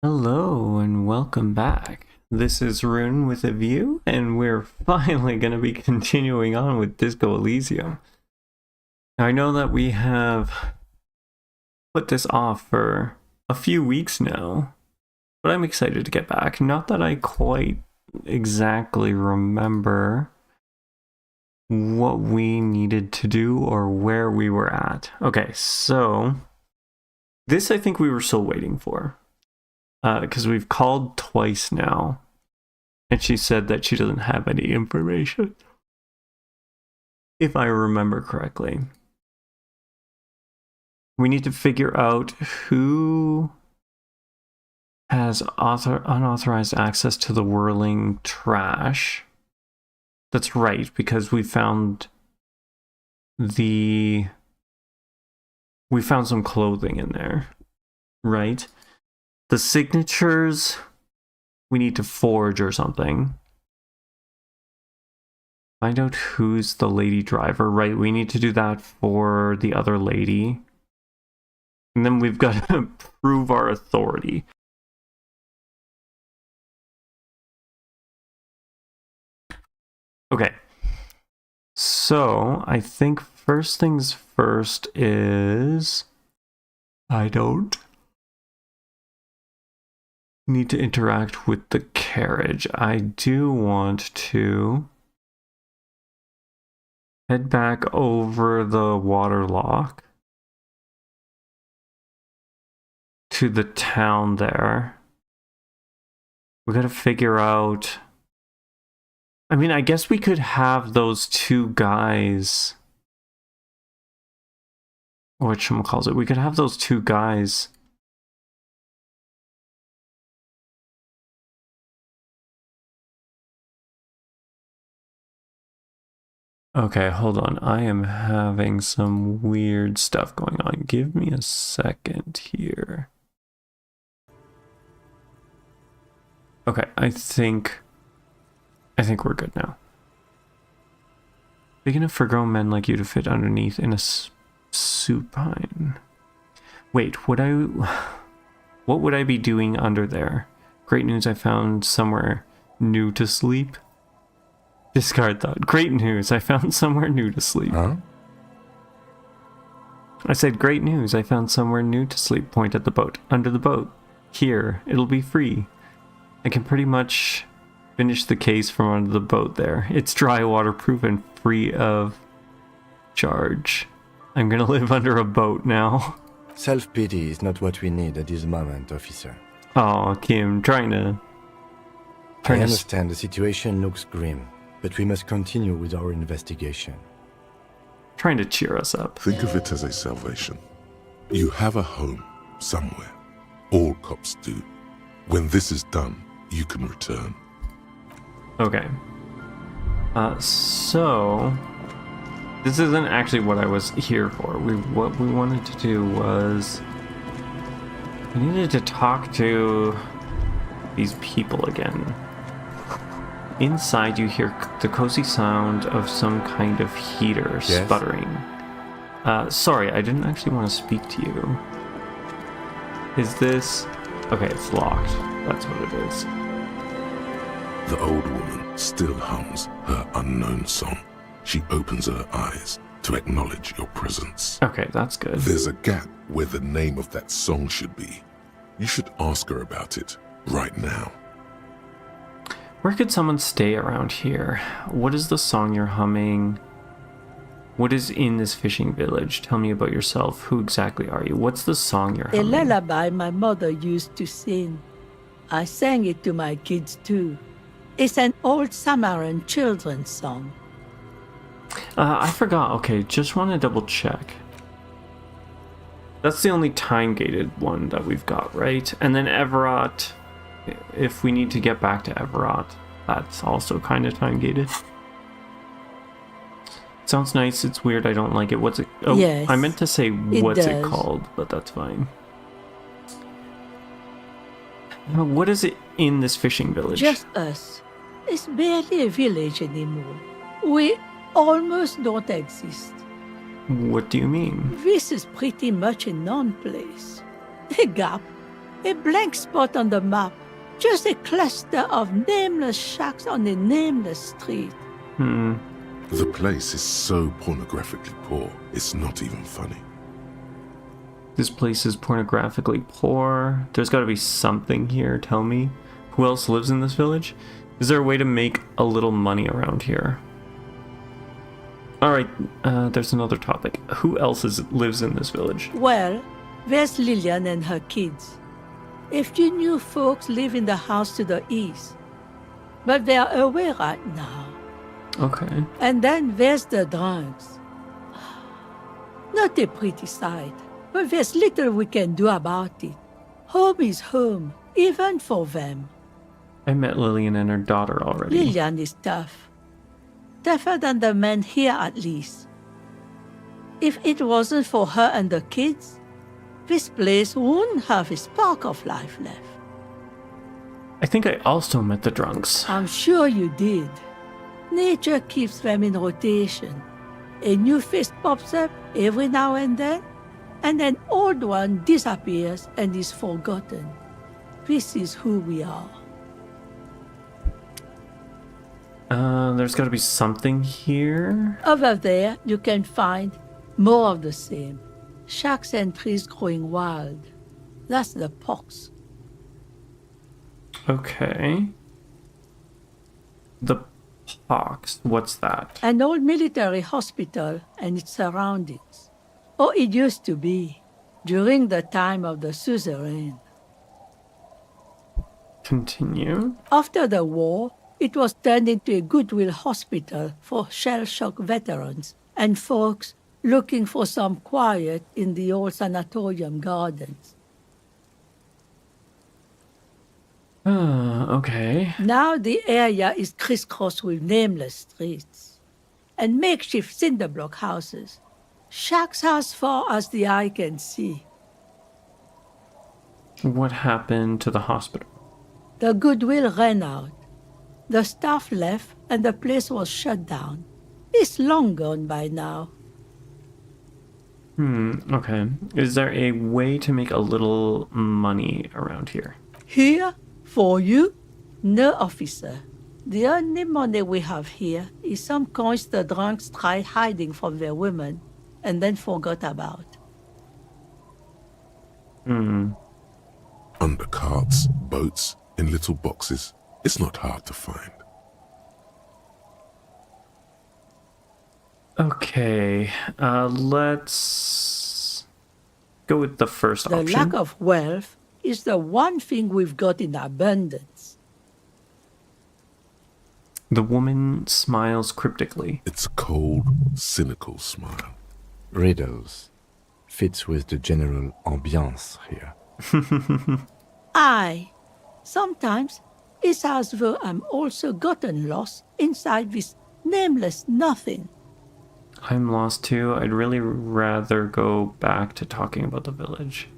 Hello and welcome back. This is Rune with a View, and we're finally going to be continuing on with Disco Elysium. Now, I know that we have put this off for a few weeks now, but I'm excited to get back. Not that I quite exactly remember what we needed to do or where we were at. Okay, so this I think we were still waiting for. Because we've called twice now, and she said that she doesn't have any information, if I remember correctly. We need to figure out who has unauthorized access to the whirling trash. That's right, because we found some clothing in there, right? The signatures, we need to forge or something. Find out who's the lady driver. Right, we need to do that for the other lady. And then we've got to prove our authority. Okay. So, I think first things first is... I don't need to interact with the carriage. I do want to head back over the water lock to the town there. We gotta figure out... I mean, I guess we could have those two guys... whatchamacallit? We could have those two guys... Okay, hold on. I am having some weird stuff going on. Give me a second here. Okay, I think we're good now. Big enough for grown men like you to fit underneath in a supine. Wait, what would I be doing under there? Great news, I found somewhere new to sleep. Discard thought. Great news, I found somewhere new to sleep. Huh? I said, great news, I found somewhere new to sleep. Point at the boat. Under the boat. Here, it'll be free. I can pretty much finish the case from under the boat there. It's dry, waterproof, and free of charge. I'm gonna live under a boat now. Self-pity is not what we need at this moment, officer. Oh, Kim, trying to I understand the situation looks grim, but we must continue with our investigation. Trying to cheer us up. Think of it as a salvation. You have a home somewhere. All cops do. When this is done, you can return. Okay. So this isn't actually what I was here for. What we wanted to do was we needed to talk to these people again. Inside, you hear the cozy sound of some kind of heater sputtering. Sorry, I didn't actually want to speak to you. Is this... Okay, it's locked. That's what it is. The old woman still hums her unknown song. She opens her eyes to acknowledge your presence. Okay, that's good. There's a gap where the name of that song should be. You should ask her about it right now. Where could someone stay around here? What is the song you're humming? What is in this fishing village? Tell me about yourself. Who exactly are you? What's the song you're humming? A lullaby my mother used to sing. I sang it to my kids too. It's an old Samaran children's song. I forgot. Okay, just want to double check. That's the only time-gated one that we've got, right? And then Everett... If we need to get back to Everett, that's also kind of time-gated. Sounds nice, it's weird, I don't like it. What's it? Oh, yes, I meant to say what's it does. called, but that's fine. What is it in this fishing village? Just us. It's barely a village anymore. We almost don't exist. What do you mean? This is pretty much a non-place. A gap A blank spot on the map. Just a cluster of nameless shacks on a nameless street. The place is so pornographically poor, it's not even funny. This place is pornographically poor. There's got to be something here, tell me. Who else lives in this village? Is there a way to make a little money around here? Alright, there's another topic. Who else lives in this village? Well, there's Lillian and her kids. A few new folks live in the house to the east, but they're away right now. Okay. And then there's the drunks. Not a pretty sight, but there's little we can do about it. Home is home, even for them. I met Lillian and her daughter already. Lillian is tough. Tougher than the men here, at least. If it wasn't for her and the kids, this place wouldn't have a spark of life left. I think I also met the drunks. I'm sure you did. Nature keeps them in rotation. A new face pops up every now and an old one disappears and is forgotten. This is who we are. There's got to be something here. Over there, you can find more of the same. Shacks and trees growing wild. That's the pox. Okay. The pox. What's that? An old military hospital and its surroundings. Or it used to be, during the time of the suzerain. Continue. After the war, it was turned into a goodwill hospital for shell-shock veterans and folks looking for some quiet in the old sanatorium gardens. Okay. Now the area is crisscrossed with nameless streets and makeshift cinder block houses, shacks as far as the eye can see. What happened to the hospital? The goodwill ran out. The staff left and the place was shut down. It's long gone by now. Okay. Is there a way to make a little money around here? Here? For you? No, officer. The only money we have here is some coins the drunks tried hiding from their women and then forgot about. Under carts, boats, in little boxes. It's not hard to find. Okay, let's go with the first The option. lack of wealth is the one thing we've got in abundance. The woman smiles cryptically. It's a cold, cynical smile. Riddles. Fits with the general ambiance here. Aye. Sometimes it's as though I'm also gotten lost inside this nameless nothing. I'm lost too. I'd really rather go back to talking about the village.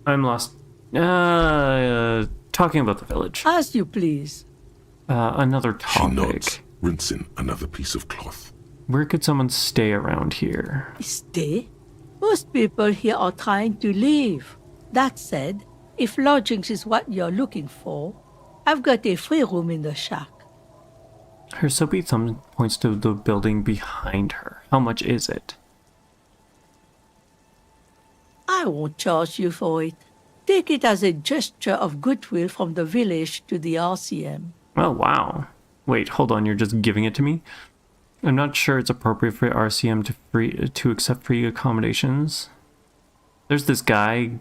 I'm lost. Talking about the village. As you please. Another She topic. nods, rinsing another piece of cloth. Where could someone stay around here? Stay? Most people here are trying to leave. That said, if lodgings is what you're looking for, I've got a free room in the shack. Her soapy thumb points to the building behind her. How much is it? I won't charge you for it. Take it as a gesture of goodwill from the village to the RCM. Oh, wow. Wait, hold on, you're just giving it to me? I'm not sure it's appropriate for RCM to accept free accommodations. There's this guy,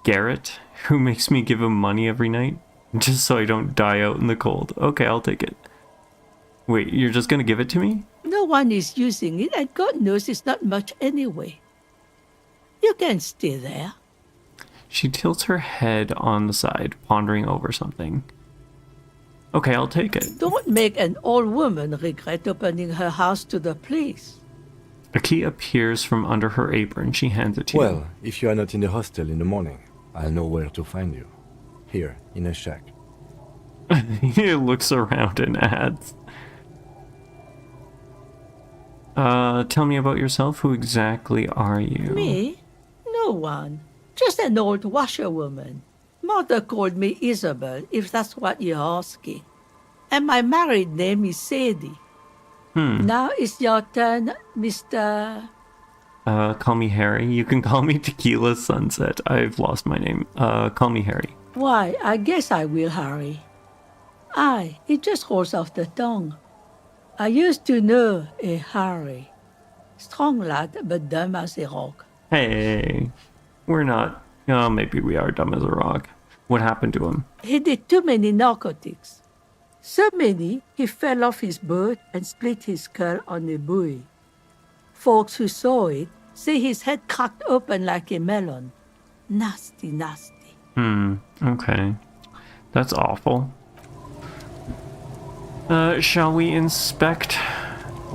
Garrett, who makes me give him money every night, just so I don't die out in the cold. Okay, I'll take it. Wait, you're just gonna give it to me? No one is using it, and God knows it's not much anyway. You can stay there. She tilts her head on the side, pondering over something. Okay, I'll take it. Don't make an old woman regret opening her house to the place. A key appears from under her apron. She hands it to you. Well, if you are not in the hostel in the morning, I'll know where to find you. Here, in a shack. He looks around and adds. Tell me about yourself. Who exactly are you? Me? No one. Just an old washerwoman. Mother called me Isabel, if that's what you're asking. And my married name is Sadie. Now it's your turn, Mr. Call me Harry. You can call me Tequila Sunset. I've lost my name. Call me Harry. Why, I guess I will, Harry. Aye, it just rolls off the tongue. I used to know a Harry. Strong lad, but dumb as a rock. Hey, we're not. Oh, maybe we are dumb as a rock. What happened to him? He did too many narcotics. So many, he fell off his boat and split his skull on a buoy. Folks who saw it say his head cracked open like a melon. Nasty, nasty. Okay. That's awful. Shall we inspect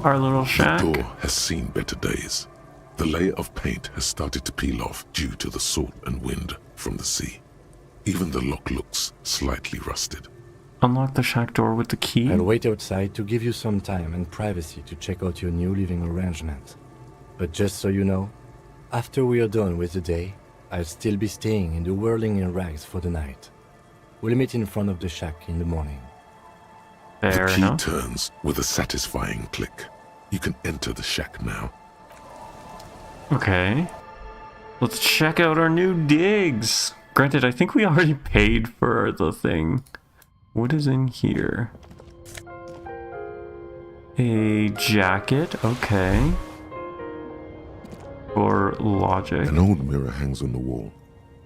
our little shack? The door has seen better days. The layer of paint has started to peel off due to the salt and wind from the sea. Even the lock looks slightly rusted. Unlock the shack door with the key? I'll wait outside to give you some time and privacy to check out your new living arrangements. But just so you know, after we are done with the day, I'll still be staying in the whirling in rags for the night. We'll meet in front of the shack in the morning. Fair The key enough. turns with a satisfying click. You can enter the shack now. Okay. Let's check out our new digs. Granted, I think we already paid for the thing. What is in here? A jacket, okay. For logic. An old mirror hangs on the wall.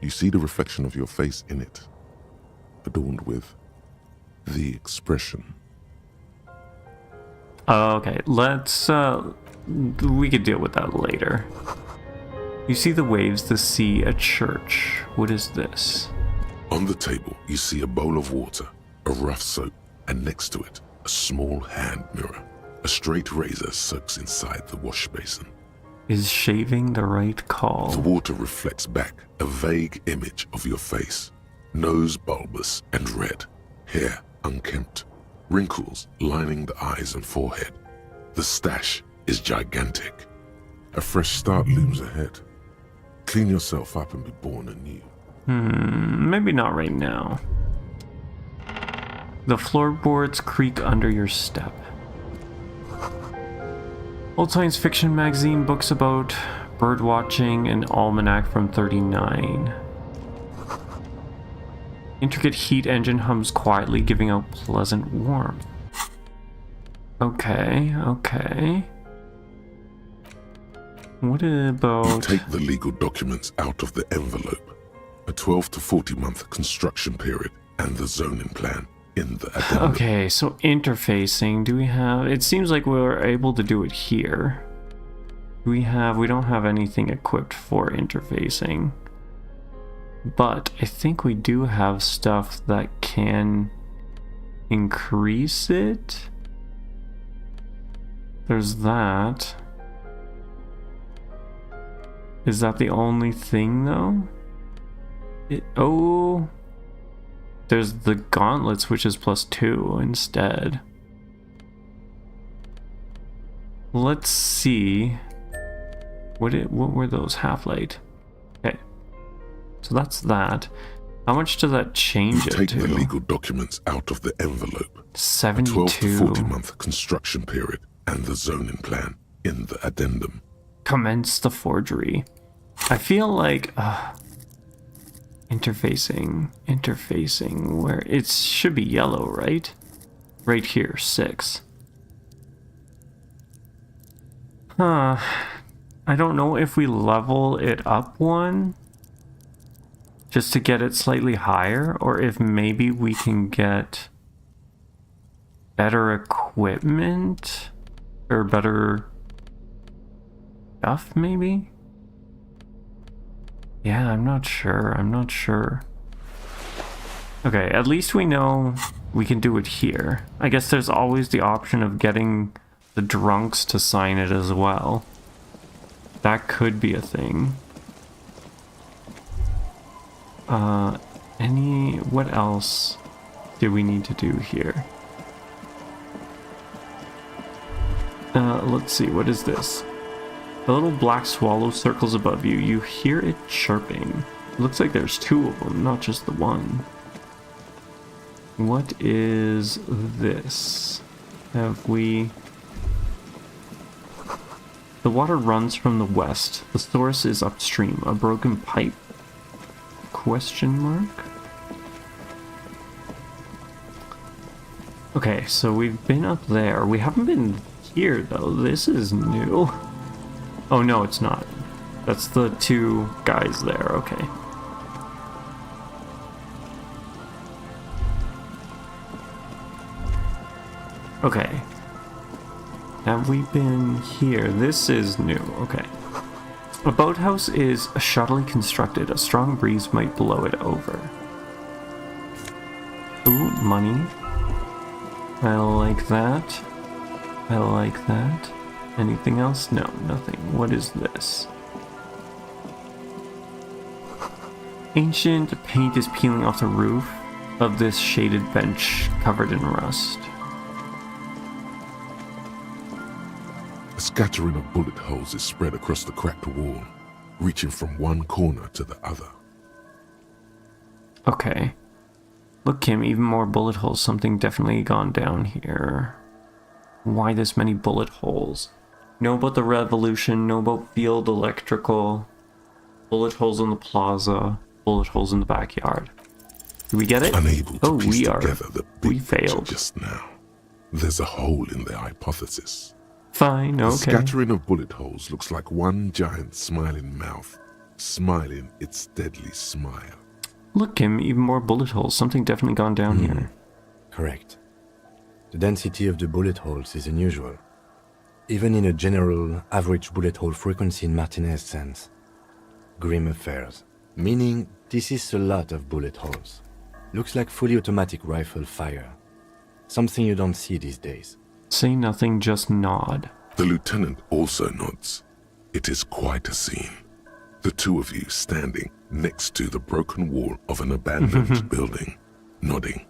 You see the reflection of your face in it, adorned with the expression. Okay, let's, we could deal with that later. You see the waves, the sea, a church. What is this? On the table, you see a bowl of water, a rough soap, and next to it, a small hand mirror. A straight razor soaks inside the wash basin. Is shaving the right call? The water reflects back a vague image of your face. Nose bulbous and red, hair unkempt, wrinkles lining the eyes and forehead. The stash is gigantic. A fresh start looms ahead. Clean yourself up and be born anew. Maybe not right now. The floorboards creak under your step. Old science fiction magazine, books about bird watching, an almanac from 39. Intricate heat engine hums quietly, giving out pleasant warmth. Okay, okay. What You about... take the legal documents out of the envelope. A 12 to 40 month construction period and the zoning plan in the addendum. Okay, so interfacing, do we have... It seems like we're able to do it here. We don't have anything equipped for interfacing. But I think we do have stuff that can increase it. There's that. Is that the only thing though? Oh, there's the gauntlets, which is +2 instead. Let's see. What were those? Half-light. Okay. So that's that. How much does that change You it take to? the legal documents out of the envelope. 72. A 12 to 40 month construction period and the zoning plan in the addendum. Commence the forgery. I feel like interfacing, where it should be yellow, right? Right here, 6. Huh. I don't know if we level it up 1 just to get it slightly higher, or if maybe we can get better equipment or better stuff, maybe? Yeah, I'm not sure. Okay, at least we know we can do it here. I guess there's always the option of getting the drunks to sign it as well. That could be a thing. What else do we need to do here? Let's see, what is this? The little black swallow circles above you. You hear it chirping. Looks like there's two of them, not just the one. What is this? Have we... The water runs from the west. The source is upstream. A broken pipe? Question mark? Okay, so we've been up there. We haven't been here, though. This is new. Oh, no, it's not. That's the two guys there. Okay. Okay. Have we been here? This is new. Okay. A boathouse is shoddily constructed. A strong breeze might blow it over. Ooh, money. I like that. I like that. Anything else? No, nothing. What is this? Ancient paint is peeling off the roof of this shaded bench covered in rust. A scattering of bullet holes is spread across the cracked wall, reaching from one corner to the other. Okay. Look, Kim, even more bullet holes. Something definitely gone down here. Why this many bullet holes? Know about the revolution, know about field electrical. Bullet holes in the plaza, bullet holes in the backyard. Do we get it? Unable to piece together the We big picture failed. just now. There's a hole in their hypothesis. Fine, The okay. scattering of bullet holes looks like one giant smiling mouth, smiling its deadly smile. Look, Kim, even more bullet holes. Something definitely gone down here. Correct. The density of the bullet holes is unusual. Even in a general average bullet hole frequency in Martinez sense. Grim affairs. Meaning this is a lot of bullet holes. Looks like fully automatic rifle fire. Something you don't see these days. Say nothing, just nod. The lieutenant also nods. It is quite a scene. The two of you standing next to the broken wall of an abandoned building, nodding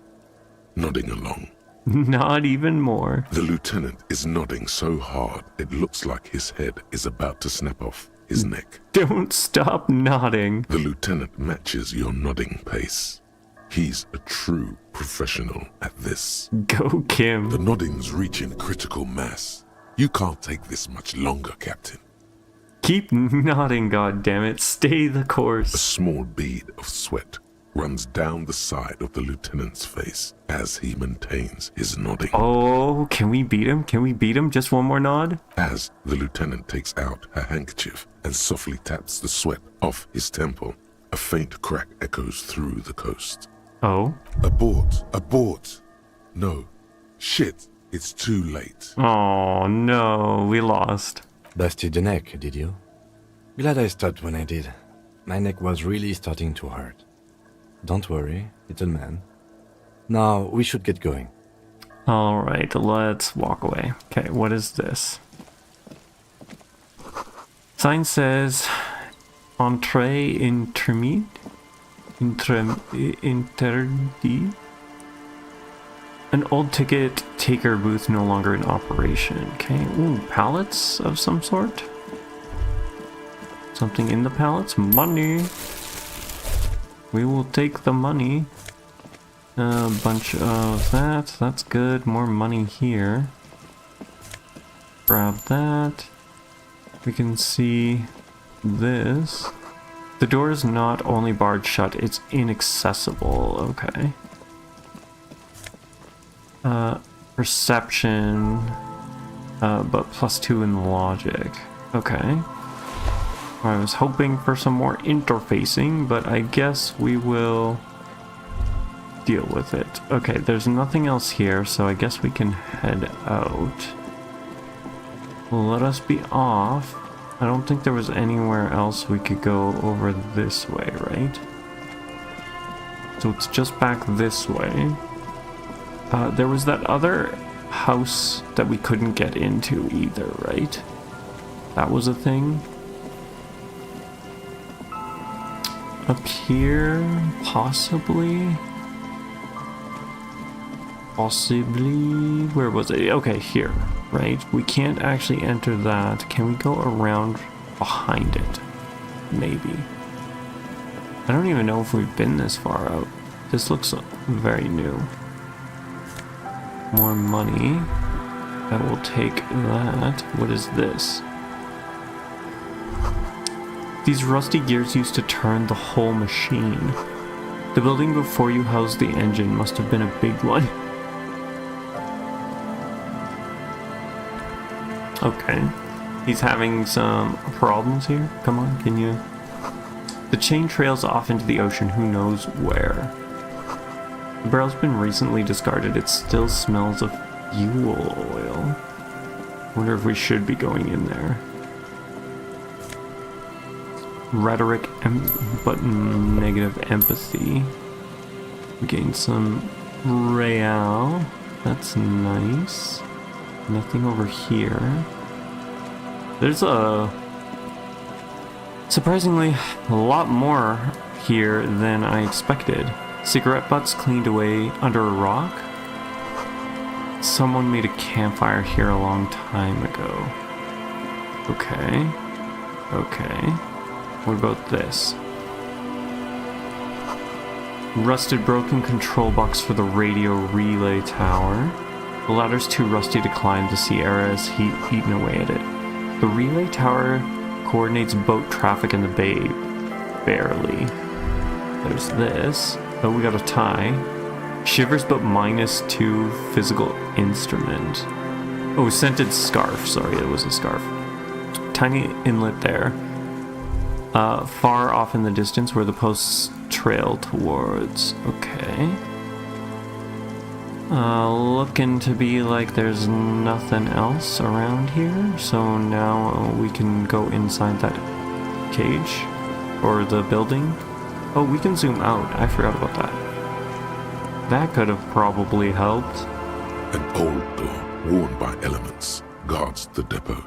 along. Not even more. The lieutenant is nodding so hard it looks like his head is about to snap off his neck. Don't stop nodding. The lieutenant matches your nodding pace. He's a true professional at this. Go, Kim. The nodding's reaching critical mass. You can't take this much longer, Captain. Keep nodding, goddammit. Stay the A course. small bead of sweat runs down the side of the lieutenant's face as he maintains his nodding. Oh, can we beat him? Can we beat him? Just one more nod? As the lieutenant takes out her handkerchief and softly taps the sweat off his temple, a faint crack echoes through the coast. Oh. Abort! Abort! No. Shit! It's too late. Oh, no. We lost. Busted the neck, did you? Glad I stopped when I did. My neck was really starting to hurt. Don't worry, little man. Now, we should get going. Alright, let's walk away. Okay, what is this? Sign says... Entrée intermite? Interdit? An old ticket taker booth no longer in operation. Okay, ooh, pallets of some sort? Something in the pallets? Money! We will take the money. A bunch of that. That's good. More money here. Grab that. We can see this. The door is not only barred shut, it's inaccessible. Okay. Perception. But +2 in logic. Okay. I was hoping for some more interfacing, but I guess we will deal with it. Okay, there's nothing else here, so I guess we can head out. Let us be off. I don't think there was anywhere else we could go over this way, right? So it's just back this way. There was that other house that we couldn't get into either, right? That was a thing. Up here, possibly. Where was it? Okay, here, right? We can't actually enter that. Can we go around behind it? Maybe. I don't even know if we've been this far out. This looks very new. More money. I will take that. What is this? These rusty gears used to turn the whole machine. The building before you housed the engine must have been a big one. Okay. He's having some problems here. Come on, can you... The chain trails off into the ocean, who knows where. The barrel's been recently discarded. It still smells of fuel oil. Wonder if we should be going in there. Rhetoric, but negative empathy. Gain some real. That's nice. Nothing over here. There's surprisingly a lot more here than I expected. Cigarette butts cleaned away under a rock. Someone made a campfire here a long time ago. Okay. Okay. What about this? Rusted broken control box for the radio relay tower. The ladder's too rusty to climb. The sea air has eaten away at it. The relay tower coordinates boat traffic in the bay. Barely. There's this. Oh, we got a tie. Shivers but -2 physical instrument. Oh, scented scarf. Sorry, it was a scarf. Tiny inlet there. Far off in the distance where the posts trail towards. Okay. Looking to be like there's nothing else around here. So now we can go inside that cage. Or the building. Oh, we can zoom out. I forgot about that. That could have probably helped. An old door, worn by elements, guards the depot.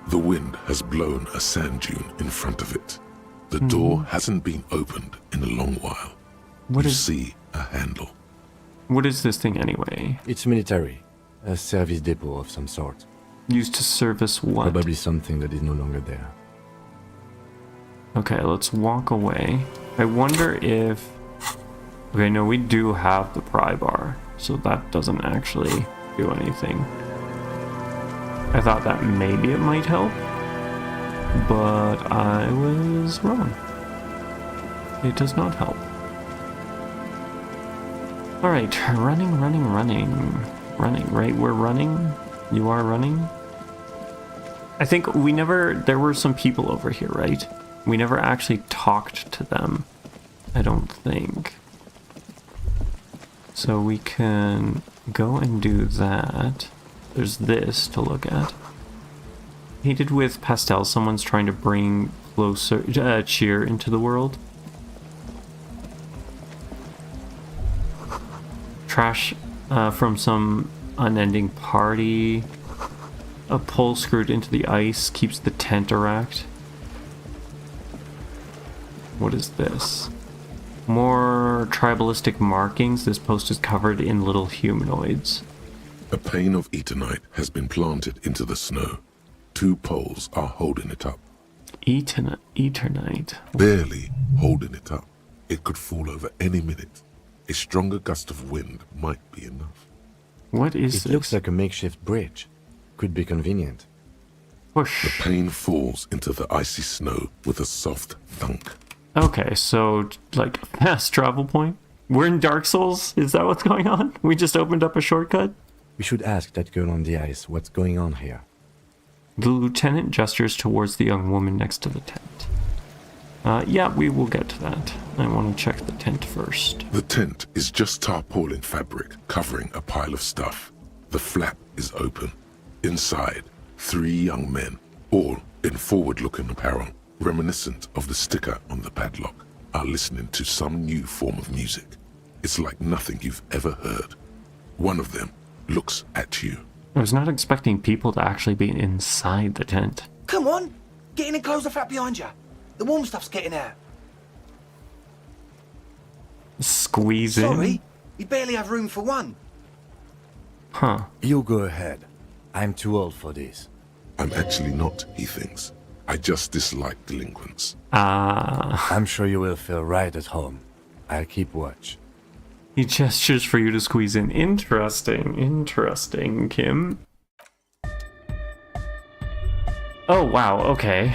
The wind has blown a sand dune in front of it. The door hasn't been opened in a long while. You see a handle. What is this thing anyway? It's military. A service depot of some sort. Used to service what? Probably something that is no longer there. Okay, let's walk away. I wonder if... Okay, no, we do have the pry bar, so that doesn't actually do anything. I thought that maybe it might help, but I was wrong. It does not help. Alright, running. Running, right? We're running? You are running? I think there were some people over here, right? We never actually talked to them, I don't think. So we can go and do that. There's this to look at. Painted with pastel, someone's trying to bring closer cheer into the world. Trash from some unending party. A pole screwed into the ice keeps the tent erect. What is this? More tribalistic markings. This post is covered in little humanoids. A pane of eternite has been planted into the snow. 2 poles are holding it up. Eternite. Barely holding it up. It could fall over any minute. A stronger gust of wind might be enough. What is this? It looks like a makeshift bridge. Could be convenient. Push. The pane falls into the icy snow with a soft thunk. Okay, so, like, fast travel point? We're in Dark Souls? Is that what's going on? We just opened up a shortcut? We should ask that girl on the ice what's going on here. The lieutenant gestures towards the young woman next to the tent. Yeah, we will get to that. I want to check the tent first. The tent is just tarpaulin fabric covering a pile of stuff. The flap is open. Inside, 3 young men, all in forward-looking apparel, reminiscent of the sticker on the padlock, are listening to some new form of music. It's like nothing you've ever heard. One of them looks at you. I was not expecting people to actually be inside the tent. Come on, get in and close the flap behind you. The warm stuff's getting out. Squeeze in? Sorry, you barely have room for one. Huh. You go ahead. I'm too old for this. I'm actually not, he thinks. I just dislike delinquents. Ah. I'm sure you will feel right at home. I'll keep watch. He gestures for you to squeeze in. Interesting, Kim. Oh, wow, okay.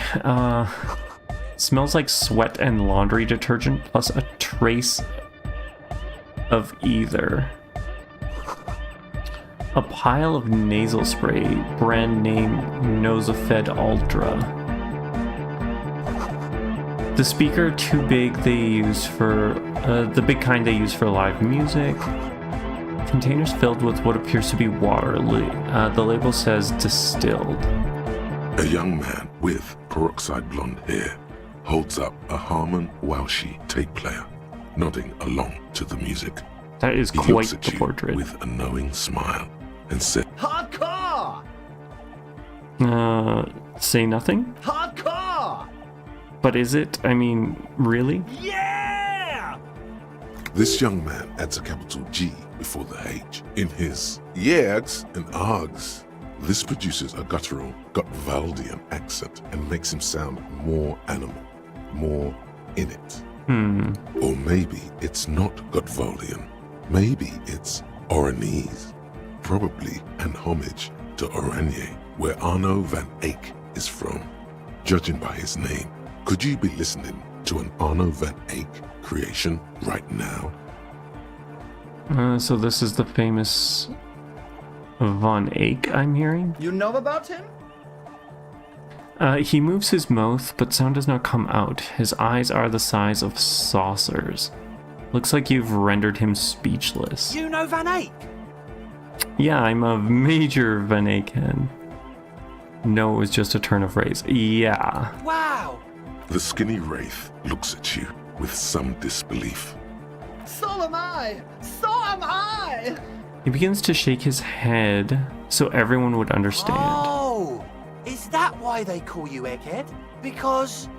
Smells like sweat and laundry detergent plus a trace of either. A pile of nasal spray, brand name Nosafed Ultra. The speaker too big they use for, the big kind they use for live music. Containers filled with what appears to be water. The label says distilled. A young man with peroxide blonde hair holds up a Harman Walshy tape player, nodding along to the music. That is He quite looks at the you portrait. with a knowing smile and says, Hardcore! Say nothing? Hardcore! But is it? I mean, really? Yeah! This young man adds a capital G before the H in his yeags and args. This produces a guttural Gotwaldian accent and makes him sound more animal, more in it. Or maybe it's not Gotwaldian. Maybe it's Oranese. Probably an homage to Oranje, where Arno van Eyck is from. Judging by his name, could you be listening to an Arno van Eyck creation right now? So this is the famous Von Eyck I'm hearing? You know about him? He moves his mouth, but sound does not come out. His eyes are the size of saucers. Looks like you've rendered him speechless. You know Van Eyck? Yeah, I'm a major Van Eyck fan. No, it was just a turn of phrase. Yeah. Wow! The skinny wraith looks at you with some disbelief. So am I! So am I! He begins to shake his head so everyone would understand. Oh! Is that why they call you Egghead? Because...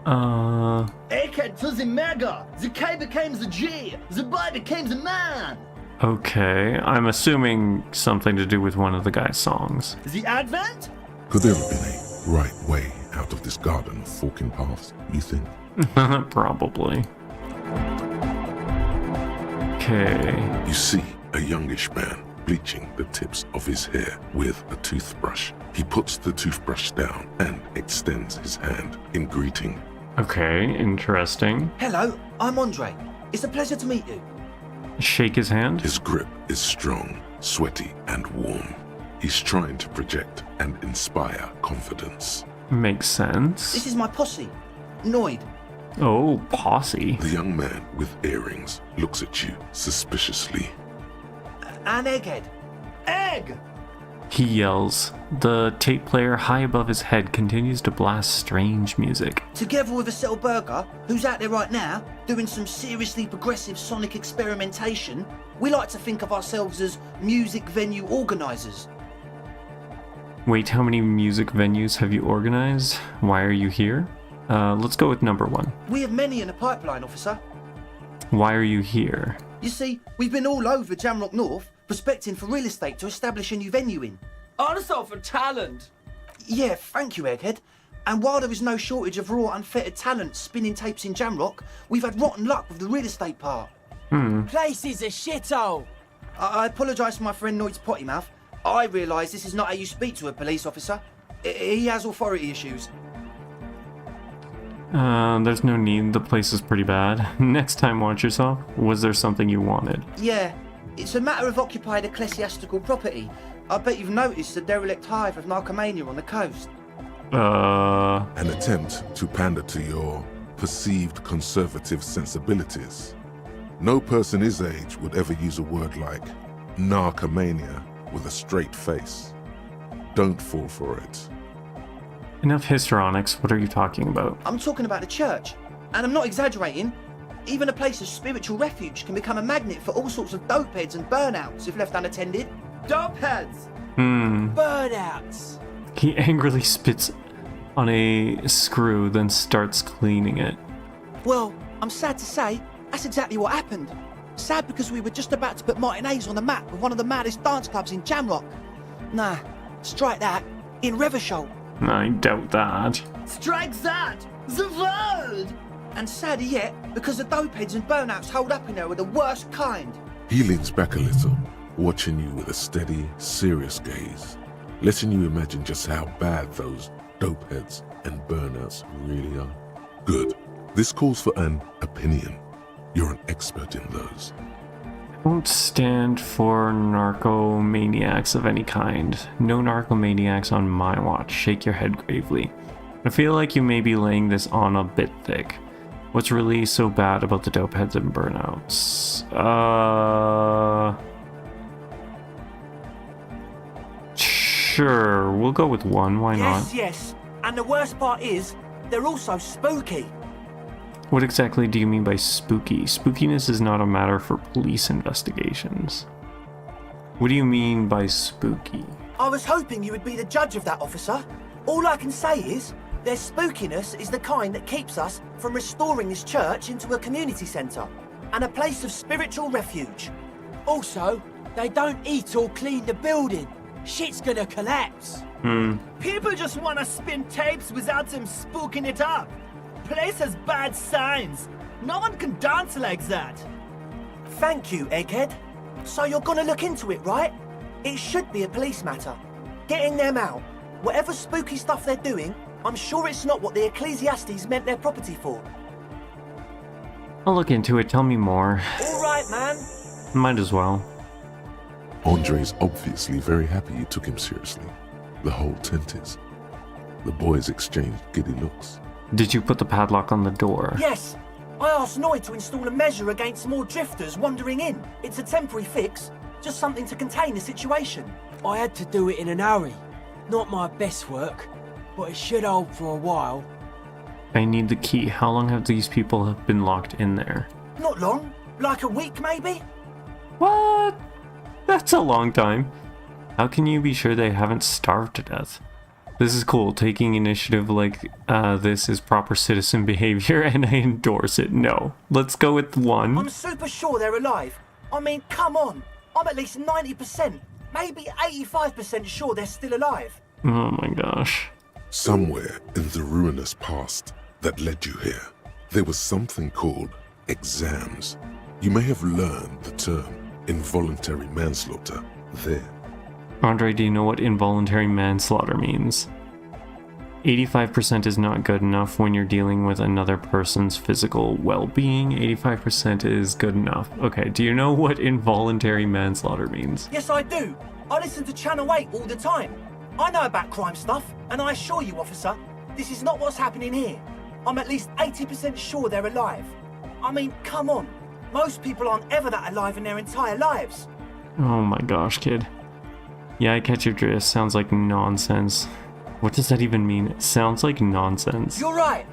Egghead to the mega! The K became the G! The boy became the man! Okay, I'm assuming something to do with one of the guy's songs. The Advent? Could there have been a right way out of this garden of forking paths, you think? Probably. Okay. You see a youngish man bleaching the tips of his hair with a toothbrush. He puts the toothbrush down and extends his hand in greeting. Okay, interesting. Hello, I'm Andre. It's a pleasure to meet you. Shake his hand. His grip is strong, sweaty, and warm. He's trying to project and inspire confidence. Makes sense. This is my posse, Noid. Oh, posse. The young man with earrings looks at you suspiciously. An Egghead. Egg! He yells. The tape player high above his head continues to blast strange music. Together with a Settle Burger, who's out there right now, doing some seriously progressive sonic experimentation, we like to think of ourselves as music venue organisers. Wait, how many music venues have you organized? Why are you here? Let's go with number one. We have many in the pipeline, officer. Why are you here? You see, we've been all over Jamrock North, prospecting for real estate to establish a new venue in. Also for talent. Yeah, thank you, Egghead. And while there is no shortage of raw, unfettered talent spinning tapes in Jamrock, we've had rotten luck with the real estate part. Place is a shithole. I apologise for my friend Noid's potty mouth. I realise this is not how you speak to a police officer. He has authority issues. There's no need. The place is pretty bad. Next time, watch yourself. Was there something you wanted? Yeah, it's a matter of occupied ecclesiastical property. I bet you've noticed the derelict hive of narcomania on the coast. An attempt to pander to your perceived conservative sensibilities. No person his age would ever use a word like narcomania with a straight face. Don't fall for it. Enough histrionics. What are you talking about? I'm talking about the church, and I'm not exaggerating. Even a place of spiritual refuge can become a magnet for all sorts of dopeheads and burnouts if left unattended. Dopeheads. Hmm. Burnouts. He angrily spits on a screw, then starts cleaning it. Well, I'm sad to say, that's exactly what happened. Sad because we were just about to put Martinez on the map with one of the maddest dance clubs in Jamrock. Nah, strike that. in Reversholt. I doubt that. Strike that! The word! And sadder yet, because the dopeheads and burnouts holed up in there were the worst kind. He leans back a little, watching you with a steady, serious gaze, letting you imagine just how bad those dopeheads and burnouts really are. Good. This calls for an opinion. You're an expert in those. Won't stand for narcomaniacs of any kind. No narcomaniacs on my watch. Shake your head gravely. I feel like you may be laying this on a bit thick. What's really so bad about the dope heads and burnouts? Sure, we'll go with one, why not? Yes. And the worst part is, they're also spooky. What exactly do you mean by spooky? Spookiness is not a matter for police investigations. What do you mean by spooky? I was hoping you would be the judge of that, officer. All I can say is, their spookiness is the kind that keeps us from restoring this church into a community centre and a place of spiritual refuge. Also, they don't eat or clean the building. Shit's gonna collapse. People just want to spin tapes without them spooking it up. Place has bad signs. No one can dance like that. Thank you, Egghead. So you're gonna look into it, right? It should be a police matter. Getting them out. Whatever spooky stuff they're doing, I'm sure it's not what the Ecclesiastes meant their property for. I'll look into it, tell me more. All right, man. Might as well. Andre's obviously very happy you took him seriously. The whole tent is. The boys exchanged giddy looks. Did you put the padlock on the door? Yes. I asked Noy to install a measure against more drifters wandering in. It's a temporary fix, just something to contain the situation. I had to do it in an hurry. Not my best work, but it should hold for a while. I need the key. How long have these people been locked in there? Not long. Like a week, maybe? What? That's a long time. How can you be sure they haven't starved to death? This is cool. Taking initiative like this is proper citizen behavior, and I endorse it. No. Let's go with one. I'm super sure they're alive. I mean, come on. I'm at least 90%, maybe 85% sure they're still alive. Oh my gosh. Somewhere in the ruinous past that led you here, there was something called exams. You may have learned the term involuntary manslaughter there. Andre, do you know what involuntary manslaughter means? 85% is not good enough when you're dealing with another person's physical well-being. 85% is good enough. Okay, do you know what involuntary manslaughter means? Yes, I do. I listen to Channel 8 all the time. I know about crime stuff, and I assure you, officer, this is not what's happening here. I'm at least 80% sure they're alive. I mean, come on. Most people aren't ever that alive in their entire lives. Oh my gosh, kid. Yeah, I catch your drift. Sounds like nonsense. What does that even mean? It sounds like nonsense. You're right.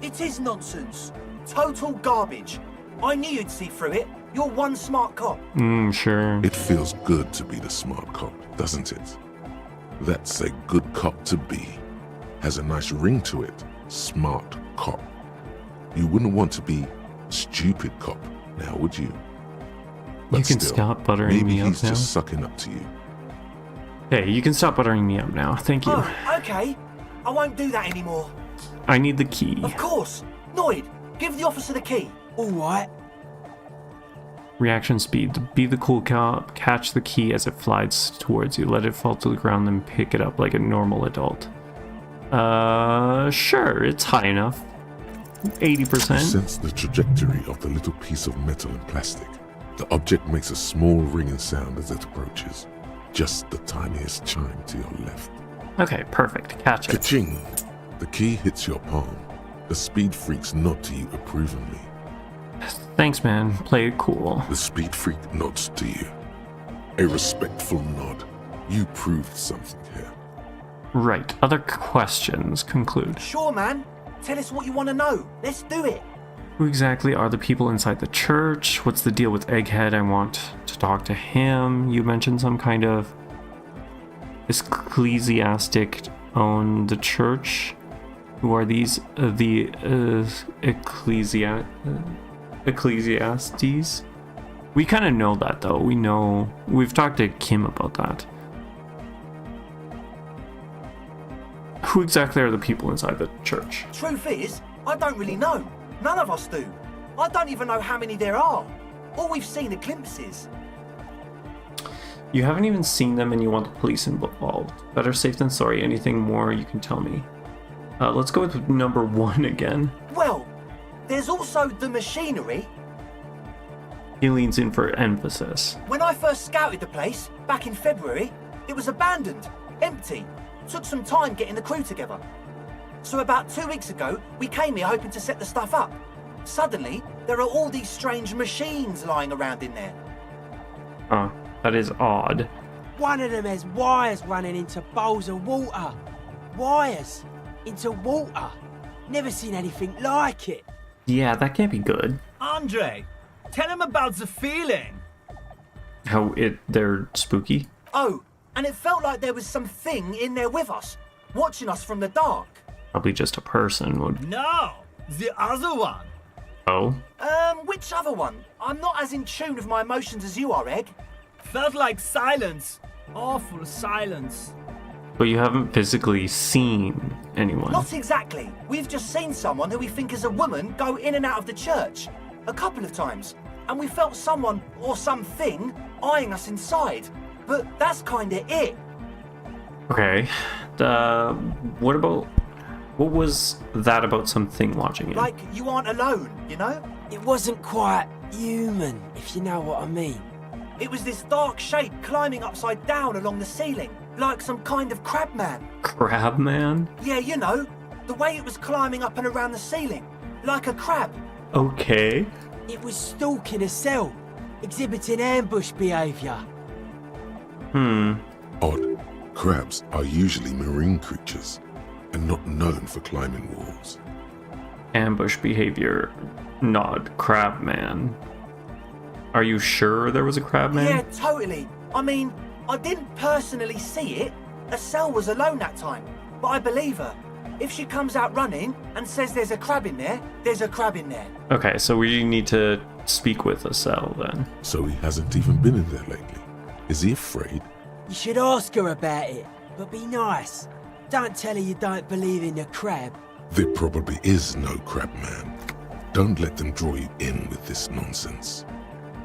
It is nonsense. Total garbage. I knew you'd see through it. You're one smart cop. Sure. It feels good to be the smart cop, doesn't it? That's a good cop to be. Has a nice ring to it. Smart cop. You wouldn't want to be stupid cop, now would you? But You can still, stop buttering maybe me up he's now. just sucking up to you. Hey, you can stop buttering me up now. Thank you. Oh, okay. I won't do that anymore. I need the key. Of course. Noid, give the officer the key. All right. Reaction speed. Be the cool cop. Catch the key as it flies towards you. Let it fall to the ground, then pick it up like a normal adult. Sure. It's high enough. You 80%. sense the trajectory of the little piece of metal and plastic. The object makes a small ringing sound as it approaches. Just the tiniest chime to your left. Okay, perfect. Catch it. Ka-ching! The key hits your palm. The speed freaks nod to you approvingly. Thanks, man. Play it cool. The speed freak nods to you. A respectful nod. You proved something here. Right. Other questions. Conclude. Sure, man. Tell us what you want to know. Let's do it. Who exactly are the people inside the church? What's the deal with Egghead? I want to talk to him. You mentioned some kind of ecclesiastic own the church. Who are these? Ecclesiastes? We kind of know that though. We've talked to Kim about that. Who exactly are the people inside the church? Truth is, I don't really know. None of us do. I don't even know how many there are. All we've seen are glimpses. You haven't even seen them and you want the police involved. Better safe than sorry. Anything more you can tell me? Let's go with number 1 again. Well, there's also the machinery. He leans in for emphasis. When I first scouted the place, back in February, it was abandoned, empty. Took some time getting the crew together. So about 2 weeks ago, we came here hoping to set the stuff up. Suddenly, there are all these strange machines lying around in there. Huh, that is odd. One of them has wires running into bowls of water. Wires into water. Never seen anything like it. Yeah, that can't be good. Andre, tell him about the feeling. How they're spooky? Oh, and it felt like there was something in there with us, watching us from the dark. Probably just a person would... No, the other one. Oh? Which other one? I'm not as in tune with my emotions as you are, Egg. Felt like silence. Awful silence. But you haven't physically seen anyone. Not exactly. We've just seen someone who we think is a woman go in and out of the church a couple of times. And we felt someone or something eyeing us inside. But that's kinda it. Okay. What was that about something watching you? Like you aren't alone, you know? It wasn't quite human, if you know what I mean. It was this dark shape climbing upside down along the ceiling, like some kind of crab man. Crab man? Yeah, you know, the way it was climbing up and around the ceiling, like a crab. Okay. It was stalking a cell, exhibiting ambush behaviour. Odd. Crabs are usually marine creatures and not known for climbing walls. Ambush behavior, not crab man. Are you sure there was a crab man? Yeah, totally. I mean, I didn't personally see it. Estelle was alone that time, but I believe her. If she comes out running and says there's a crab in there, there's a crab in there. Okay, so we need to speak with Estelle then. So he hasn't even been in there lately. Is he afraid? You should ask her about it, but be nice. Don't tell her you don't believe in the crab. There probably is no crab man. Don't let them draw you in with this nonsense.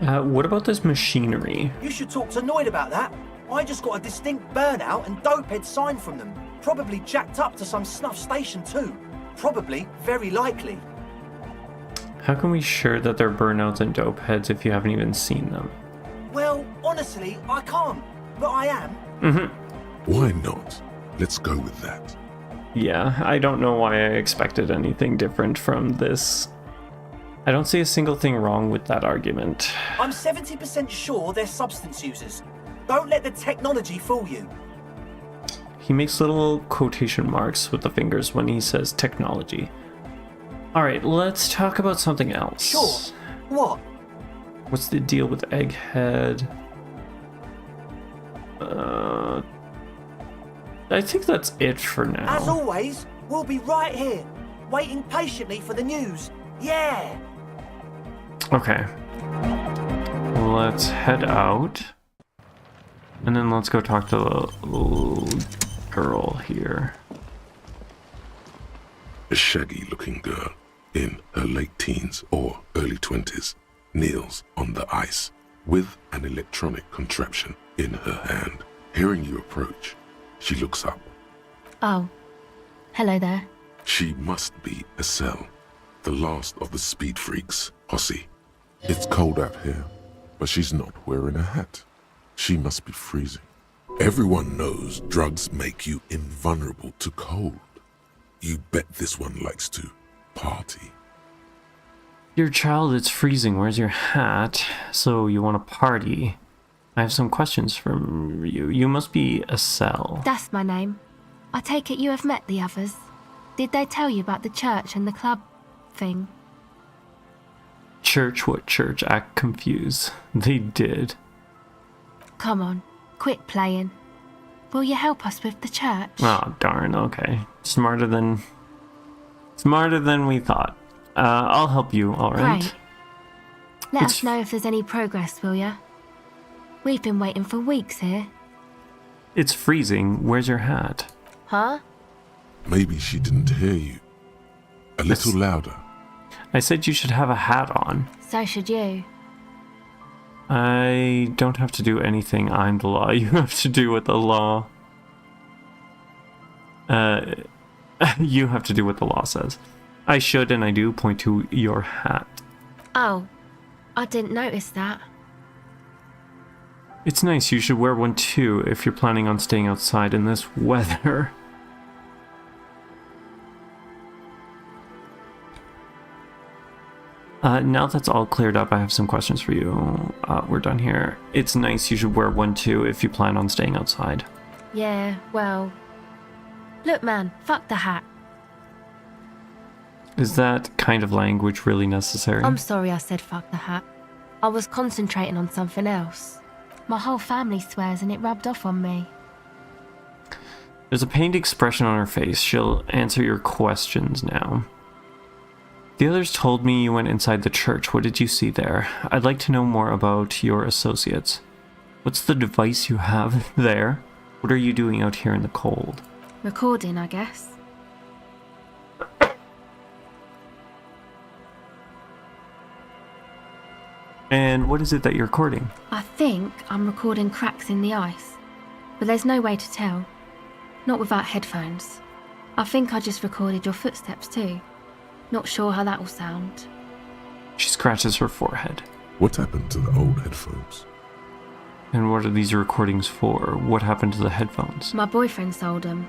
What about this machinery? You should talk to Noid about that. I just got a distinct burnout and dopehead sign from them. Probably jacked up to some snuff station too. Probably, very likely. How can we sure that they're burnouts and dope heads if you haven't even seen them? Well, honestly, I can't. But I am. Why not? Let's go with that. Yeah, I don't know why I expected anything different from this. I don't see a single thing wrong with that argument. I'm 70% sure they're substance users. Don't let the technology fool you. He makes little quotation marks with the fingers when he says technology. Alright, let's talk about something else. Sure. What? What's the deal with Egghead? I think that's it for now. As always, we'll be right here, waiting patiently for the news. Yeah! Okay. Let's head out. And then let's go talk to the little girl here. A shaggy-looking girl in her late teens or early 20s kneels on the ice with an electronic contraption in her hand. Hearing you approach, she looks up. Oh, hello there. She must be Estelle, the last of the speed freaks, Hossie. It's cold out here, but she's not wearing a hat. She must be freezing. Everyone knows drugs make you invulnerable to cold. You bet this one likes to party. Your child, it's freezing. Where's your hat? So you want to party? I have some questions from you. You must be Estelle. That's my name. I take it you have met the others. Did they tell you about the church and the club thing? Church? What church? Act confused. They did. Come on, quit playing. Will you help us with the church? Oh, darn. Okay. Smarter than we thought. I'll help you, alright? Great. Let us know if there's any progress, will ya? We've been waiting for weeks here. It's freezing. Where's your hat? Huh? Maybe she didn't hear you. A little louder. I said you should have a hat on. So should you. I don't have to do anything. I'm the law. You have to do what the law... you have to do what the law says. I should, and I do, point to your hat. Oh, I didn't notice that. It's nice. You should wear one too if you're planning on staying outside in this weather. Now that's all cleared up, I have some questions for you. We're done here. It's nice. You should wear one too if you plan on staying outside. Yeah, well... Look, man, fuck the hat. Is that kind of language really necessary? I'm sorry I said fuck the hat. I was concentrating on something else. My whole family swears and it rubbed off on me. There's a pained expression on her face. She'll answer your questions now. The others told me you went inside the church. What did you see there? I'd like to know more about your associates. What's the device you have there? What are you doing out here in the cold? Recording, I guess. And what is it that you're recording? I think I'm recording cracks in the ice. But there's no way to tell. Not without headphones. I think I just recorded your footsteps too. Not sure how that will sound. She scratches her forehead. What happened to the old headphones? And what are these recordings for? What happened to the headphones? My boyfriend sold them.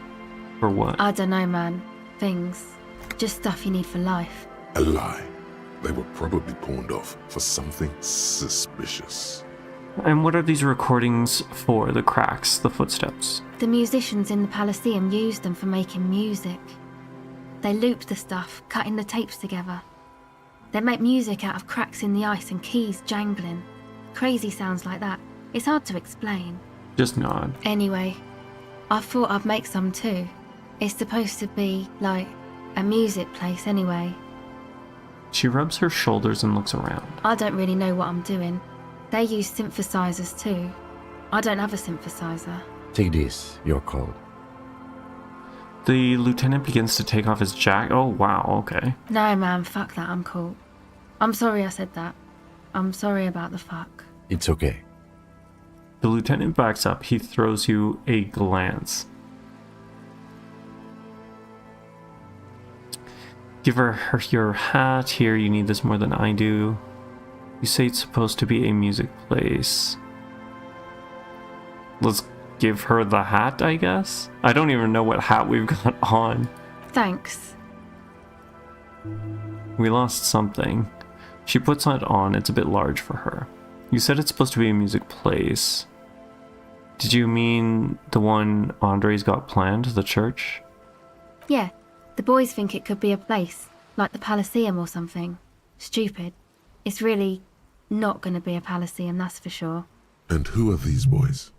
For what? I don't know, man. Things. Just stuff you need for life. A lie. They were probably pawned off for something suspicious. And what are these recordings for? The cracks, the footsteps? The musicians in the Palaceum used them for making music. They looped the stuff, cutting the tapes together. They make music out of cracks in the ice and keys jangling. Crazy sounds like that. It's hard to explain. Just nod. Anyway, I thought I'd make some too. It's supposed to be, like, a music place anyway. She rubs her shoulders and looks around. I don't really know what I'm doing. They use synthesizers too. I don't have a synthesizer. Take this, you're cold. The lieutenant begins to take off his jacket. Oh, wow, okay. No, man, fuck that, I'm cool. I'm sorry I said that. I'm sorry about the fuck. It's okay. The lieutenant backs up. He throws you a glance. Give her your hat. Here, you need this more than I do. You say it's supposed to be a music place. Let's give her the hat, I guess? I don't even know what hat we've got on. Thanks. We lost something. She puts it on. It's a bit large for her. You said it's supposed to be a music place. Did you mean the one Andre's got planned, the church? Yeah, the boys think it could be a place, like the Palaceum or something. Stupid. It's really not going to be a Palaceum, that's for sure. And who are these boys?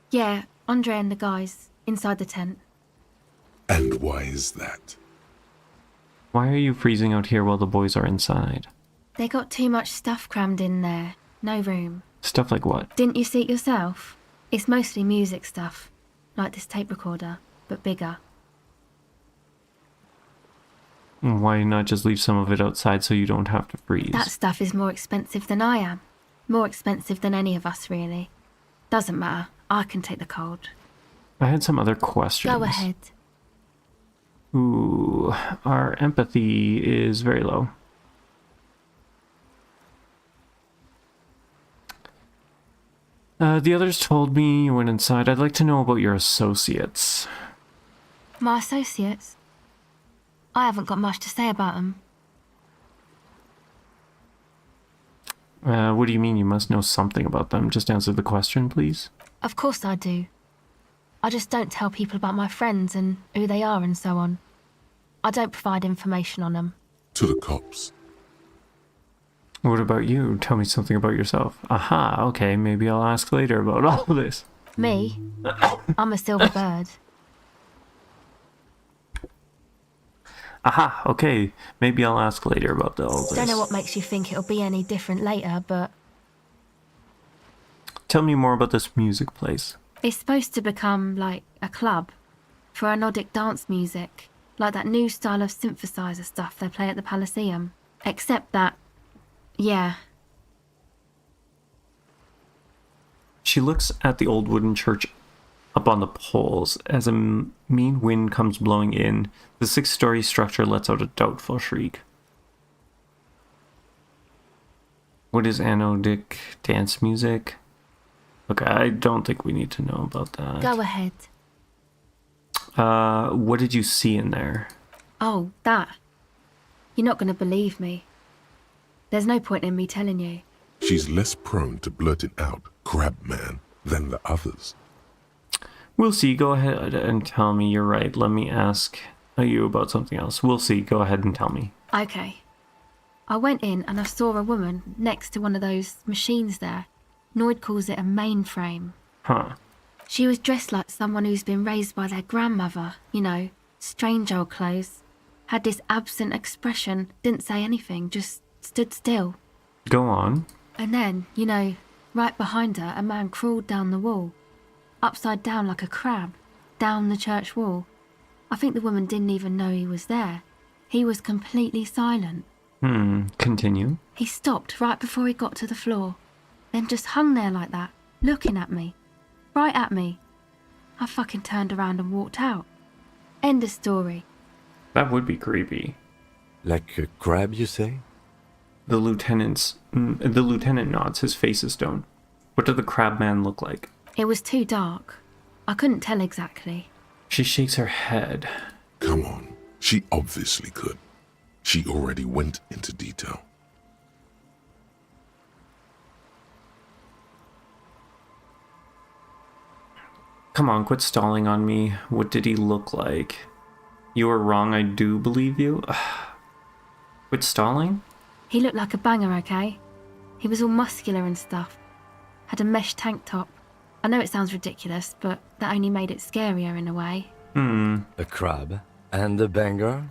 Yeah, Andre and the guys, inside the tent. And why is that? Why are you freezing out here while the boys are inside? They got too much stuff crammed in there. No room. Stuff like what? Didn't you see it yourself? It's mostly music stuff. Like this tape recorder, but bigger. Why not just leave some of it outside so you don't have to freeze? That stuff is more expensive than I am. More expensive than any of us, really. Doesn't matter. I can take the cold. I had some other questions. Go ahead. Ooh, our empathy is very low. The others told me you went inside. I'd like to know about your associates. My associates? I haven't got much to say about them. What do you mean you must know something about them? Just answer the question, please. Of course I do. I just don't tell people about my friends and who they are and so on. I don't provide information on them. To the cops. What about you? Tell me something about yourself. Aha, okay, maybe I'll ask later about all this. Me? I'm a silver bird. Aha, okay, maybe I'll ask later about all this. Don't know what makes you think it'll be any different later, but... Tell me more about this music place. It's supposed to become, like, a club for Nordic dance music. like that new style of synthesizer stuff they play at the Palaceum. Except that, yeah. She looks at the old wooden church up on the poles. As a mean wind comes blowing in, the 6-story structure lets out a doubtful shriek. What is anodic dance music? Look, I don't think we need to know about that. Go ahead. What did you see in there? Oh, that. You're not going to believe me. There's no point in me telling you. She's less prone to blurting out Crabman than the others. We'll see. Go ahead and tell me. You're right. Let me ask you about something else. We'll see. Go ahead and tell me. Okay. I went in and I saw a woman next to one of those machines there. Noid calls it a mainframe. Huh. She was dressed like someone who's been raised by their grandmother, you know, strange old clothes. Had this absent expression, didn't say anything, just stood still. Go on. And then, you know, right behind her, a man crawled down the wall. Upside down like a crab, down the church wall. I think the woman didn't even know he was there. He was completely silent. Continue. He stopped right before he got to the floor, then just hung there like that, looking at me. Right at me. I fucking turned around and walked out. End of story. That would be creepy. Like a crab, you say? The lieutenant nods. His face is stone. What did the crabman look like? It was too dark. I couldn't tell exactly. She shakes her head. Come on, she obviously could. She already went into detail. Come on, quit stalling on me. What did he look like? You were wrong, I do believe you. Quit stalling? He looked like a banger, okay? He was all muscular and stuff. Had a mesh tank top. I know it sounds ridiculous, but that only made it scarier in a way. A crab and a banger?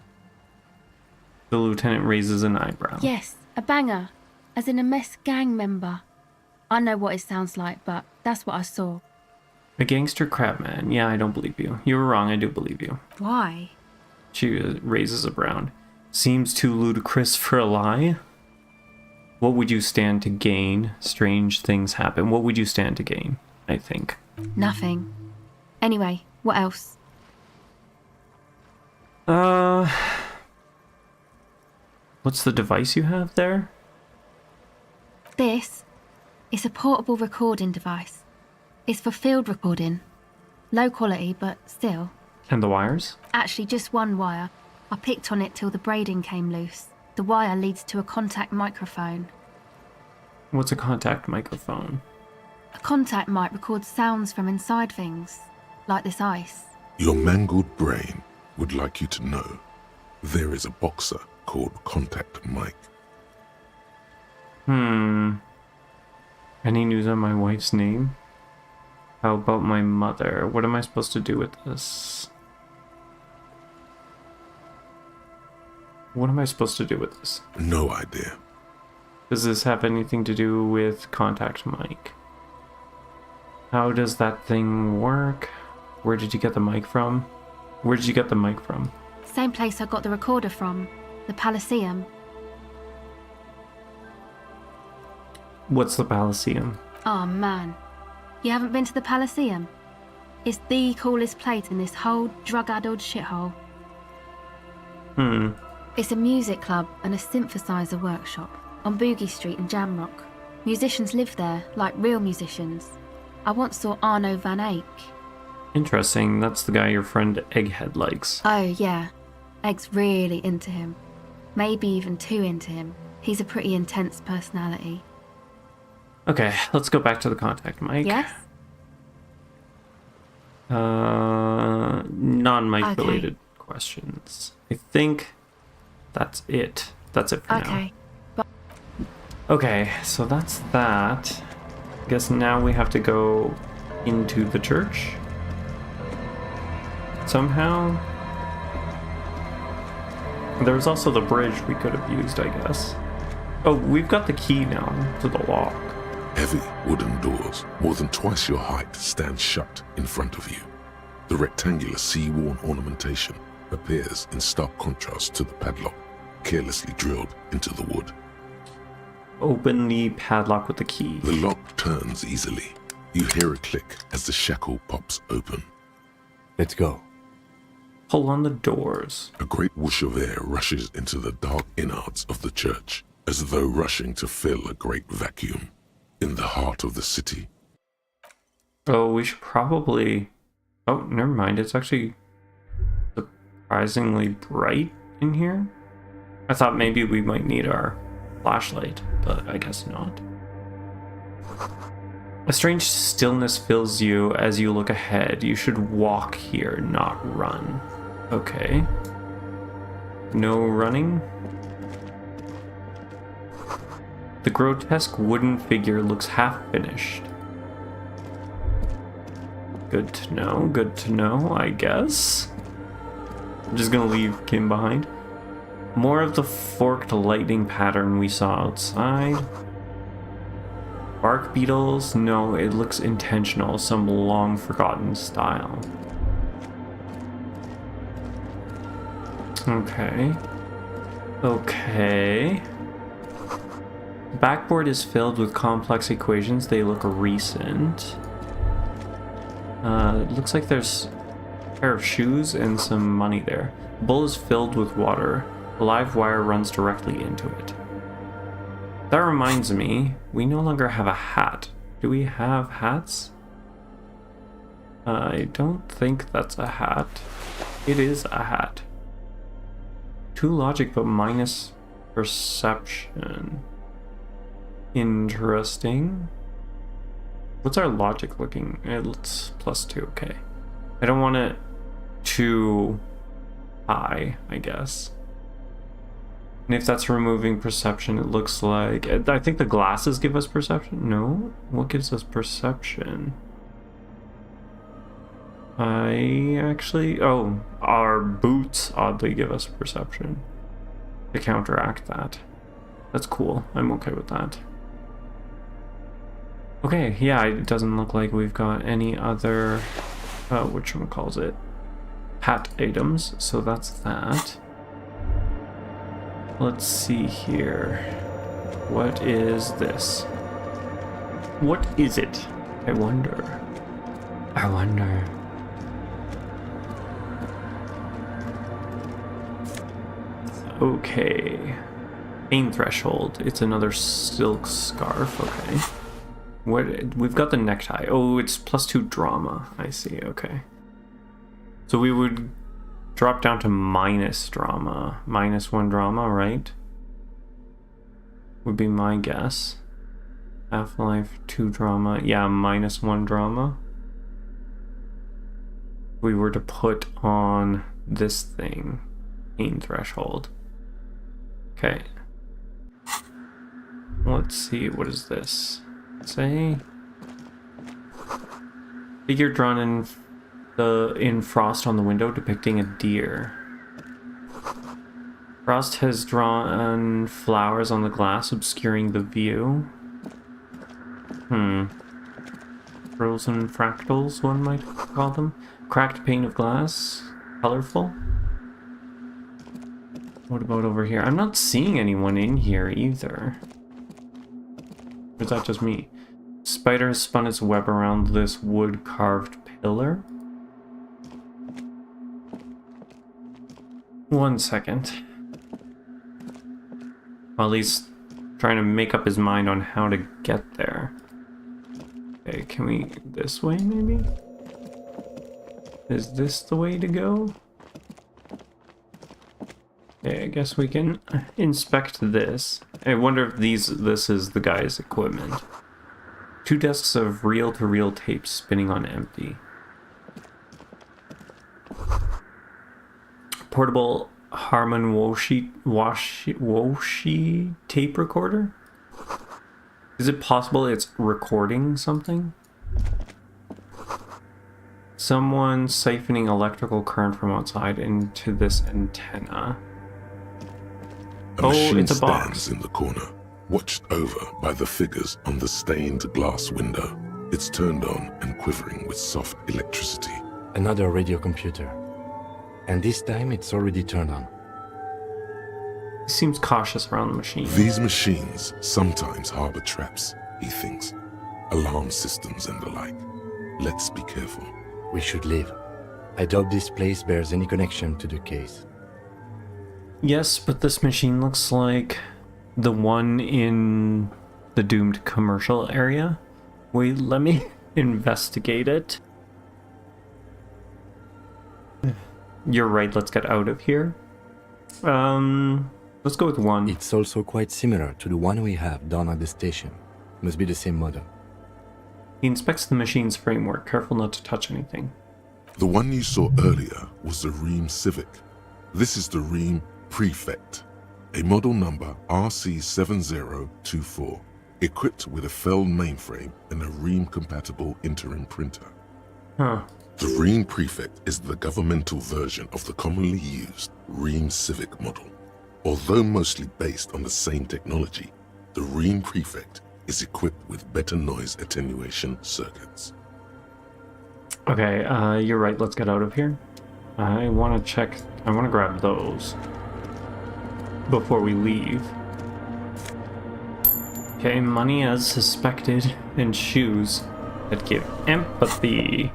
The lieutenant raises an eyebrow. Yes, a banger. As in a mess gang member. I know what it sounds like, but that's what I saw. A gangster crabman. Yeah, I don't believe you. You were wrong, I do believe you. Why? She raises a brow. Seems too ludicrous for a lie? What would you stand to gain? Strange things happen. What would you stand to gain, I think? Nothing. Anyway, what else? What's the device you have there? This is a portable recording device. It's for field recording. Low quality, but still. And the wires? Actually, just one wire. I picked on it till the braiding came loose. The wire leads to a contact microphone. What's a contact microphone? A contact mic records sounds from inside things, like this ice. Your mangled brain would like you to know there is a boxer called Contact Mike. Any news on my wife's name? How about my mother? What am I supposed to do with this? What am I supposed to do with this? No idea. Does this have anything to do with Contact Mike? How does that thing work? Where did you get the mic from? Where did you get the mic from? Same place I got the recorder from, the Palaceum. What's the Palaceum? Oh man, you haven't been to the Palaceum? It's the coolest place in this whole drug-addled shithole. It's a music club and a synthesizer workshop on Boogie Street in Jamrock. Musicians live there, like real musicians. I once saw Arno van Eyck. Interesting, that's the guy your friend Egghead likes. Oh yeah, Egg's really into him. Maybe even too into him. He's a pretty intense personality. Okay, let's go back to the contact mic. Yes? Non-mic related questions. I think that's it. That's it for now. Okay. Okay, so that's that. I guess now we have to go into the church. Somehow. There was also the bridge we could have used, I guess. Oh, we've got the key now to the lock. Heavy wooden doors, more than twice your height, stand shut in front of you. The rectangular sea-worn ornamentation appears in stark contrast to the padlock, carelessly drilled into the wood. Open the padlock with the key. The lock turns easily. You hear a click as the shackle pops open. Let's go. Pull on the doors. A great whoosh of air rushes into the dark innards of the church, as though rushing to fill a great vacuum. In the heart of the city. Oh, we should probably... Oh, never mind. It's actually surprisingly bright in here. I thought maybe we might need our flashlight, but I guess not. A strange stillness fills you as you look ahead. You should walk here, not run. Okay. No running? The grotesque wooden figure looks half-finished. Good to know, I guess. I'm just gonna leave Kim behind. More of the forked lightning pattern we saw outside. Bark beetles? No, it looks intentional, some long-forgotten style. Okay. The backboard is filled with complex equations. They look recent. It looks like there's a pair of shoes and some money there. The bowl is filled with water. A live wire runs directly into it. That reminds me, we no longer have a hat. Do we have hats? I don't think that's a hat. It is a hat. 2 logic but minus perception. Interesting. What's our logic looking? It's +2, okay. I don't want it too high, I guess. And if that's removing perception, it looks like... I think the glasses give us perception? No? What gives us perception? Oh, our boots oddly give us perception to counteract that. That's cool. I'm okay with that. Okay, yeah, it doesn't look like we've got any other, whatchamacallit, hat items, so that's that. Let's see here. What is this? What is it? I wonder. Okay. Pain threshold. It's another silk scarf, okay. We've got the necktie. Oh, it's +2 drama. I see, okay. So we would drop down to minus drama. -1 drama, right? Would be my guess. Half-life, 2 drama. Yeah, -1 drama. We were to put on this thing. Pain threshold. Okay. Let's see, what is this? Say figure drawn in frost on the window depicting a deer. Frost has drawn flowers on the glass obscuring the view. Frozen fractals, one might call them. Cracked pane of glass. Colorful. What about over here? I'm not seeing anyone in here either. Or is that just me? Spider has spun its web around this wood-carved pillar. 1 second. While he's trying to make up his mind on how to get there. Okay, can we... this way, maybe? Is this the way to go? Okay, I guess we can inspect this. I wonder if this is the guy's equipment. 2 desks of reel-to-reel tapes spinning on empty. Portable Harman Woshi tape recorder? Is it possible it's recording something? Someone siphoning electrical current from outside into this antenna. A machine it's a box. stands in the corner, watched over by the figures on the stained glass window. It's turned on and quivering with soft electricity. Another radio computer. And this time it's already turned on. He seems cautious around the machine. These machines sometimes harbor traps, he thinks. Alarm systems and the like. Let's be careful. We should leave. I doubt this place bears any connection to the case. Yes, but this machine looks like the one in the doomed commercial area. Wait, let me investigate it. You're right, let's get out of here. Let's go with 1. It's also quite similar to the one we have down at the station. Must be the same model. He inspects the machine's framework, careful not to touch anything. The one you saw earlier was the Ream Civic. This is the Ream Prefect, a model number RC7024, equipped with a Feld mainframe and a Ream-compatible interim printer. Huh. The Ream Prefect is the governmental version of the commonly used Ream Civic model. Although mostly based on the same technology, the Ream Prefect is equipped with better noise attenuation circuits. Okay, you're right, let's get out of here. I want to grab those before we leave. Okay, money as suspected, and shoes that give empathy.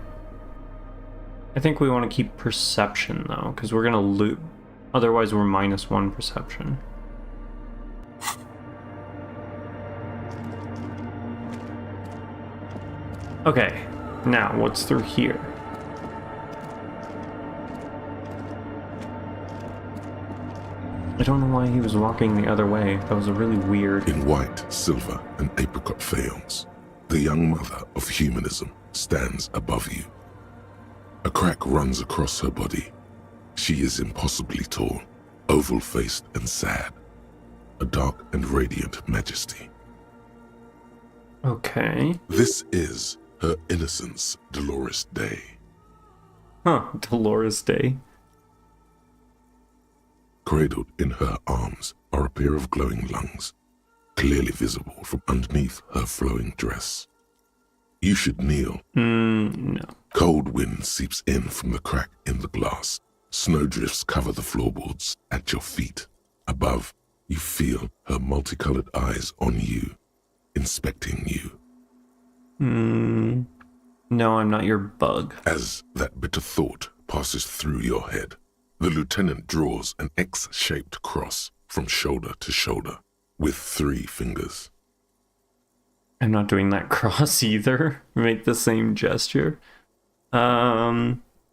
I think we want to keep perception though, because we're gonna loot. Otherwise we're -1 perception. Okay, now what's through here? I don't know why he was walking the other way. That was a really weird... In white, silver, and apricot faience, the young mother of humanism stands above you. A crack runs across her body. She is impossibly tall, oval-faced and sad. A dark and radiant majesty. Okay. This is her innocence, Dolores Day. Huh, Dolores Day. Cradled in her arms are a pair of glowing lungs, clearly visible from underneath her flowing dress. You should kneel. No. Cold wind seeps in from the crack in the glass. Snowdrifts cover the floorboards at your feet. Above, you feel her multicolored eyes on you, inspecting you. No, I'm not your bug. As that bitter thought passes through your head, the lieutenant draws an X-shaped cross from shoulder to shoulder with 3 fingers. I'm not doing that cross either. Make the same gesture.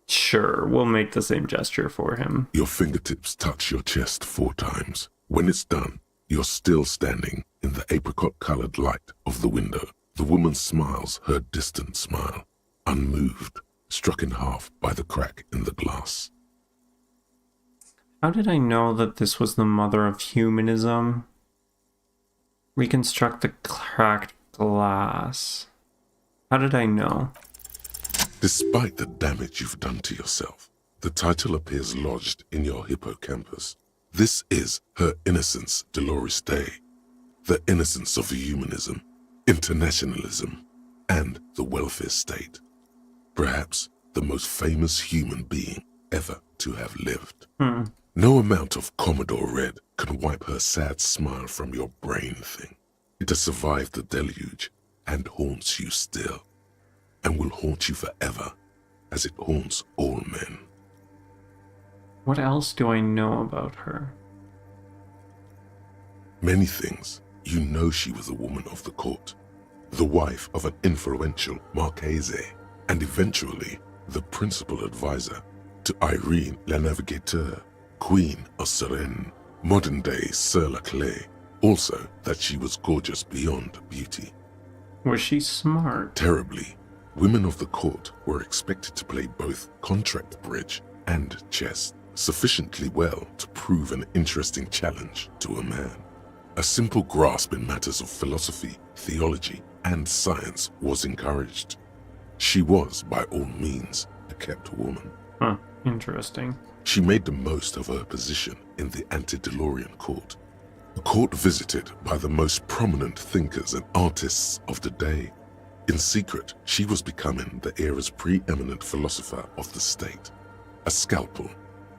Sure, we'll make the same gesture for him. Your fingertips touch your chest 4 times. When it's done, you're still standing in the apricot-colored light of the window. The woman smiles her distant smile, unmoved, struck in half by the crack in the glass. How did I know that this was the mother of humanism? Reconstruct the cracked glass. How did I know? Despite the damage you've done to yourself, the title appears lodged in your hippocampus. This is her innocence, Dolores Day. The innocence of humanism, internationalism, and the welfare state. Perhaps the most famous human being ever to have lived. No amount of Commodore Red can wipe her sad smile from your brain thing. It has survived the deluge and haunts you still, and will haunt you forever, as it haunts all men. What else do I know about her? Many things. You know she was a woman of the court, the wife of an influential Marchese, and eventually the principal advisor to Irene La Navigateur, Queen of Suresnes, modern-day Sir Laclais. Also that she was gorgeous beyond beauty. Was she smart? Terribly. Women of the court were expected to play both contract bridge and chess sufficiently well to prove an interesting challenge to a man. A simple grasp in matters of philosophy, theology, and science was encouraged. She was, by all means, a kept woman. Huh, interesting. She made the most of her position in the antediluvian court, a court visited by the most prominent thinkers and artists of the day. In secret, she was becoming the era's preeminent philosopher of the state. A scalpel,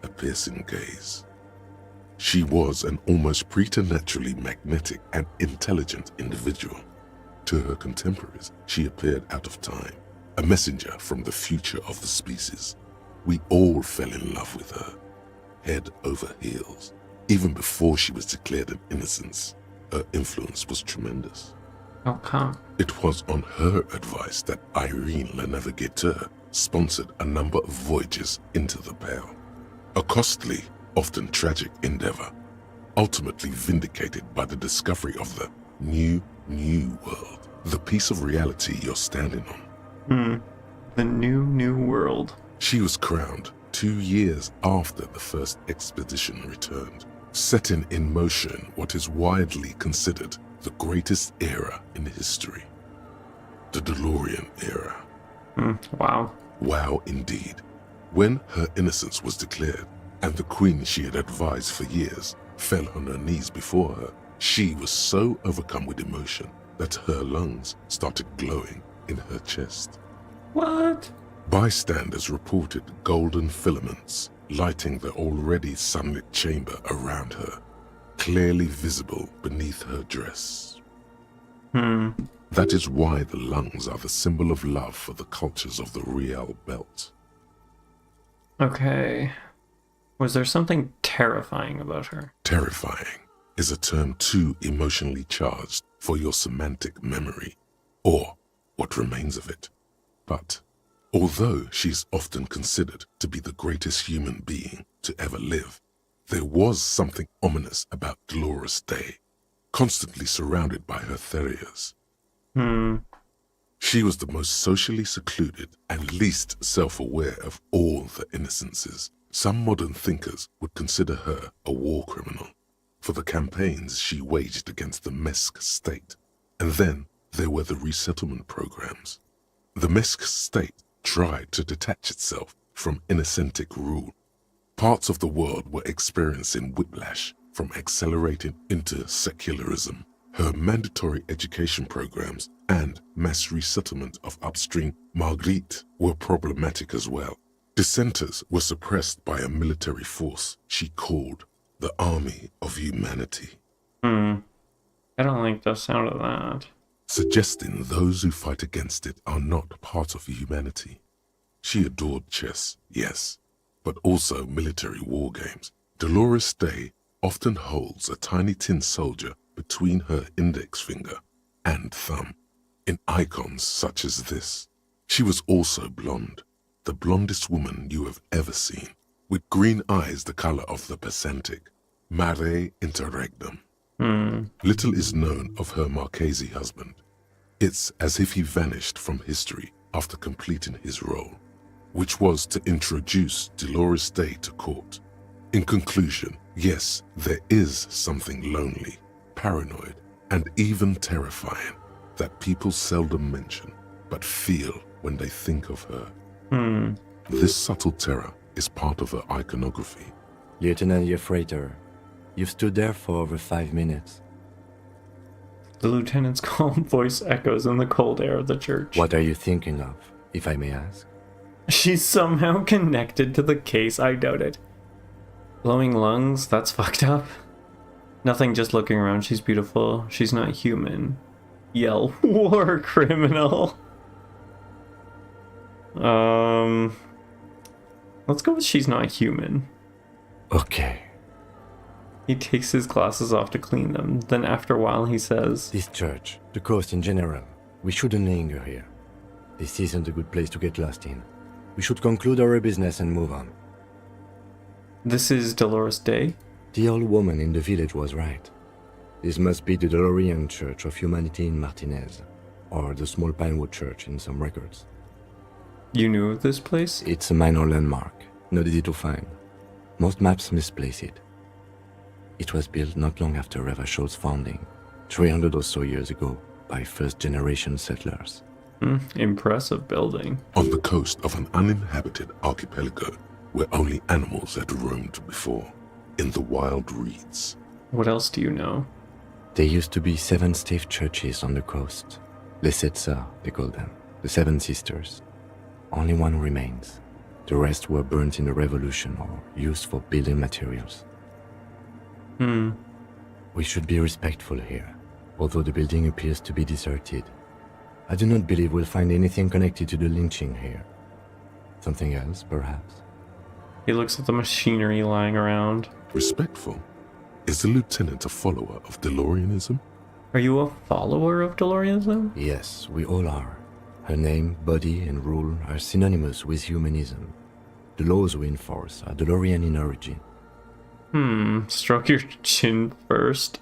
a piercing gaze. She was an almost preternaturally magnetic and intelligent individual. To her contemporaries, she appeared out of time, a messenger from the future of the species. We all fell in love with her, head over heels. Even before she was declared an innocence, her influence was tremendous. How come? It was on her advice that Irene Le Navigateur sponsored a number of voyages into the Pale. A costly, often tragic endeavor, ultimately vindicated by the discovery of the new world, the piece of reality you're standing on. The new world. She was crowned 2 years after the first expedition returned, setting in motion what is widely considered the greatest era in history. The DeLorean era. Wow. Wow indeed. When her innocence was declared, and the queen she had advised for years fell on her knees before her, she was so overcome with emotion that her lungs started glowing in her chest. What? Bystanders reported golden filaments lighting the already sunlit chamber around her, clearly visible beneath her dress. That is why the lungs are the symbol of love for the cultures of the Real Belt. Okay. Was there something terrifying about her? Terrifying is a term too emotionally charged for your semantic memory, or what remains of it. But although she's often considered to be the greatest human being to ever live, there was something ominous about Dolores Day, constantly surrounded by her Theriers. She was the most socially secluded and least self-aware of all the innocences. Some modern thinkers would consider her a war criminal for the campaigns she waged against the Mesk state. And then there were the resettlement programs. The Mesk state tried to detach itself from innocentic rule. Parts of the world were experiencing whiplash from accelerating into secularism. Her mandatory education programs and mass resettlement of upstream Marguerite were problematic as well. Dissenters were suppressed by a military force she called the Army of Humanity. I don't like the sound of that. Suggesting those who fight against it are not part of humanity. She adored chess, yes, but also military war games. Dolores Day often holds a tiny tin soldier between her index finger and thumb in icons such as this. She was also blonde, the blondest woman you have ever seen, with green eyes the color of the Pacentic, mare interregnum. Little is known of her Marchese husband. It's as if he vanished from history after completing his role, which was to introduce Dolores Day to court. In conclusion, yes, there is something lonely, paranoid, and even terrifying that people seldom mention, but feel when they think of her. This subtle terror is part of her iconography. Lieutenant Yefrater, you've stood there for over 5 minutes. The lieutenant's calm voice echoes in the cold air of the church. What are you thinking of, if I may ask? She's somehow connected to the case, I doubt it. Glowing lungs, that's fucked up. Nothing, just looking around, she's beautiful. She's not human. Yell, war criminal. Let's go with she's not human. Okay. He takes his glasses off to clean them. Then after a while he says, This church, the coast in general, we shouldn't linger here. This isn't a good place to get lost in. We should conclude our business and move on. This is Dolores Day? The old woman in the village was right. This must be the DeLorean Church of Humanity in Martinez, or the small Pinewood Church in some records. You knew of this place? It's a minor landmark, not easy to find. Most maps misplace it. It was built not long after Ravachol's founding, 300 or so years ago, by first-generation settlers. Impressive building. On the coast of an uninhabited archipelago where only animals had roamed before, in the wild reeds. What else do you know? There used to be 7 stave churches on the coast. Les Sept Sœurs, they call them. The 7 Sisters. Only one remains. The rest were burnt in the revolution or used for building materials. We should be respectful here, although the building appears to be deserted. I do not believe we'll find anything connected to the lynching here. Something else, perhaps? He looks at the machinery lying around. Respectful? Is the lieutenant a follower of DeLoreanism? Are you a follower of DeLoreanism? Yes, we all are. Her name, body, and rule are synonymous with humanism. The laws we enforce are DeLorean in origin. Stroke your chin first.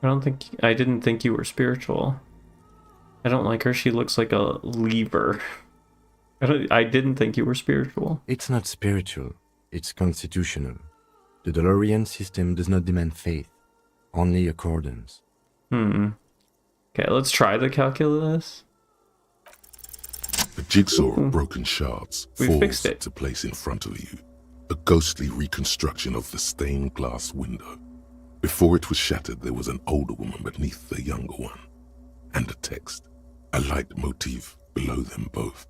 I didn't think you were spiritual. I don't like her. She looks like a lever. I didn't think you were spiritual. It's not spiritual, it's constitutional. The DeLorean system does not demand faith, only accordance. Okay, let's try the calculus. A jigsaw of broken shards We falls fixed it. into place in front of you. A ghostly reconstruction of the stained glass window. Before it was shattered, there was an older woman beneath the younger one. And a text, a light motif below them both.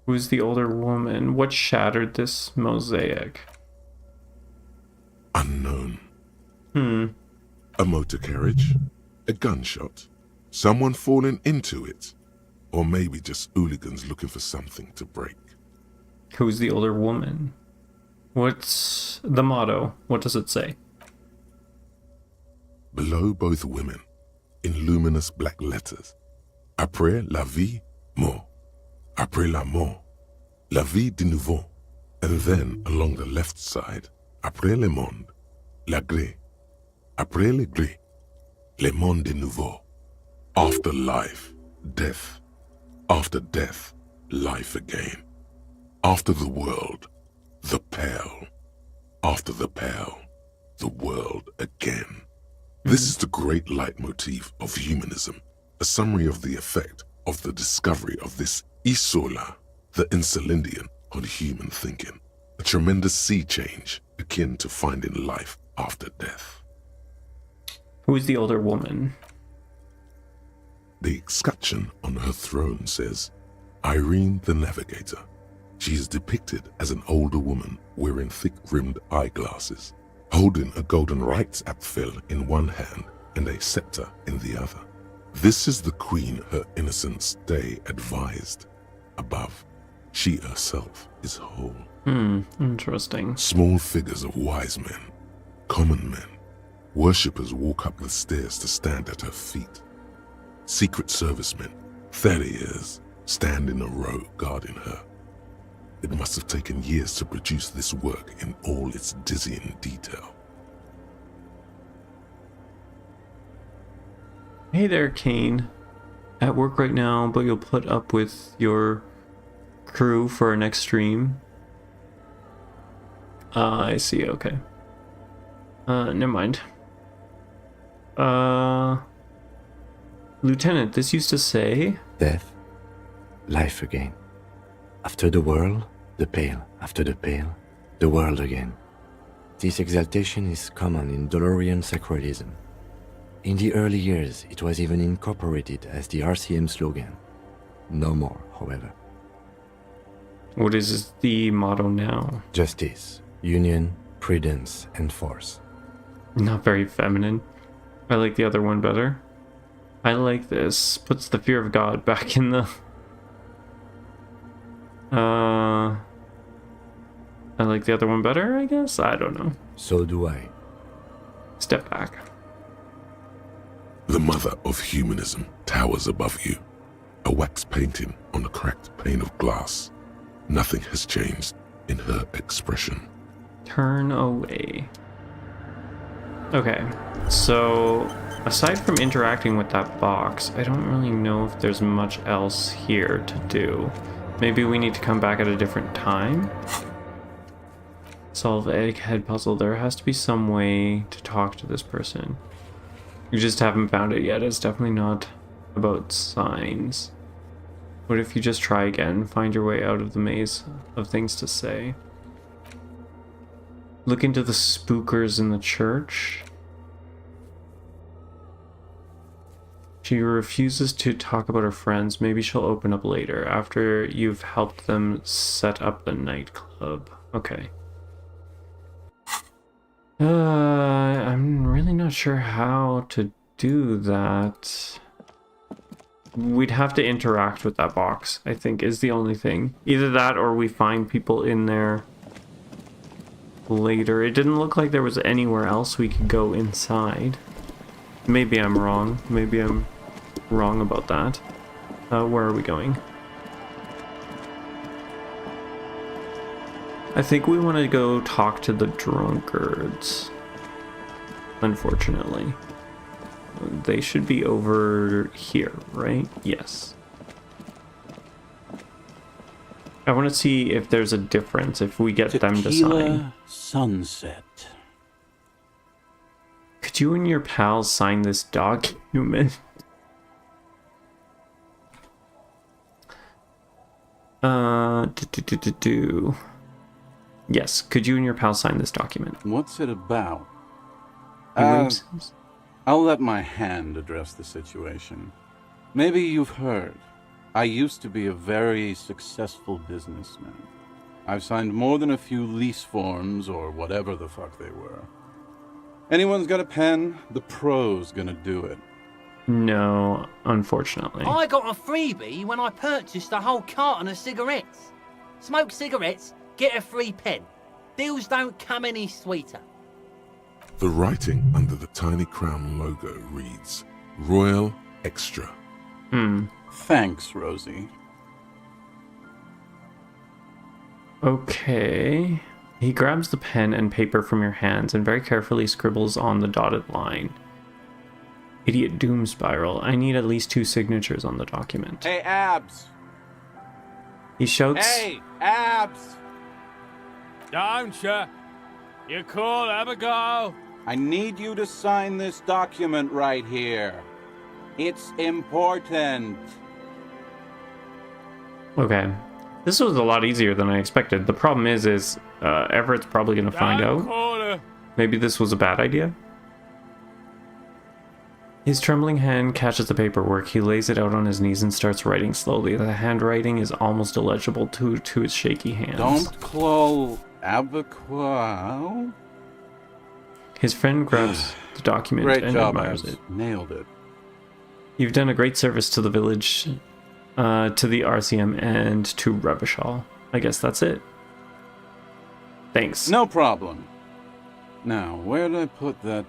Who's the older woman? What shattered this mosaic? Unknown. A motor carriage, a gunshot, someone falling into it, or maybe just hooligans looking for something to break. Who's the older woman? What's the motto? What does it say? Below both women, in luminous black letters, après la vie, mort. Après la mort, la vie de nouveau. And then along the left side, après le monde, la gré. Après le gré, le monde de nouveau. After life, death. After death, life again. After the world, the pale. After the pale, the world again. This is the great leitmotif of humanism, a summary of the effect of the discovery of this Isola, the Insulindian, on human thinking. A tremendous sea change akin to finding life after death. Who's the older woman? The escutcheon on her throne says, Irene the Navigator. She is depicted as an older woman wearing thick-rimmed eyeglasses, holding a golden rights apfel in one hand and a scepter in the other. This is the queen her innocence day advised. Above, she herself is whole. Interesting. Small figures of wise men, common men, worshippers walk up the stairs to stand at her feet. Secret servicemen, farriers, stand in a row guarding her. It must have taken years to produce this work in all its dizzying detail. Hey there, Kane. At work right now, but you'll put up with your crew for our next stream. I see, okay. Never mind. Lieutenant, this used to say... Death, life again. After the world, the pale. After the pale, the world again. This exaltation is common in DeLorean sacralism. In the early years, it was even incorporated as the RCM slogan. No more, however. What is the motto now? Justice, union, prudence, and force. Not very feminine. I like the other one better. I like this. Puts the fear of God back in the... I like the other one better, I guess? I don't know. So do I. Step back. The mother of humanism towers above you, a wax painting on a cracked pane of glass. Nothing has changed in her expression. Turn away. Okay, so aside from interacting with that box, I don't really know if there's much else here to do. Maybe we need to come back at a different time? Solve egghead puzzle. There has to be some way to talk to this person. You just haven't found it yet. It's definitely not about signs. What if you just try again? Find your way out of the maze of things to say. Look into the spookers in the church. She refuses to talk about her friends. Maybe she'll open up later, after you've helped them set up the nightclub. Okay. I'm really not sure how to do that. We'd have to interact with that box, I think, is the only thing. Either that or we find people in there later. It didn't look like there was anywhere else we could go inside. Maybe I'm wrong. Maybe I'm wrong about that. Where are we going? I think we want to go talk to the drunkards. Unfortunately. They should be over here, right? Yes. I want to see if there's a difference if we get them to sign. Sunset. Could you and your pals sign this document? Yes, could you and your pals sign this document? What's it about? Erasers? I'll let my hand address the situation. Maybe you've heard. I used to be a very successful businessman. I've signed more than a few lease forms or whatever the fuck they were. Anyone's got a pen? The pro's gonna do it. No, unfortunately. I got a freebie when I purchased a whole carton of cigarettes. Smoke cigarettes, get a free pen. Deals don't come any sweeter. The writing under the tiny crown logo reads, Royal Extra. Thanks, Rosie. Okay. He grabs the pen and paper from your hands and very carefully scribbles on the dotted line. Idiot Doom Spiral. I need at least 2 signatures on the document. Hey, Abs! He shouts. Hey, Abs! Don't you? You call Abigail? I need you to sign this document right here. It's important. Okay. This was a lot easier than I expected. The problem is Everett's probably going to find out. Call her. Maybe this was a bad idea? His trembling hand catches the paperwork. He lays it out on his knees and starts writing slowly. The handwriting is almost illegible to his shaky hands. Don't call Abigail. His friend grabs the document Great and job, admires Abs. it. Nailed it. You've done a great service to the village, to the RCM, and to Revachol. I guess that's it. Thanks. No problem. Now, where did I put that,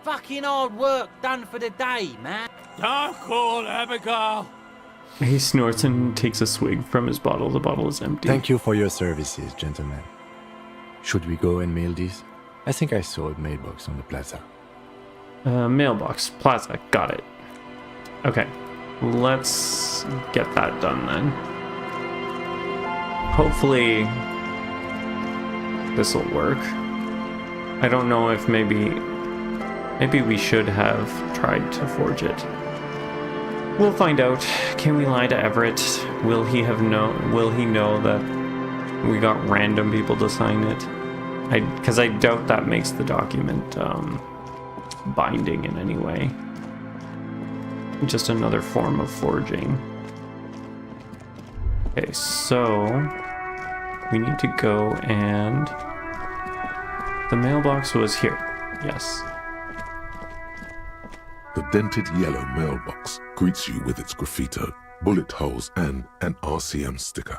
Fucking hard work done for the day, man. Don't call Abigail. He snorts and takes a swig from his bottle. The bottle is empty. Thank you for your services, gentlemen. Should we go and mail these? I think I saw a mailbox on the plaza. Mailbox. Plaza. Got it. Okay. Let's get that done then. Hopefully this'll work. I don't know if maybe we should have tried to forge it. We'll find out. Can we lie to Everett? Will he know that we got random people to sign it? Because I doubt that makes the document binding in any way. Just another form of forging. Okay, so we need to go and the mailbox was here. Yes. The dented yellow mailbox greets you with its graffito, bullet holes, and an RCM sticker.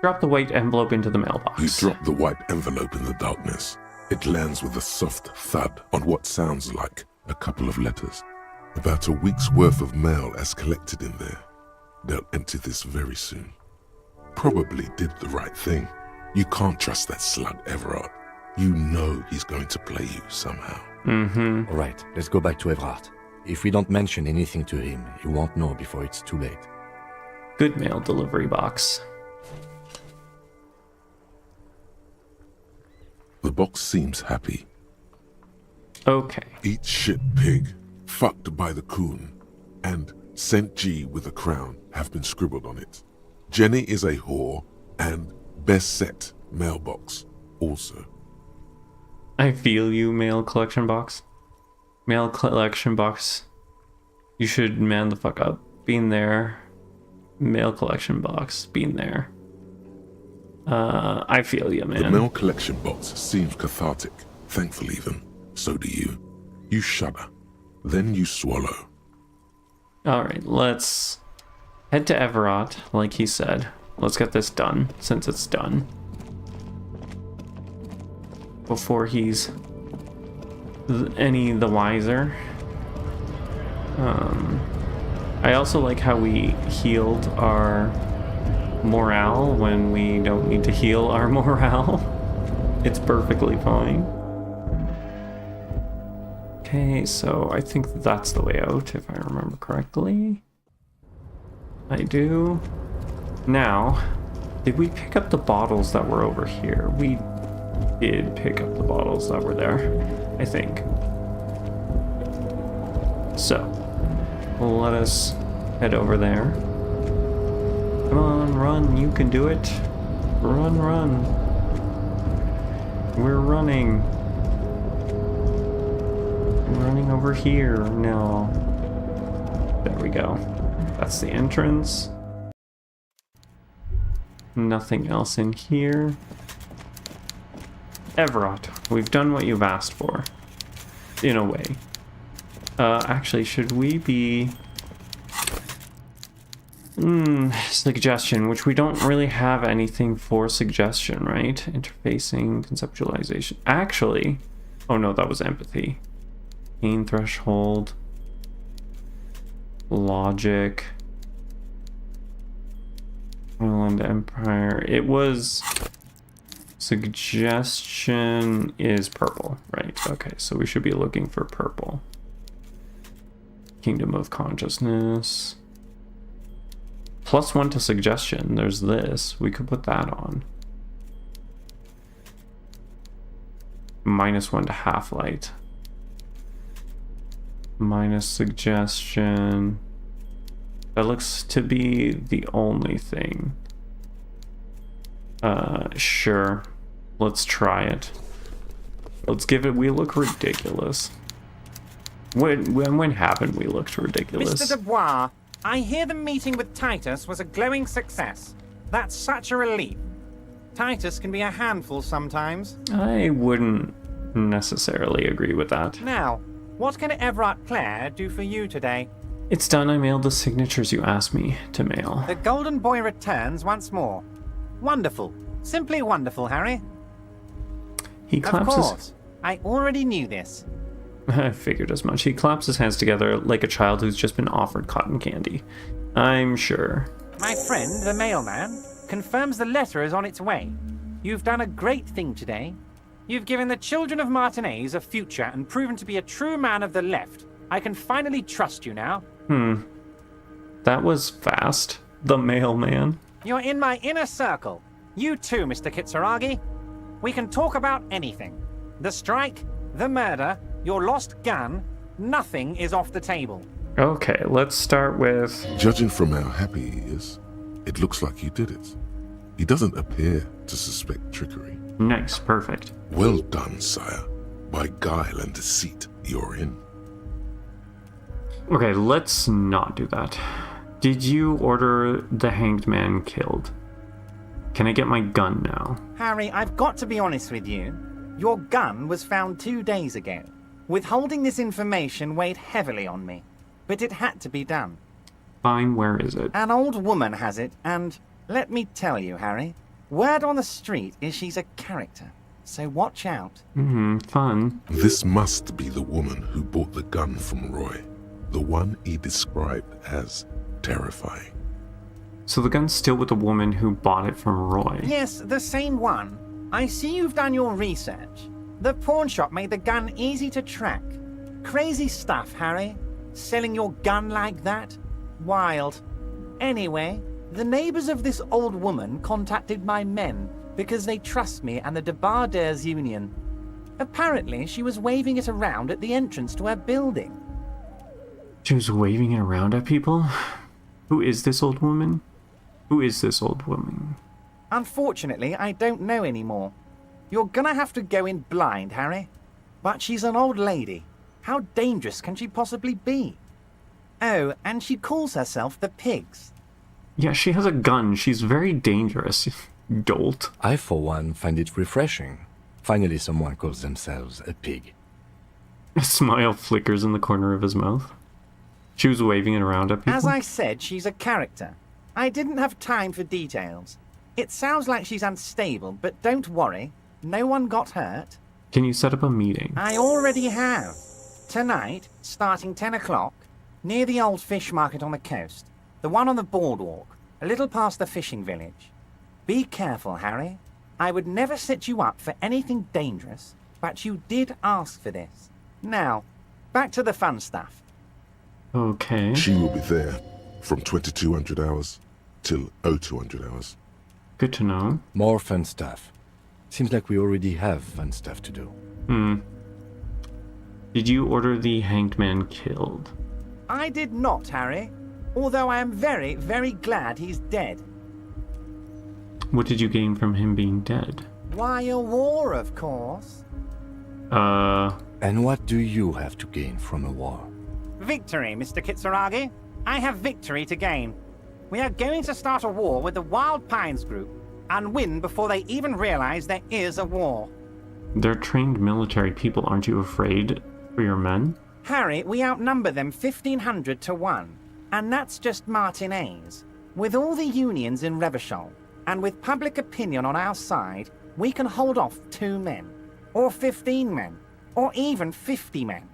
Drop the white envelope into the mailbox. You drop the white envelope in the darkness. It lands with a soft thud on what sounds like a couple of letters. About a week's worth of mail as collected in there. They'll empty this very soon. Probably did the right thing. You can't trust that slut Everard. You know he's going to play you somehow. Mm-hmm. All right, let's go back to Everard. If we don't mention anything to him, he won't know before it's too late. Good mail delivery box. The box seems happy. Okay. Eat shit pig, fucked by the coon, and St. G with a crown have been scribbled on it. Jenny is a whore, and best set mailbox also. I feel you, mail collection box. Mail collection box. You should man the fuck up. Being there. Mail collection box. Being there. I feel you, man. The mail collection box seems cathartic. Thankfully then, so do you. You shudder. Then you swallow. Alright, let's head to Everett, like he said. Let's get this done, since it's done. Before he's any the wiser. I also like how we healed our morale when we don't need to heal our morale. It's perfectly fine. Okay, so I think that's the way out, if I remember correctly. I do. Now, did we pick up the bottles that were over here? We did pick up the bottles that were there, I think. So, let us head over there. Come on, run, you can do it. Run, run. We're running. Running over here. No. There we go. That's the entrance. Nothing else in here. Everett, we've done what you've asked for. In a way. Actually, should we be... suggestion, which we don't really have anything for suggestion, right? Interfacing, conceptualization. Actually... Oh no, that was empathy. Pain threshold. Logic. Island Empire. It was... Suggestion is purple, right? Okay, so we should be looking for purple. Kingdom of Consciousness. +1 to suggestion. There's this. We could put that on. -1 to half-light. Minus suggestion. That looks to be the only thing. Sure. Let's try it. Let's give it... We look ridiculous. When haven't we looked ridiculous? Mr. Dubois, I hear the meeting with Titus was a glowing success. That's such a relief. Titus can be a handful sometimes. I wouldn't necessarily agree with that. Now, what can Everett Clare do for you today? It's done. I mailed the signatures you asked me to mail. The Golden Boy returns once more. Wonderful. Simply wonderful, Harry. He claps Of course. I already knew this. I figured as much. He claps his hands together like a child who's just been offered cotton candy. I'm sure. My friend, the mailman, confirms the letter is on its way. You've done a great thing today. You've given the children of Martinez a future and proven to be a true man of the left. I can finally trust you now. That was fast. The mailman. You're in my inner circle. You too, Mr. Kitsuragi. We can talk about anything. The strike, the murder, your lost gun, nothing is off the table. Okay, let's start with... Judging from how happy he is, it looks like you did it. He doesn't appear to suspect trickery. Nice, perfect. Well done, sire. By guile and deceit, you're in. Okay, let's not do that. Did you order the hanged man killed? Can I get my gun now? Harry, I've got to be honest with you. Your gun was found 2 days ago. Withholding this information weighed heavily on me, but it had to be done. Fine, where is it? An old woman has it, and let me tell you, Harry, word on the street is she's a character, so watch out. Fun. This must be the woman who bought the gun from Roy. The one he described as terrifying. So the gun's still with the woman who bought it from Roy? Yes, the same one. I see you've done your research. The pawn shop made the gun easy to track. Crazy stuff, Harry. Selling your gun like that? Wild. Anyway, the neighbors of this old woman contacted my men because they trust me and the Debarders Union. Apparently, she was waving it around at the entrance to her building. She was waving it around at people? Who is this old woman? Who is this old woman? Unfortunately, I don't know anymore. You're gonna have to go in blind, Harry. But she's an old lady. How dangerous can she possibly be? Oh, and she calls herself the Pigs. Yeah, she has a gun. She's very dangerous. Dolt. I, for one, find it refreshing. Finally, someone calls themselves a pig. A smile flickers in the corner of his mouth. She was waving it around at people. As I said, she's a character. I didn't have time for details. It sounds like she's unstable, but don't worry. No one got hurt. Can you set up a meeting? I already have. Tonight, starting 10 o'clock, near the old fish market on the coast. The one on the boardwalk, a little past the fishing village. Be careful, Harry. I would never set you up for anything dangerous, but you did ask for this. Now, back to the fun stuff. Okay. She will be there from 2200 hours till 0200 hours. Good to know. More fun stuff. Seems like we already have fun stuff to do. Did you order the hanged man killed? I did not, Harry. Although I am very, very glad he's dead. What did you gain from him being dead? Why, a war, of course. And what do you have to gain from a war? Victory, Mr. Kitsuragi. I have victory to gain. We are going to start a war with the Wild Pines group and win before they even realize there is a war. They're trained military people. Aren't you afraid for your men? Harry, we outnumber them 1,500 to 1. And that's just Martinez. With all the unions in Revachol, and with public opinion on our side, we can hold off 2 men, or 15 men, or even 50 men.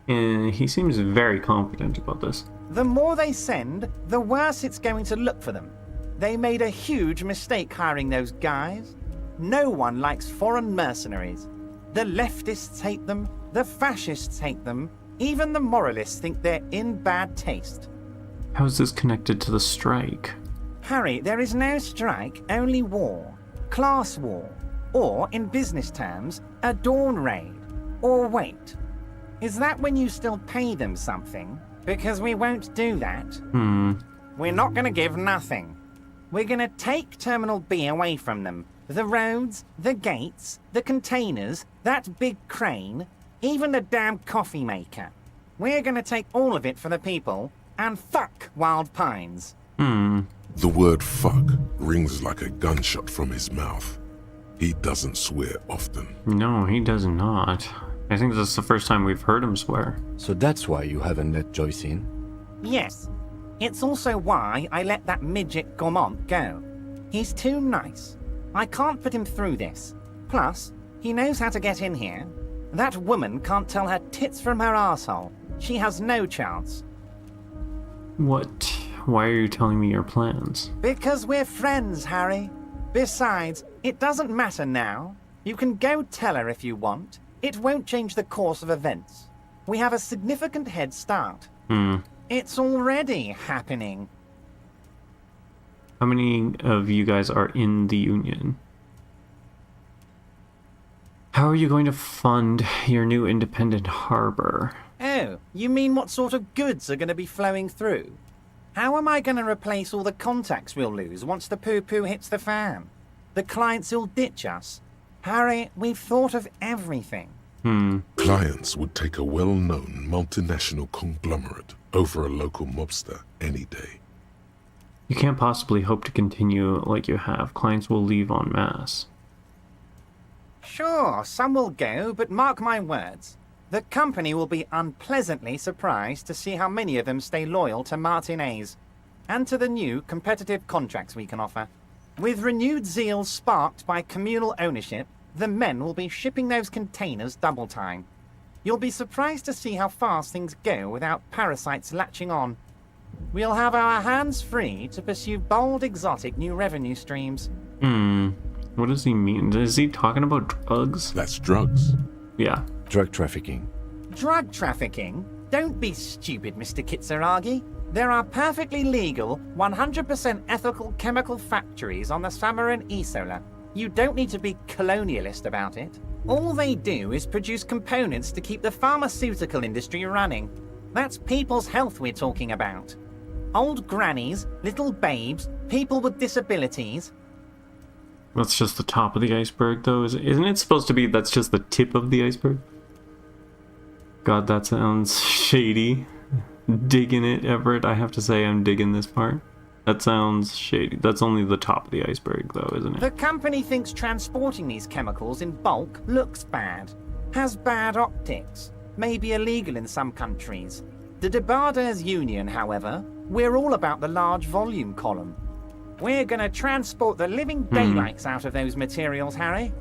And he seems very confident about this. The more they send, the worse it's going to look for them. They made a huge mistake hiring those guys. No one likes foreign mercenaries. The leftists hate them, the fascists hate them, even the moralists think they're in bad taste. How is this connected to the strike? Harry, there is no strike, only war. Class war. Or, in business terms, a dawn raid. Or wait. Is that when you still pay them something? Because we won't do that. We're not going to give nothing. We're going to take Terminal B away from them. The roads, the gates, the containers, that big crane, even the damn coffee maker. We're going to take all of it for the people, and fuck Wild Pines. The word fuck rings like a gunshot from his mouth. He doesn't swear often. No, he does not. I think this is the first time we've heard him swear. So that's why you haven't let Joyce in? Yes. It's also why I let that midget Gaumont go. He's too nice. I can't put him through this. Plus, he knows how to get in here. That woman can't tell her tits from her arsehole. She has no chance. What? Why are you telling me your plans? Because we're friends, Harry. Besides, it doesn't matter now. You can go tell her if you want. It won't change the course of events. We have a significant head start. It's already happening. How many of you guys are in the union? How are you going to fund your new independent harbor? Oh, you mean what sort of goods are going to be flowing through? How am I going to replace all the contacts we'll lose once the poo-poo hits the fan? The clients will ditch us. Harry, we've thought of everything. Clients would take a well-known multinational conglomerate over a local mobster any day. You can't possibly hope to continue like you have. Clients will leave en masse. Sure, some will go, but mark my words. The company will be unpleasantly surprised to see how many of them stay loyal to Martinez, and to the new competitive contracts we can offer. With renewed zeal sparked by communal ownership, the men will be shipping those containers double time. You'll be surprised to see how fast things go without parasites latching on. We'll have our hands free to pursue bold, exotic new revenue streams. What does he mean? Is he talking about drugs? That's drugs. Yeah. Drug trafficking. Drug trafficking? Don't be stupid, Mr. Kitsuragi. There are perfectly legal, 100% ethical chemical factories on the Samaran Isola. You don't need to be colonialist about it. All they do is produce components to keep the pharmaceutical industry running. That's people's health we're talking about. Old grannies, little babes, people with disabilities. That's just the top of the iceberg, though. Isn't it supposed to be that's just the tip of the iceberg? God, that sounds shady. Digging it, Everett. I have to say I'm digging this part. That sounds shady. That's only the top of the iceberg, though, isn't it? The company thinks transporting these chemicals in bulk looks bad, has bad optics, may be illegal in some countries. The Debarders Union, however, we're all about the large volume column. We're gonna transport the living daylights out of those materials, Harry.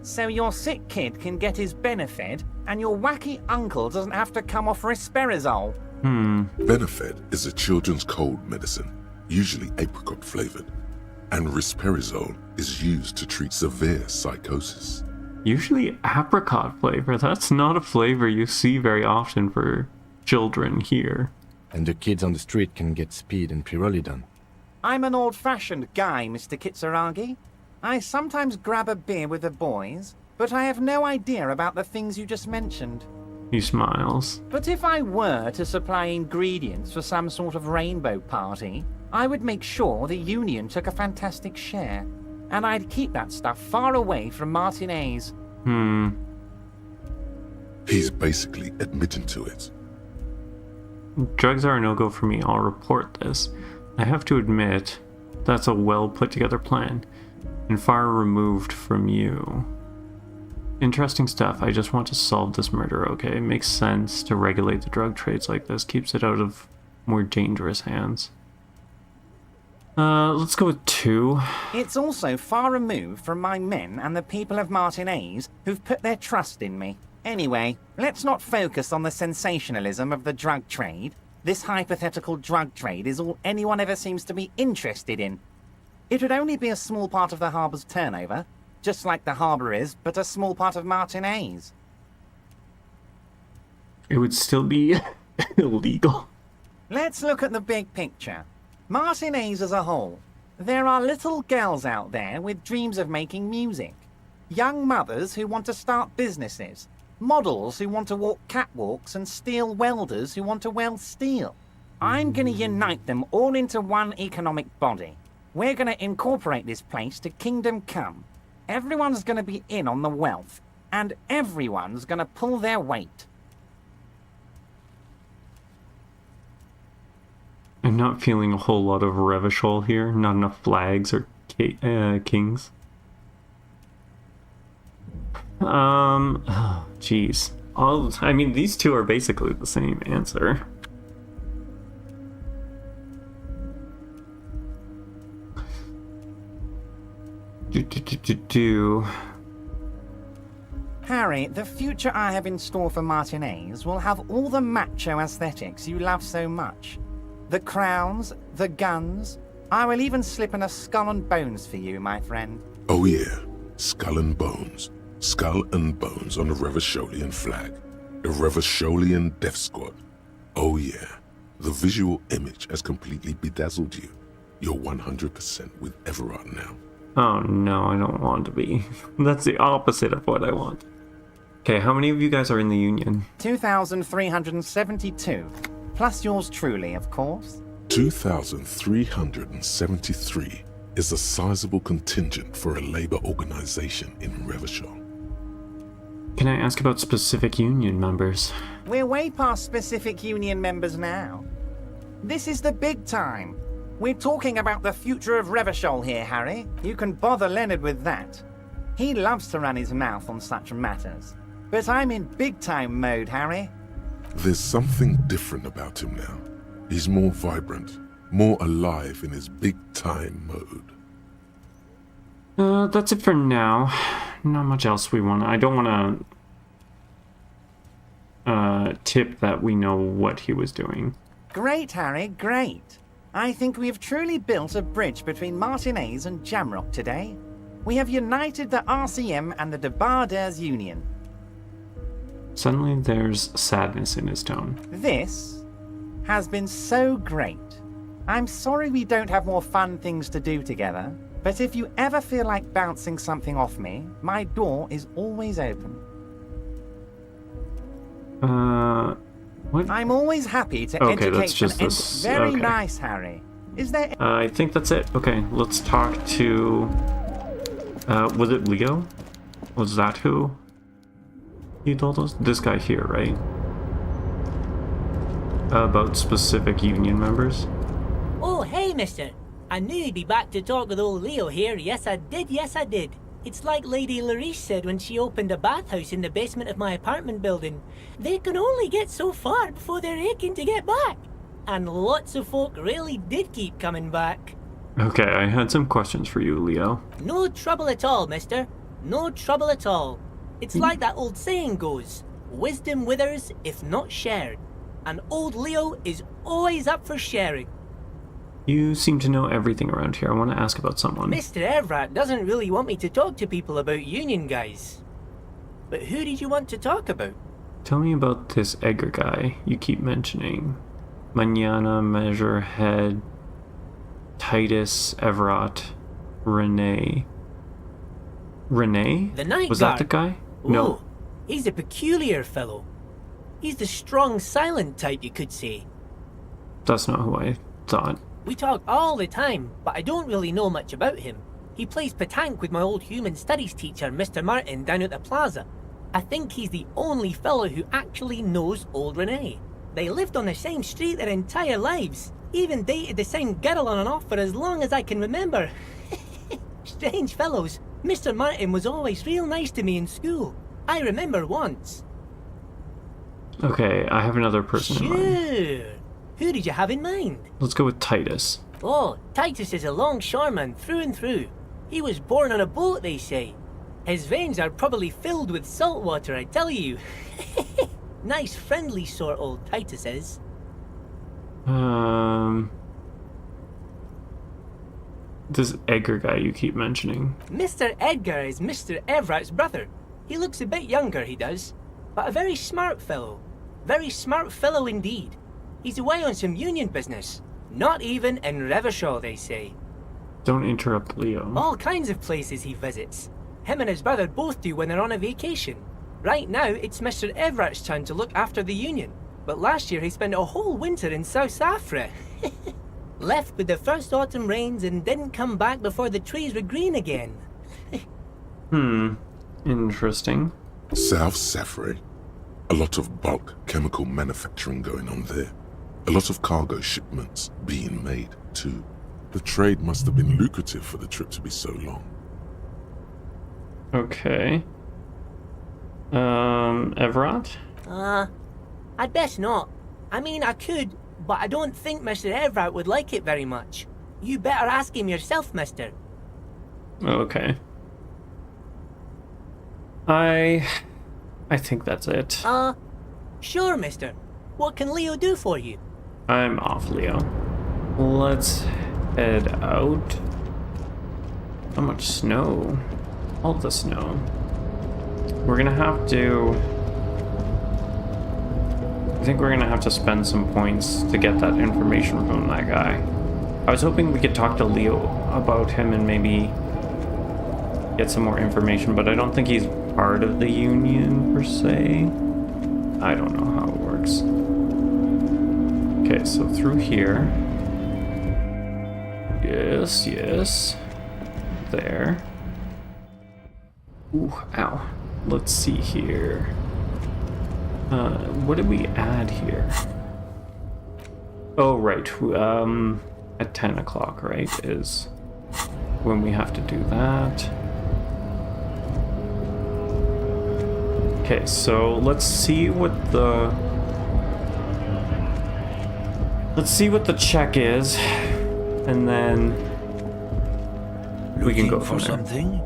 So your sick kid can get his Benefed, and your wacky uncle doesn't have to come off risperidone. Benefed is a children's cold medicine, usually apricot flavored, and risperidone is used to treat severe psychosis. Usually apricot flavor. That's not a flavor you see very often for children here. And the kids on the street can get speed and pyrrolidone. I'm an old-fashioned guy, Mr. Kitsuragi. I sometimes grab a beer with the boys, but I have no idea about the things you just mentioned. He smiles. But if I were to supply ingredients for some sort of rainbow party, I would make sure the Union took a fantastic share. And I'd keep that stuff far away from Martinez. He's basically admitting to it. Drugs are a no-go for me. I'll report this. I have to admit, that's a well put together plan, and far removed from you. Interesting stuff. I just want to solve this murder, okay? It makes sense to regulate the drug trades like this. Keeps it out of more dangerous hands. Let's go with 2. It's also far removed from my men and the people of Martinez who've put their trust in me. Anyway, let's not focus on the sensationalism of the drug trade. This hypothetical drug trade is all anyone ever seems to be interested in. It would only be a small part of the harbour's turnover, just like the harbour is, but a small part of Martinez. It would still be illegal. Let's look at the big picture. Martinez as a whole. There are little girls out there with dreams of making music. Young mothers who want to start businesses. Models who want to walk catwalks and steel welders who want to weld steel. I'm going to unite them all into one economic body. We're going to incorporate this place to Kingdom Come. Everyone's going to be in on the wealth, and everyone's going to pull their weight. I'm not feeling a whole lot of Revachol here. Not enough flags or kings. Oh, jeez. I mean, these two are basically the same answer. Harry, the future I have in store for Martinez will have all the macho aesthetics you love so much. The crowns, the guns. I will even slip in a skull and bones for you, my friend. Oh yeah, skull and bones. Skull and bones on the Revacholian flag. The Revacholian Death Squad. Oh yeah, the visual image has completely bedazzled you. You're 100% with Everard now. Oh no, I don't want to be. That's the opposite of what I want. Okay, how many of you guys are in the Union? 2,372. Plus yours truly, of course. 2,373 is a sizable contingent for a labor organization in Revachol. Can I ask about specific Union members? We're way past specific Union members now. This is the big time. We're talking about the future of Revachol here, Harry. You can bother Leonard with that. He loves to run his mouth on such matters. But I'm in big-time mode, Harry. There's something different about him now. He's more vibrant, more alive in his big-time mode. That's it for now. Not much else we want. I don't want to tip that we know what he was doing. Great, Harry, great. I think we have truly built a bridge between Martinez and Jamrock today. We have united the RCM and the Debarders Union. Suddenly there's sadness in his tone. This has been so great. I'm sorry we don't have more fun things to do together, but if you ever feel like bouncing something off me, my door is always open. What? I'm always happy to educate and very nice, Harry. Is there... I think that's it. Okay, let's talk to... was it Leo? Was that who he told us? This guy here, right? About specific union members? Oh, hey, mister. I knew you'd be back to talk with old Leo here. Yes, I did. It's like Lady Larice said when she opened a bathhouse in the basement of my apartment building. They can only get so far before they're aching to get back. And lots of folk really did keep coming back. Okay, I had some questions for you, Leo. No trouble at all, mister. No trouble at all. It's like that old saying goes, wisdom withers if not shared. And old Leo is always up for sharing. You seem to know everything around here. I want to ask about someone. Mr. Everett doesn't really want me to talk to people about union guys. But who did you want to talk about? Tell me about this Edgar guy you keep mentioning. Manana, Measurehead, Titus, Everett, Renee. Renee? The night Was guard. that the guy? Ooh, No. He's a peculiar fellow. He's the strong, silent type, you could say. That's not who I thought. We talk all the time, but I don't really know much about him. He plays petanque with my old human studies teacher, Mr. Martin, down at the plaza. I think he's the only fellow who actually knows old Renee. They lived on the same street their entire lives, even dated the same girl on and off for as long as I can remember. Strange fellows. Mr. Martin was always real nice to me in school. I remember once. Okay, I have another person in mind. Sure. Who did you have in mind? Let's go with Titus. Oh, Titus is a longshoreman through and through. He was born on a boat, they say. His veins are probably filled with salt water, I tell you. Nice, friendly sort, old Titus is. This Edgar guy you keep mentioning. Mr. Edgar is Mr. Everett's brother. He looks a bit younger, he does. But a very smart fellow. Very smart fellow indeed. He's away on some union business. Not even in Revershaw, they say. Don't interrupt Leo. All kinds of places he visits. Him and his brother both do when they're on a vacation. Right now, it's Mr. Everett's turn to look after the union. But last year he spent a whole winter in South Africa. Left with the first autumn rains and didn't come back before the trees were green again. Interesting. South Safra. A lot of bulk chemical manufacturing going on there. A lot of cargo shipments being made, too. The trade must have been lucrative for the trip to be so long. Okay. Everett? I'd best not. I mean, I could, but I don't think Mr. Everett would like it very much. You better ask him yourself, mister. Okay. I think that's it. Sure, mister. What can Leo do for you? I'm off, Leo. Let's head out. How much snow? All the snow. We're gonna have to... I think we're gonna have to spend some points to get that information from that guy. I was hoping we could talk to Leo about him and maybe get some more information, but I don't think he's part of the union per se. I don't know how it works. Okay, so through here. Yes. There. Ooh, ow. Let's see here. What did we add here? Oh, right. At 10 o'clock, right, is when we have to do that. Okay, so let's see what the check is, and then we can go from there. Something?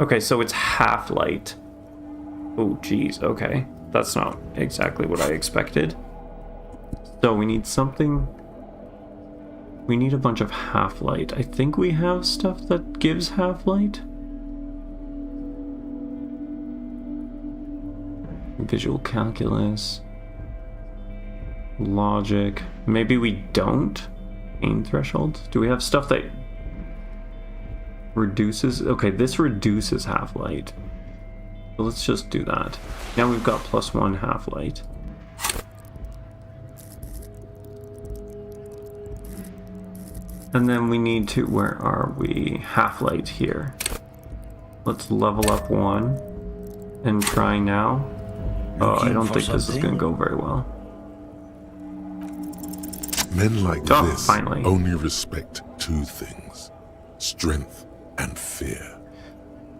Okay, so it's half light. Oh, geez, okay. That's not exactly what I expected. So we need something... We need a bunch of half-light. I think we have stuff that gives half-light. Visual calculus. Logic. Maybe we don't? Pain threshold? Do we have stuff that reduces? Okay, this reduces half-light. So let's just do that. Now we've got +1 half-light. And then we need to, where are we? Half-light here. Let's level up 1 and try now. Oh, I don't think this is going to go very well. Men like this finally. only respect two things: strength and fear.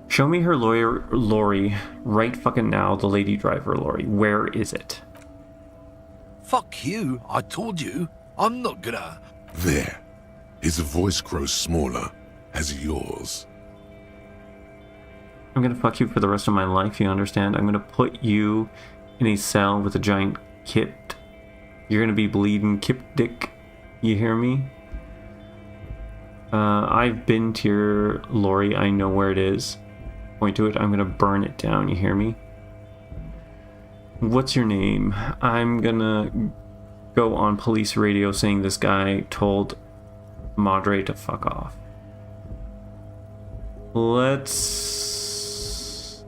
Show me her lorry right fucking now, the lady driver lorry. Where is it? Fuck you, I told you. I'm not gonna... There. His voice grows smaller as yours. I'm gonna fuck you for the rest of my life, you understand? I'm gonna put you in a cell with a giant kit. You're gonna be bleeding kip dick. You hear me? I've been to your lorry. I know where it is. Point to it. I'm gonna burn it down. You hear me? What's your name? I'm gonna go on police radio saying this guy told Madre to fuck off. Let's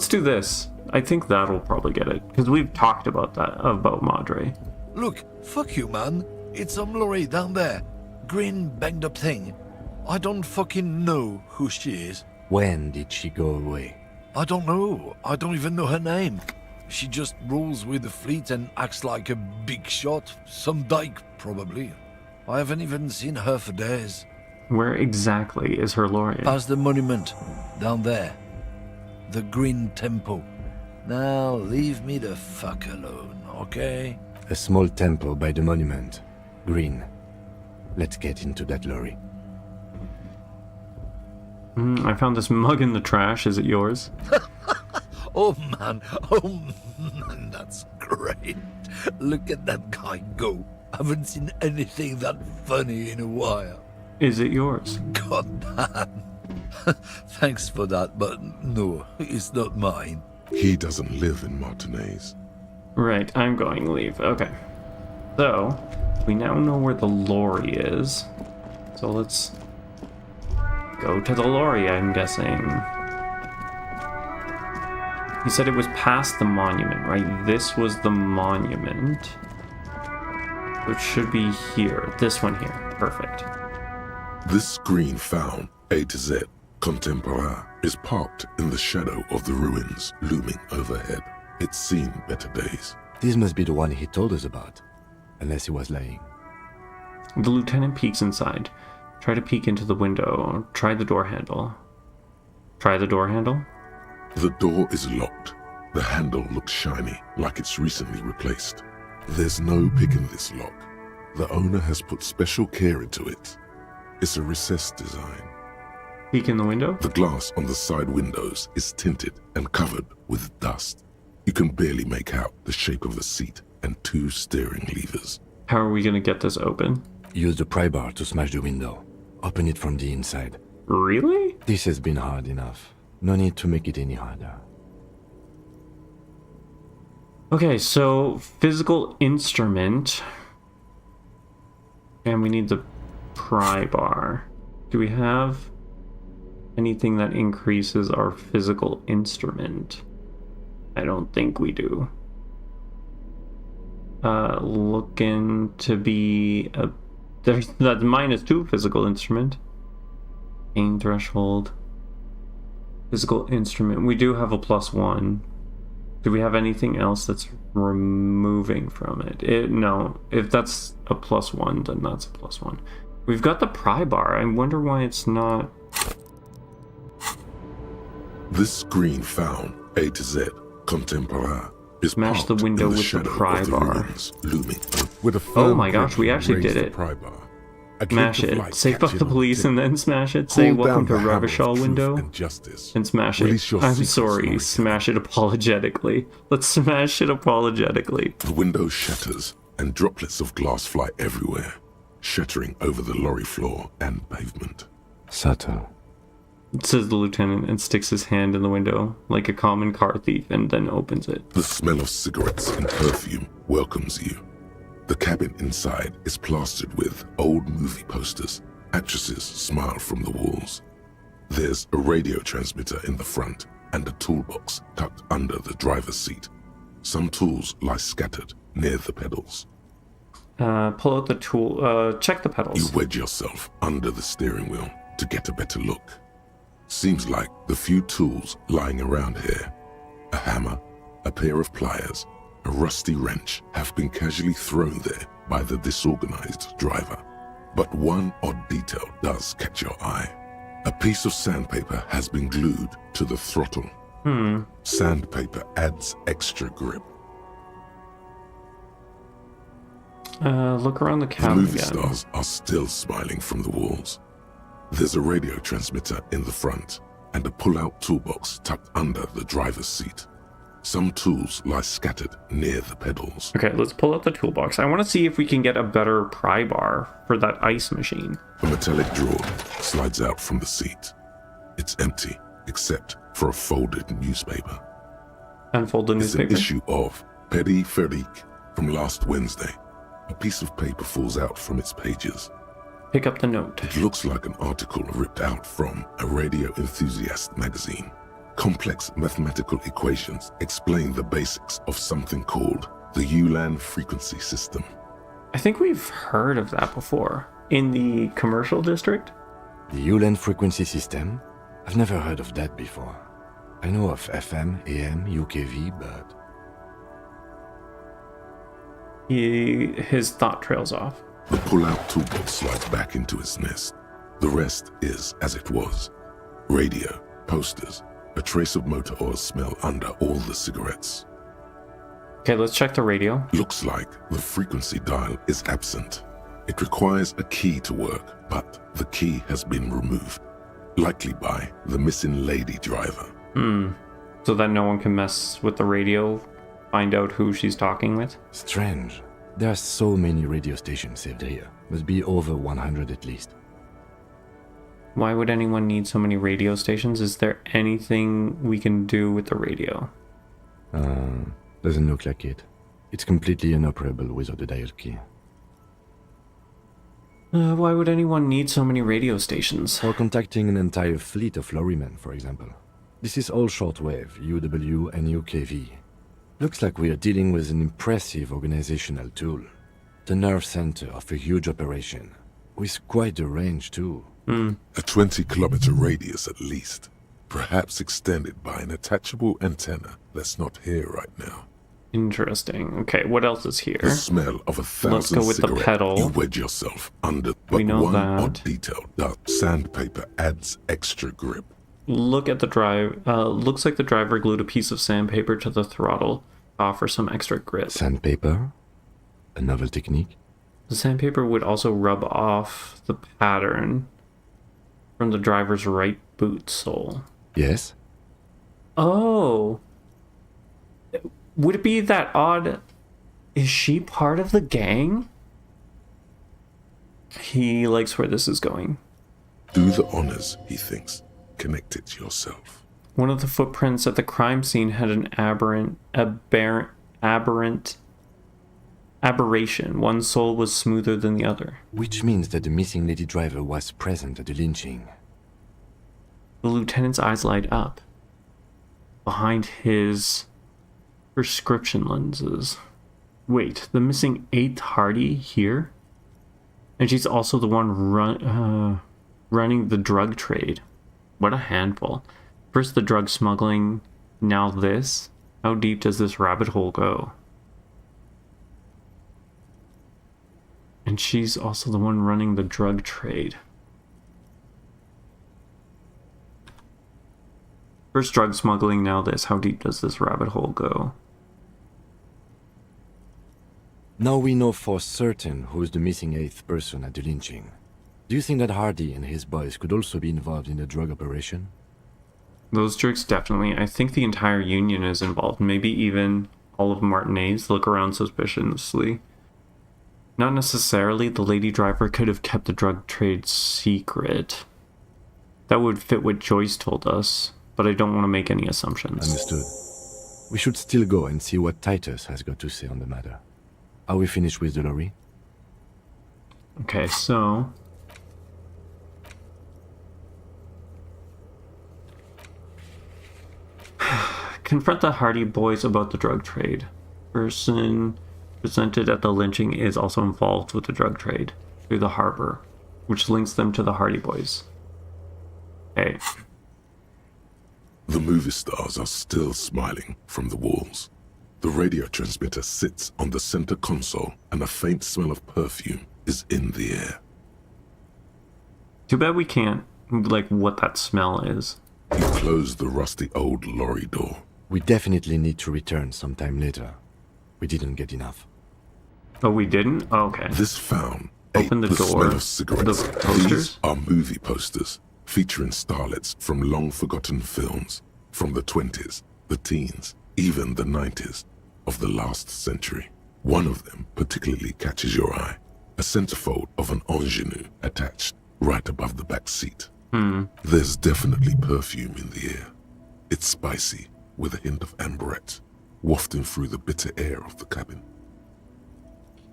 do this. I think that'll probably get it, because we've talked about that, about Madre. Look, fuck you, man. It's some lorry down there. Green banged up thing. I don't fucking know who she is. When did she go away? I don't know. I don't even know her name. She just rolls with the fleet and acts like a big shot. Some dyke, probably. I haven't even seen her for days. Where exactly is her lorry? Past the monument. Down there. The Green Temple. Now, leave me the fuck alone, okay? A small temple by the monument. Green. Let's get into that lorry. I found this mug in the trash. Is it yours? Oh man, that's great. Look at that guy go. Haven't seen anything that funny in a while. Is it yours? God damn. Thanks for that, but no, it's not mine. He doesn't live in Martinez. Right, I'm going to leave. Okay. So, we now know where the lorry is. So let's go to the lorry, I'm guessing. He said it was past the monument, right? This was the monument. Which should be here. This one here. Perfect. This screen found, A to Z, Contemporain, is parked in the shadow of the ruins looming overhead. It's seen better days. This must be the one he told us about. Unless he was lying. The lieutenant peeks inside. Try to peek into the window. Try the door handle. Try the door handle? The door is locked. The handle looks shiny, like it's recently replaced. There's no picking this lock. The owner has put special care into it. It's a recessed design. Peek in the window? The glass on the side windows is tinted and covered with dust. You can barely make out the shape of the seat and two steering levers. How are we going to get this open? Use the pry bar to smash the window. Open it from the inside. Really? This has been hard enough. No need to make it any harder. Okay, so physical instrument. And we need the pry bar. Do we have anything that increases our physical instrument? I don't think we do. Looking to be a... There's that -2 physical instrument. Pain threshold. Physical instrument. We do have a +1. Do we have anything else that's removing from it? No. If that's a +1, then that's a +1. We've got the pry bar. I wonder why it's not... This screen found, A to Z, Contemporain, is Smash the window with the pry bar. Looming. With a oh my gosh, we actually did it. Smash it. Say fuck the police and then smash it. Say welcome to Revachol window and smash it. I'm sorry. Smash it apologetically. Let's smash it apologetically. The window shatters and droplets of glass fly everywhere, shattering over the lorry floor and pavement. Subtle. Says the lieutenant and sticks his hand in the window like a common car thief and then opens it. The smell of cigarettes and perfume welcomes you. The cabin inside is plastered with old movie posters. Actresses smile from the walls. There's a radio transmitter in the front and a toolbox tucked under the driver's seat. Some tools lie scattered near the pedals. Pull out the tool. Check the pedals. You wedge yourself under the steering wheel to get a better look. Seems like the few tools lying around here, a hammer, a pair of pliers, a rusty wrench, have been casually thrown there by the disorganized driver. But one odd detail does catch your eye. A piece of sandpaper has been glued to the throttle. Sandpaper adds extra grip. Look around the The cabin movie again. stars are still smiling from the walls. There's a radio transmitter in the front and a pull-out toolbox tucked under the driver's seat. Some tools lie scattered near the pedals. Okay, let's pull out the toolbox. I want to see if we can get a better pry bar for that ice machine. A metallic drawer slides out from the seat. It's empty, except for a folded newspaper. Unfold the It's an newspaper. issue of Petit Férique from last Wednesday. A piece of paper falls out from its pages. Pick up the note. It looks like an article ripped out from a radio enthusiast magazine. Complex mathematical equations explain the basics of something called the ULAN frequency system. I think we've heard of that before. In the commercial district? The ULAN frequency system? I've never heard of that before. I know of FM, AM, UKV, but... His thought trails off. The pull-out toolbox slides back into its nest. The rest is as it was. Radio, posters, a trace of motor oil smell under all the cigarettes. Okay, let's check the radio. Looks like the frequency dial is absent. It requires a key to work, but the key has been removed. Likely by the missing lady driver. So that no one can mess with the radio, find out who she's talking with? Strange. There are so many radio stations saved here. Must be over 100 at least. Why would anyone need so many radio stations? Is there anything we can do with the radio? Doesn't look like it. It's completely inoperable without a dial key. Why would anyone need so many radio stations? For contacting an entire fleet of lorrymen, for example. This is all shortwave, UW and UKV. Looks like we are dealing with an impressive organizational tool. The nerve center of a huge operation. With quite a range too. A 20-kilometer radius at least. Perhaps extended by an attachable antenna that's not here right now. Interesting. Okay, what else is here? The smell of 1,000 Let's go with the cigarette, pedal. You wedge yourself under, We but know one that. odd detail does. Sandpaper adds extra grip. Look at the drive. Looks like the driver glued a piece of sandpaper to the throttle to offer some extra grip. Sandpaper? A novel technique? The sandpaper would also rub off the pattern from the driver's right boot sole. Yes? Oh. Would it be that odd? Is she part of the gang? He likes where this is going. Do the honors, he thinks. Connect it yourself. One of the footprints at the crime scene had an aberration. One sole was smoother than the other. Which means that the missing lady driver was present at the lynching. The lieutenant's eyes light up. Behind his prescription lenses. Wait, the missing 8th Hardy here? And she's also the one running the drug trade. What a handful. First the drug smuggling, now this. How deep does this rabbit hole go? And she's also the one running the drug trade. First drug smuggling, now this. How deep does this rabbit hole go? Now we know for certain who's the missing 8th person at the lynching. Do you think that Hardy and his boys could also be involved in the drug operation? Those jerks definitely. I think the entire union is involved. Maybe even all of Martinez look around suspiciously. Not necessarily. The lady driver could have kept the drug trade secret. That would fit what Joyce told us, but I don't want to make any assumptions. Understood. We should still go and see what Titus has got to say on the matter. Are we finished with the lorry? Okay, so... confront the Hardy boys about the drug trade. Person presented at the lynching is also involved with the drug trade through the harbor, which links them to the Hardy boys. Okay. The movie stars are still smiling from the walls. The radio transmitter sits on the center console and a faint smell of perfume is in the air. Too bad we can't, like, what that smell is. You close the rusty old lorry door. We definitely need to return sometime later. We didn't get enough. Oh, we didn't? Oh, okay. This found Open the the door. smell of cigarettes. The posters? These are movie posters featuring starlets from long-forgotten films from the 20s, the teens, even the 90s of the last century. One of them particularly catches your eye, a centerfold of an ingenue attached right above the back seat. There's definitely perfume in the air. It's spicy, with a hint of amberette, wafting through the bitter air of the cabin.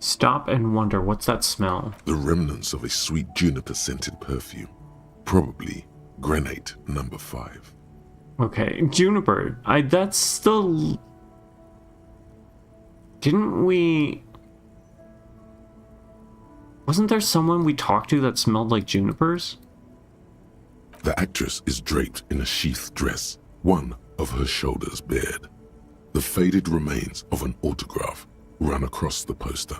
Stop and wonder, what's that smell? The remnants of a sweet juniper-scented perfume. Probably grenade number 5. Okay, juniper. That's still... Didn't we... Wasn't there someone we talked to that smelled like junipers? The actress is draped in a sheath dress, one of her shoulders bared. The faded remains of an autograph run across the poster.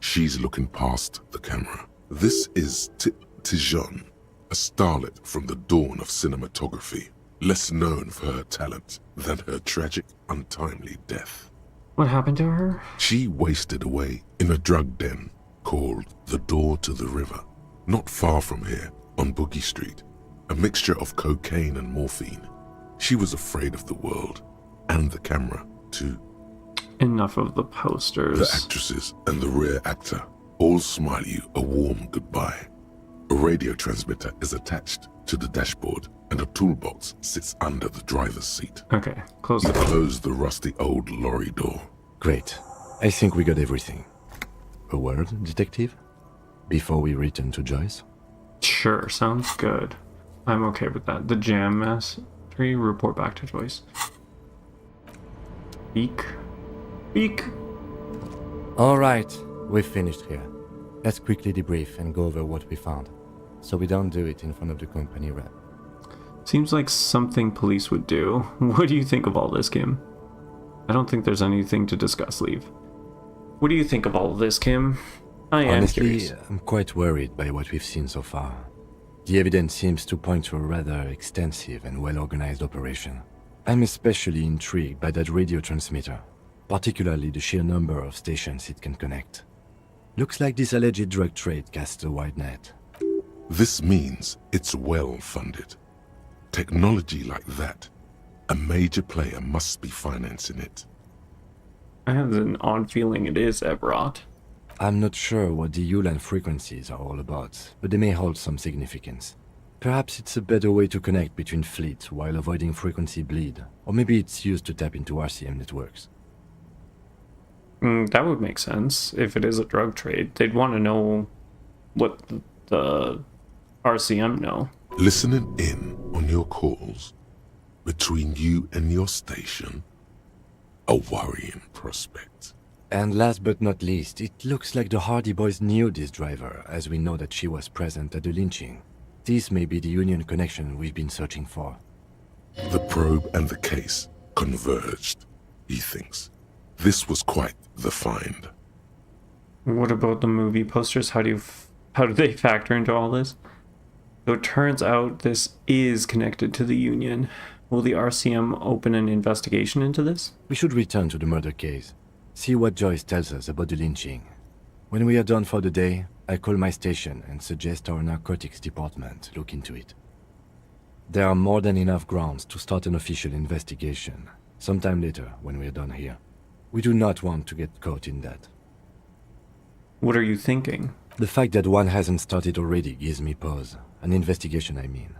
She's looking past the camera. This is Tip Tijon, a starlet from the dawn of cinematography, less known for her talent than her tragic, untimely death. What happened to her? She wasted away in a drug den called the Door to the River, not far from here on Boogie Street, a mixture of cocaine and morphine. She was afraid of the world, and the camera, too. Enough of the posters. The actresses and the rear actor all smile you a warm goodbye. A radio transmitter is attached to the dashboard, and a toolbox sits under the driver's seat. Okay, close You the door. close the rusty old lorry door. Great. I think we got everything. A word, detective? Before we return to Joyce? Sure, sounds good. I'm okay with that. The jam mastery, report back to Joyce. Beak. Beak. Alright, we've finished here. Let's quickly debrief and go over what we found, so we don't do it in front of the company rep. Seems like something police would do. What do you think of all this, Kim? I don't think there's anything to discuss, Leave. What do you think of all of this, Kim? I am Honestly, curious. I'm quite worried by what we've seen so far. The evidence seems to point to a rather extensive and well-organized operation. I'm especially intrigued by that radio transmitter, particularly the sheer number of stations it can connect. Looks like this alleged drug trade casts a wide net. This means it's well-funded. Technology like that, a major player must be financing it. I have an odd feeling it is Everett. I'm not sure what the Ulan frequencies are all about, but they may hold some significance. Perhaps it's a better way to connect between fleets while avoiding frequency bleed, or maybe it's used to tap into RCM networks. That would make sense. If it is a drug trade, they'd want to know what the RCM know. Listening in on your calls between you and your station, a worrying prospect. And last but not least, it looks like the Hardy Boys knew this driver, as we know that she was present at the lynching. This may be the Union connection we've been searching for. The probe and the case converged, he thinks. This was quite the find. What about the movie posters? How do they factor into all this? So it turns out this is connected to the Union. Will the RCM open an investigation into this? We should return to the murder case. See what Joyce tells us about the lynching. When we are done for the day, I call my station and suggest our narcotics department look into it. There are more than enough grounds to start an official investigation, sometime later when we are done here. We do not want to get caught in that. What are you thinking? The fact that one hasn't started already gives me pause. An investigation, I mean.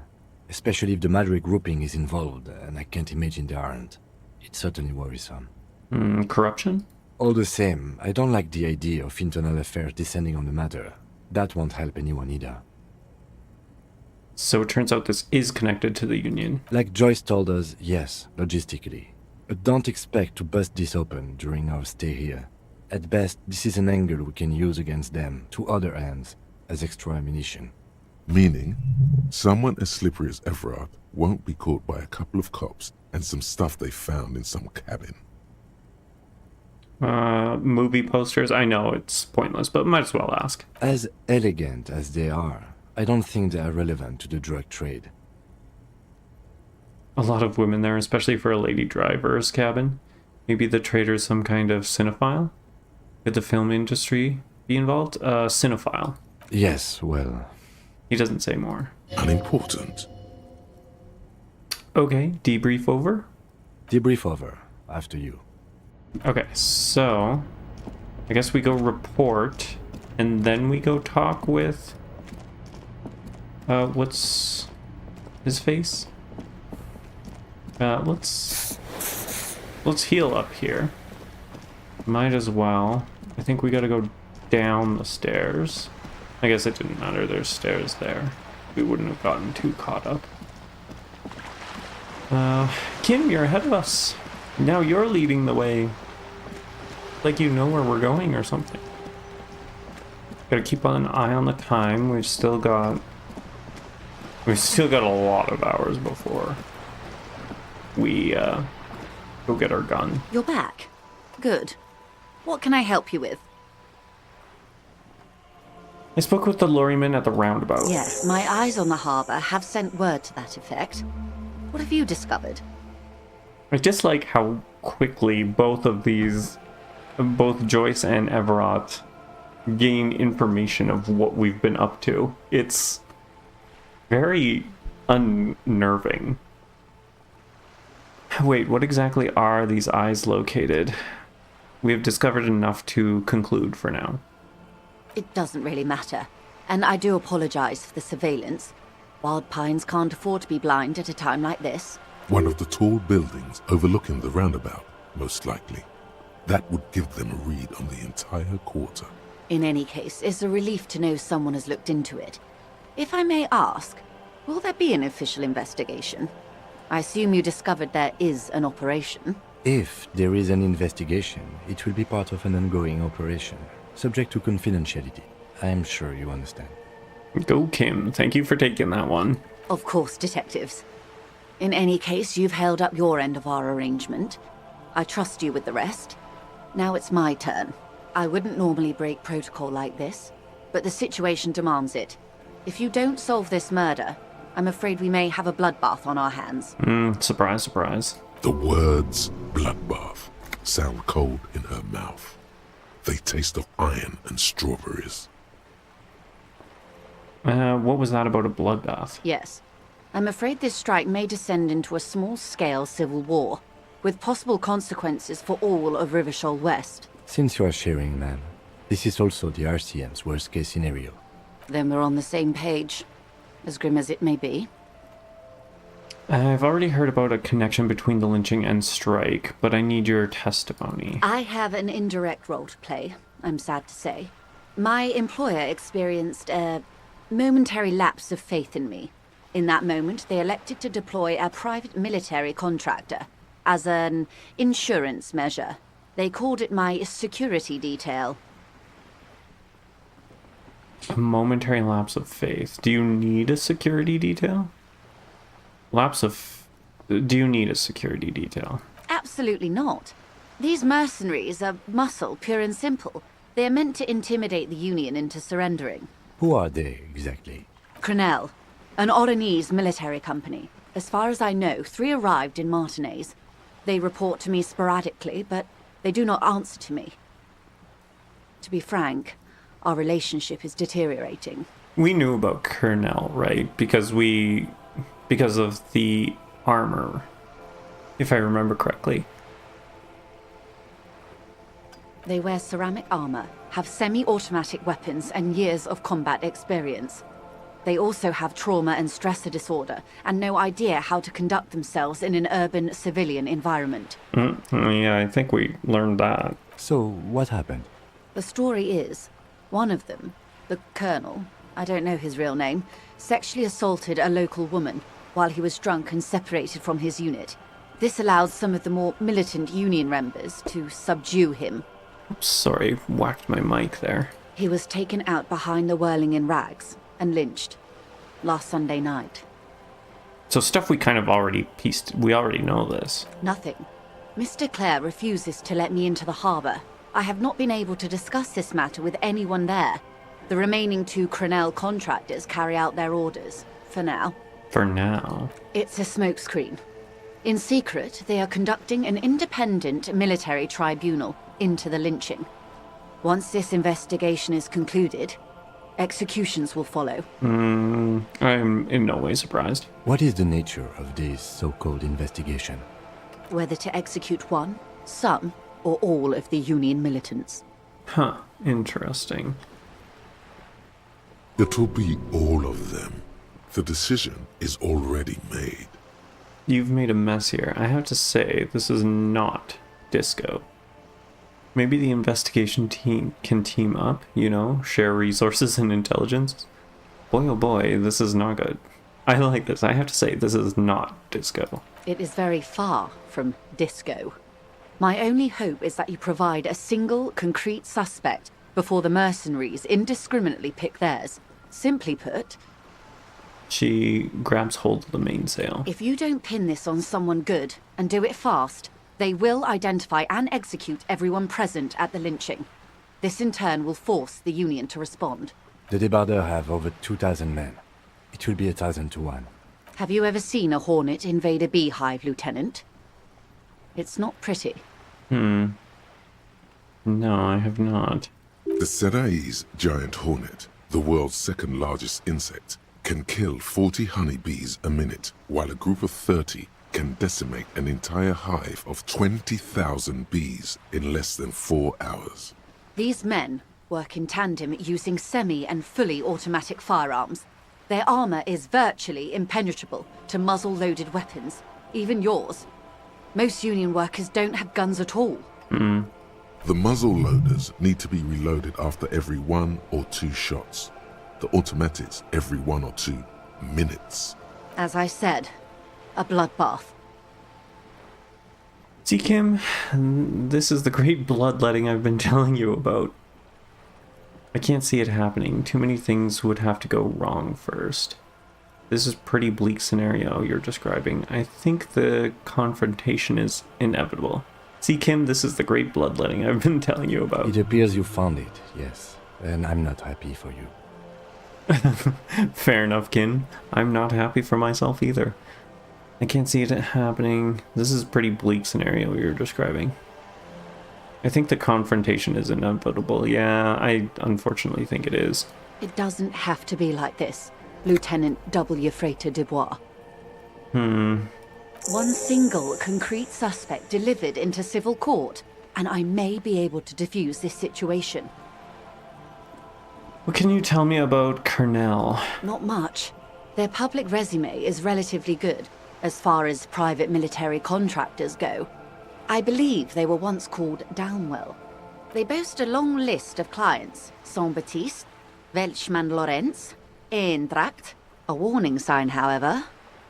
Especially if the Madrid grouping is involved, and I can't imagine they aren't. It's certainly worrisome. Corruption? All the same, I don't like the idea of internal affairs descending on the matter. That won't help anyone either. So it turns out this is connected to the Union. Like Joyce told us, yes, logistically. But don't expect to bust this open during our stay here. At best, this is an angle we can use against them, to other ends, as extra ammunition. Meaning, someone as slippery as Everard won't be caught by a couple of cops and some stuff they found in some cabin. Movie posters, I know it's pointless, but might as well ask. As elegant as they are, I don't think they are relevant to the drug trade. A lot of women there, especially for a lady driver's cabin. Maybe the trader's some kind of cinephile? Could the film industry be involved? Cinephile. Yes, well... He doesn't say more. Unimportant. Okay, debrief over? Debrief over. After you. Okay, so... I guess we go report, and then we go talk with... what's... his face? Let's heal up here. Might as well. I think we gotta go down the stairs. I guess it didn't matter, there's stairs there. We wouldn't have gotten too caught up. Kim, you're ahead of us. Now you're leading the way. Like you know where we're going or something. Gotta keep an eye on the time. We've still got a lot of hours before we go get our gun. You're back. Good. What can I help you with? I spoke with the lorryman at the roundabout. Yes, my eyes on the harbour have sent word to that effect. What have you discovered? I just like how quickly both Joyce and Everett gain information of what we've been up to. It's very unnerving. Wait, what exactly are these eyes located? We have discovered enough to conclude for now. It doesn't really matter, and I do apologize for the surveillance. Wild Pines can't afford to be blind at a time like this. One of the tall buildings overlooking the roundabout, most likely. That would give them a read on the entire quarter. In any case, it's a relief to know someone has looked into it. If I may ask, will there be an official investigation? I assume you discovered there is an operation. If there is an investigation, it will be part of an ongoing operation, subject to confidentiality. I am sure you understand. Go, Kim. Thank you for taking that one. Of course, detectives. In any case, you've held up your end of our arrangement. I trust you with the rest. Now it's my turn. I wouldn't normally break protocol like this, but the situation demands it. If you don't solve this murder, I'm afraid we may have a bloodbath on our hands. Surprise, surprise. The words bloodbath sound cold in her mouth. They taste of iron and strawberries. What was that about a bloodbath? Yes. I'm afraid this strike may descend into a small-scale civil war, with possible consequences for all of Rivershoal West. Since you are sharing, ma'am, this is also the RCM's worst-case scenario. Then we're on the same page, as grim as it may be. I've already heard about a connection between the lynching and strike, but I need your testimony. I have an indirect role to play, I'm sad to say. My employer experienced a momentary lapse of faith in me. In that moment, they elected to deploy a private military contractor as an insurance measure. They called it my security detail. A momentary lapse of faith. Do you need a security detail? Do you need a security detail? Absolutely not. These mercenaries are muscle, pure and simple. They are meant to intimidate the Union into surrendering. Who are they, exactly? Crenell, an Oranese military company. As far as I know, 3 arrived in Martinez. They report to me sporadically, but they do not answer to me. To be frank, our relationship is deteriorating. We knew about Crenell, right? Because of the armor, if I remember correctly. They wear ceramic armor, have semi-automatic weapons, and years of combat experience. They also have trauma and stressor disorder, and no idea how to conduct themselves in an urban civilian environment. Yeah, I think we learned that. So, what happened? The story is, one of them, the Colonel, I don't know his real name, sexually assaulted a local woman while he was drunk and separated from his unit. This allowed some of the more militant Union members to subdue him. Sorry, whacked my mic there. He was taken out behind the whirling in rags and lynched. last Sunday night. So stuff we kind of already pieced. We already know this. Nothing. Mr. Clare refuses to let me into the harbour. I have not been able to discuss this matter with anyone there. The remaining 2 Crenell contractors carry out their orders, for now. For now. It's a smokescreen. In secret, they are conducting an independent military tribunal into the lynching. Once this investigation is concluded, executions will follow. I'm in no way surprised. What is the nature of this so-called investigation? Whether to execute one, some, or all of the Union militants. Huh, interesting. It will be all of them. The decision is already made. You've made a mess here. I have to say, this is not Disco. Maybe the investigation team can team up, you know, share resources and intelligence. Boy, oh boy, this is not good. I like this. I have to say, this is not Disco. It is very far from Disco. My only hope is that you provide a single, concrete suspect before the mercenaries indiscriminately pick theirs. Simply put, she grabs hold of the mainsail. if you don't pin this on someone good, and do it fast, they will identify and execute everyone present at the lynching. This in turn will force the Union to respond. The Debardeurs have over 2,000 men. It will be 1,000 to 1. Have you ever seen a Hornet invade a beehive, Lieutenant? It's not pretty. No, I have not. The Serai's giant hornet, the world's second largest insect, can kill 40 honeybees a minute, while a group of 30 can decimate an entire hive of 20,000 bees in less than 4 hours. These men work in tandem using semi- and fully automatic firearms. Their armor is virtually impenetrable to muzzle-loaded weapons, even yours. Most Union workers don't have guns at all. The muzzle loaders need to be reloaded after every 1 or 2 shots. The automatics every 1 or 2 minutes. As I said, a bloodbath. See, Kim, this is the great bloodletting I've been telling you about. I can't see it happening. Too many things would have to go wrong first. This is a pretty bleak scenario you're describing. I think the confrontation is inevitable. See, Kim, this is the great bloodletting I've been telling you about. It appears you found it, yes. And I'm not happy for you. Fair enough, Kim. I'm not happy for myself either. I can't see it happening. This is a pretty bleak scenario you're describing. I think the confrontation is inevitable. Yeah, I unfortunately think it is. It doesn't have to be like this, Lieutenant W. Frater Dubois. One single concrete suspect delivered into civil court, and I may be able to defuse this situation. What can you tell me about Crenell? Not much. Their public resume is relatively good, as far as private military contractors go. I believe they were once called Downwell. They boast a long list of clients: Saint-Baptiste, Welchman Lorenz, Eintracht. A warning sign, however.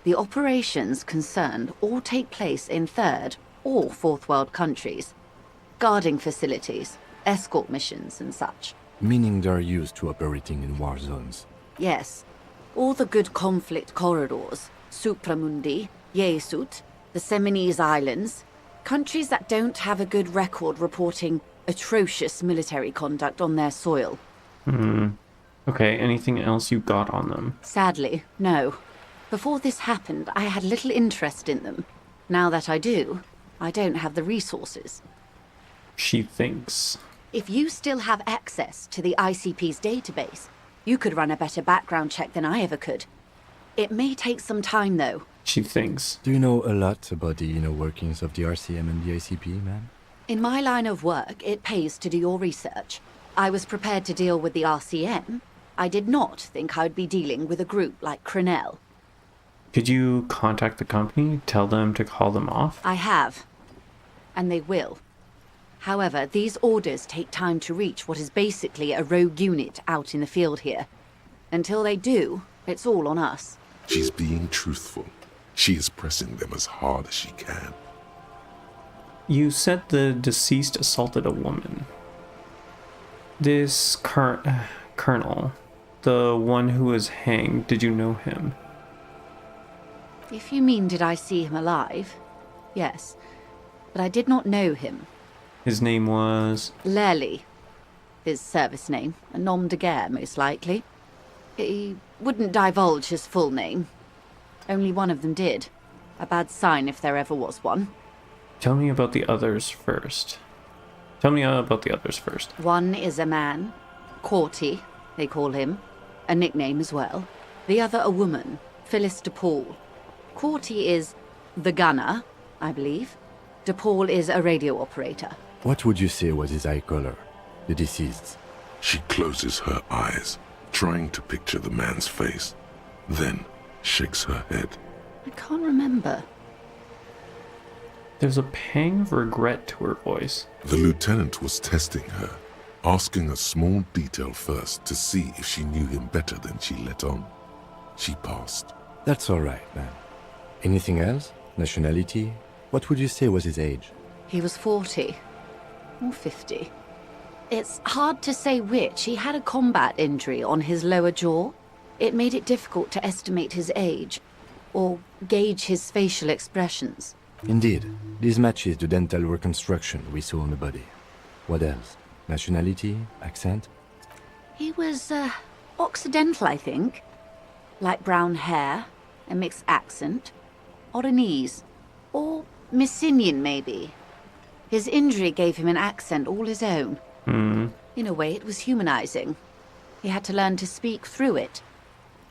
The operations concerned all take place in third or fourth world countries. Guarding facilities, escort missions and such. Meaning they're used to operating in war zones. Yes. All the good conflict corridors, Supramundi, Yesut, the Seminese Islands, countries that don't have a good record reporting atrocious military conduct on their soil. Okay, anything else you got on them? Sadly, no. Before this happened, I had little interest in them. Now that I do, I don't have the resources. She thinks. If you still have access to the ICP's database, you could run a better background check than I ever could. It may take some time, though. She thinks. Do you know a lot about the inner workings of the RCM and the ICP, ma'am? In my line of work, it pays to do your research. I was prepared to deal with the RCM. I did not think I would be dealing with a group like Crenell. Could you contact the company, tell them to call them off? I have. And they will. However, these orders take time to reach what is basically a rogue unit out in the field here. Until they do, it's all on us. She's being truthful. She is pressing them as hard as she can. You said the deceased assaulted a woman. This Colonel, the one who was hanged, did you know him? If you mean did I see him alive, yes. But I did not know him. His name was... Lely. His service name. A nom de guerre, most likely. He wouldn't divulge his full name. Only one of them did. A bad sign if there ever was one. Tell me about the others first. One is a man. Corty, they call him. A nickname as well. The other a woman. Phyllis DePaul. Corty is the gunner, I believe. DePaul is a radio operator. What would you say was his eye color, the deceased's? She closes her eyes, trying to picture the man's face, then shakes her head. I can't remember. There's a pang of regret to her voice. The lieutenant was testing her, asking a small detail first to see if she knew him better than she let on. She passed. That's all right, man. Anything else? Nationality? What would you say was his age? He was 40. Or 50. It's hard to say which. He had a combat injury on his lower jaw. It made it difficult to estimate his age, or gauge his facial expressions. Indeed. This matches the dental reconstruction we saw on the body. What else? Nationality? Accent? He was, Occidental, I think. Light brown hair, a mixed accent, Oranese, or Messinian, maybe. His injury gave him an accent all his own. In a way, it was humanizing. He had to learn to speak through it.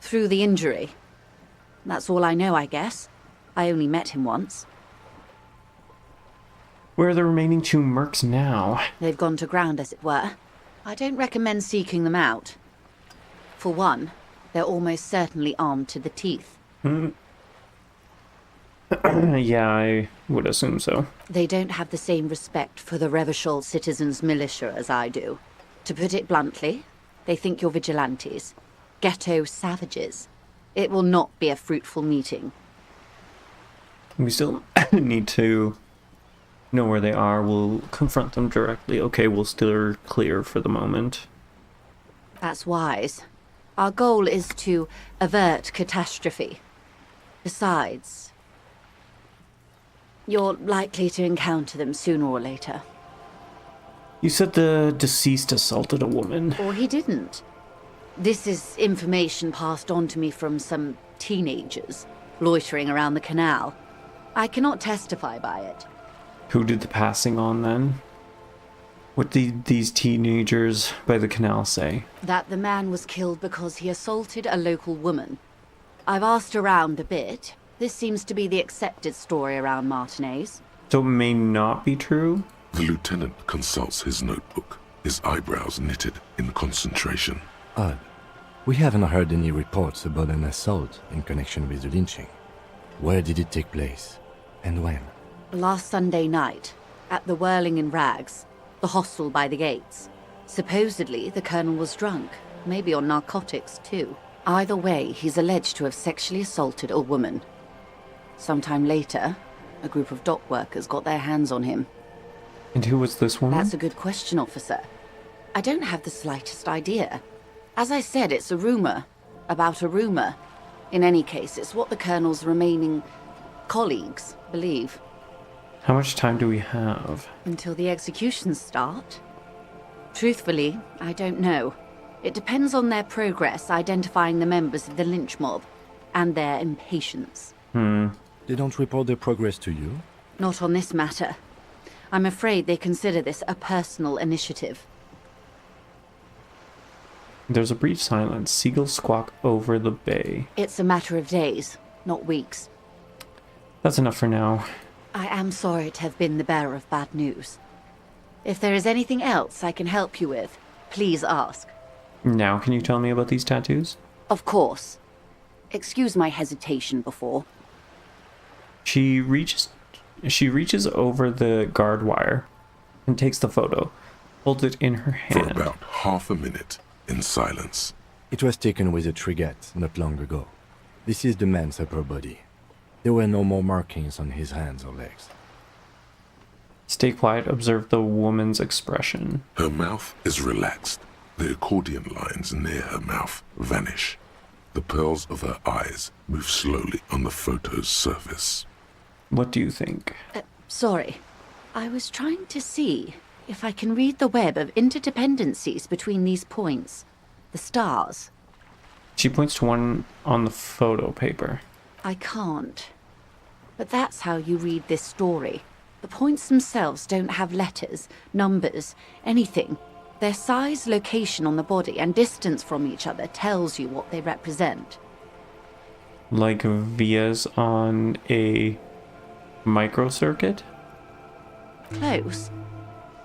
Through the injury. That's all I know, I guess. I only met him once. Where are the remaining 2 mercs now? They've gone to ground, as it were. I don't recommend seeking them out. For one, they're almost certainly armed to the teeth. Yeah, I would assume so. They don't have the same respect for the Revachol citizens' militia as I do. To put it bluntly, they think you're vigilantes. Ghetto savages. It will not be a fruitful meeting. We still need to know where they are. We'll confront them directly. Okay, we'll steer clear for the moment. That's wise. Our goal is to avert catastrophe. Besides, you're likely to encounter them sooner or later. You said the deceased assaulted a woman. Or he didn't. This is information passed on to me from some teenagers loitering around the canal. I cannot testify by it. Who did the passing on then? What did these teenagers by the canal say? That the man was killed because he assaulted a local woman. I've asked around a bit. This seems to be the accepted story around Martinez. So it may not be true? The lieutenant consults his notebook, his eyebrows knitted in concentration. Odd. We haven't heard any reports about an assault in connection with the lynching. Where did it take place? And when? Last Sunday night, at the Whirling in Rags, the hostel by the gates. Supposedly, the colonel was drunk, maybe on narcotics too. Either way, he's alleged to have sexually assaulted a woman. Sometime later, a group of dock workers got their hands on him. And who was this woman? That's a good question, officer. I don't have the slightest idea. As I said, it's a rumor. About a rumor. In any case, it's what the colonel's remaining colleagues believe. How much time do we have? Until the executions start? Truthfully, I don't know. It depends on their progress identifying the members of the lynch mob, and their impatience. They don't report their progress to you? Not on this matter. I'm afraid they consider this a personal initiative. There's a brief silence. Seagulls squawk over the bay. It's a matter of days, not weeks. That's enough for now. I am sorry to have been the bearer of bad news. If there is anything else I can help you with, please ask. Now can you tell me about these tattoos? Of course. Excuse my hesitation before. She reaches over the guard wire and takes the photo, holds it in her hand. For about half a minute, in silence. It was taken with a trigette not long ago. This is the man's upper body. There were no more markings on his hands or legs. Stay quiet, observe the woman's expression. Her mouth is relaxed, The accordion lines near her mouth vanish. The pearls of her eyes move slowly on the photo's surface. What do you think? Sorry. I was trying to see if I can read the web of interdependencies between these points. The stars. She points to one on the photo paper. I can't. But that's how you read this story. The points themselves don't have letters, numbers, anything. Their size, location on the body, and distance from each other tells you what they represent. Like vias on a microcircuit? Close.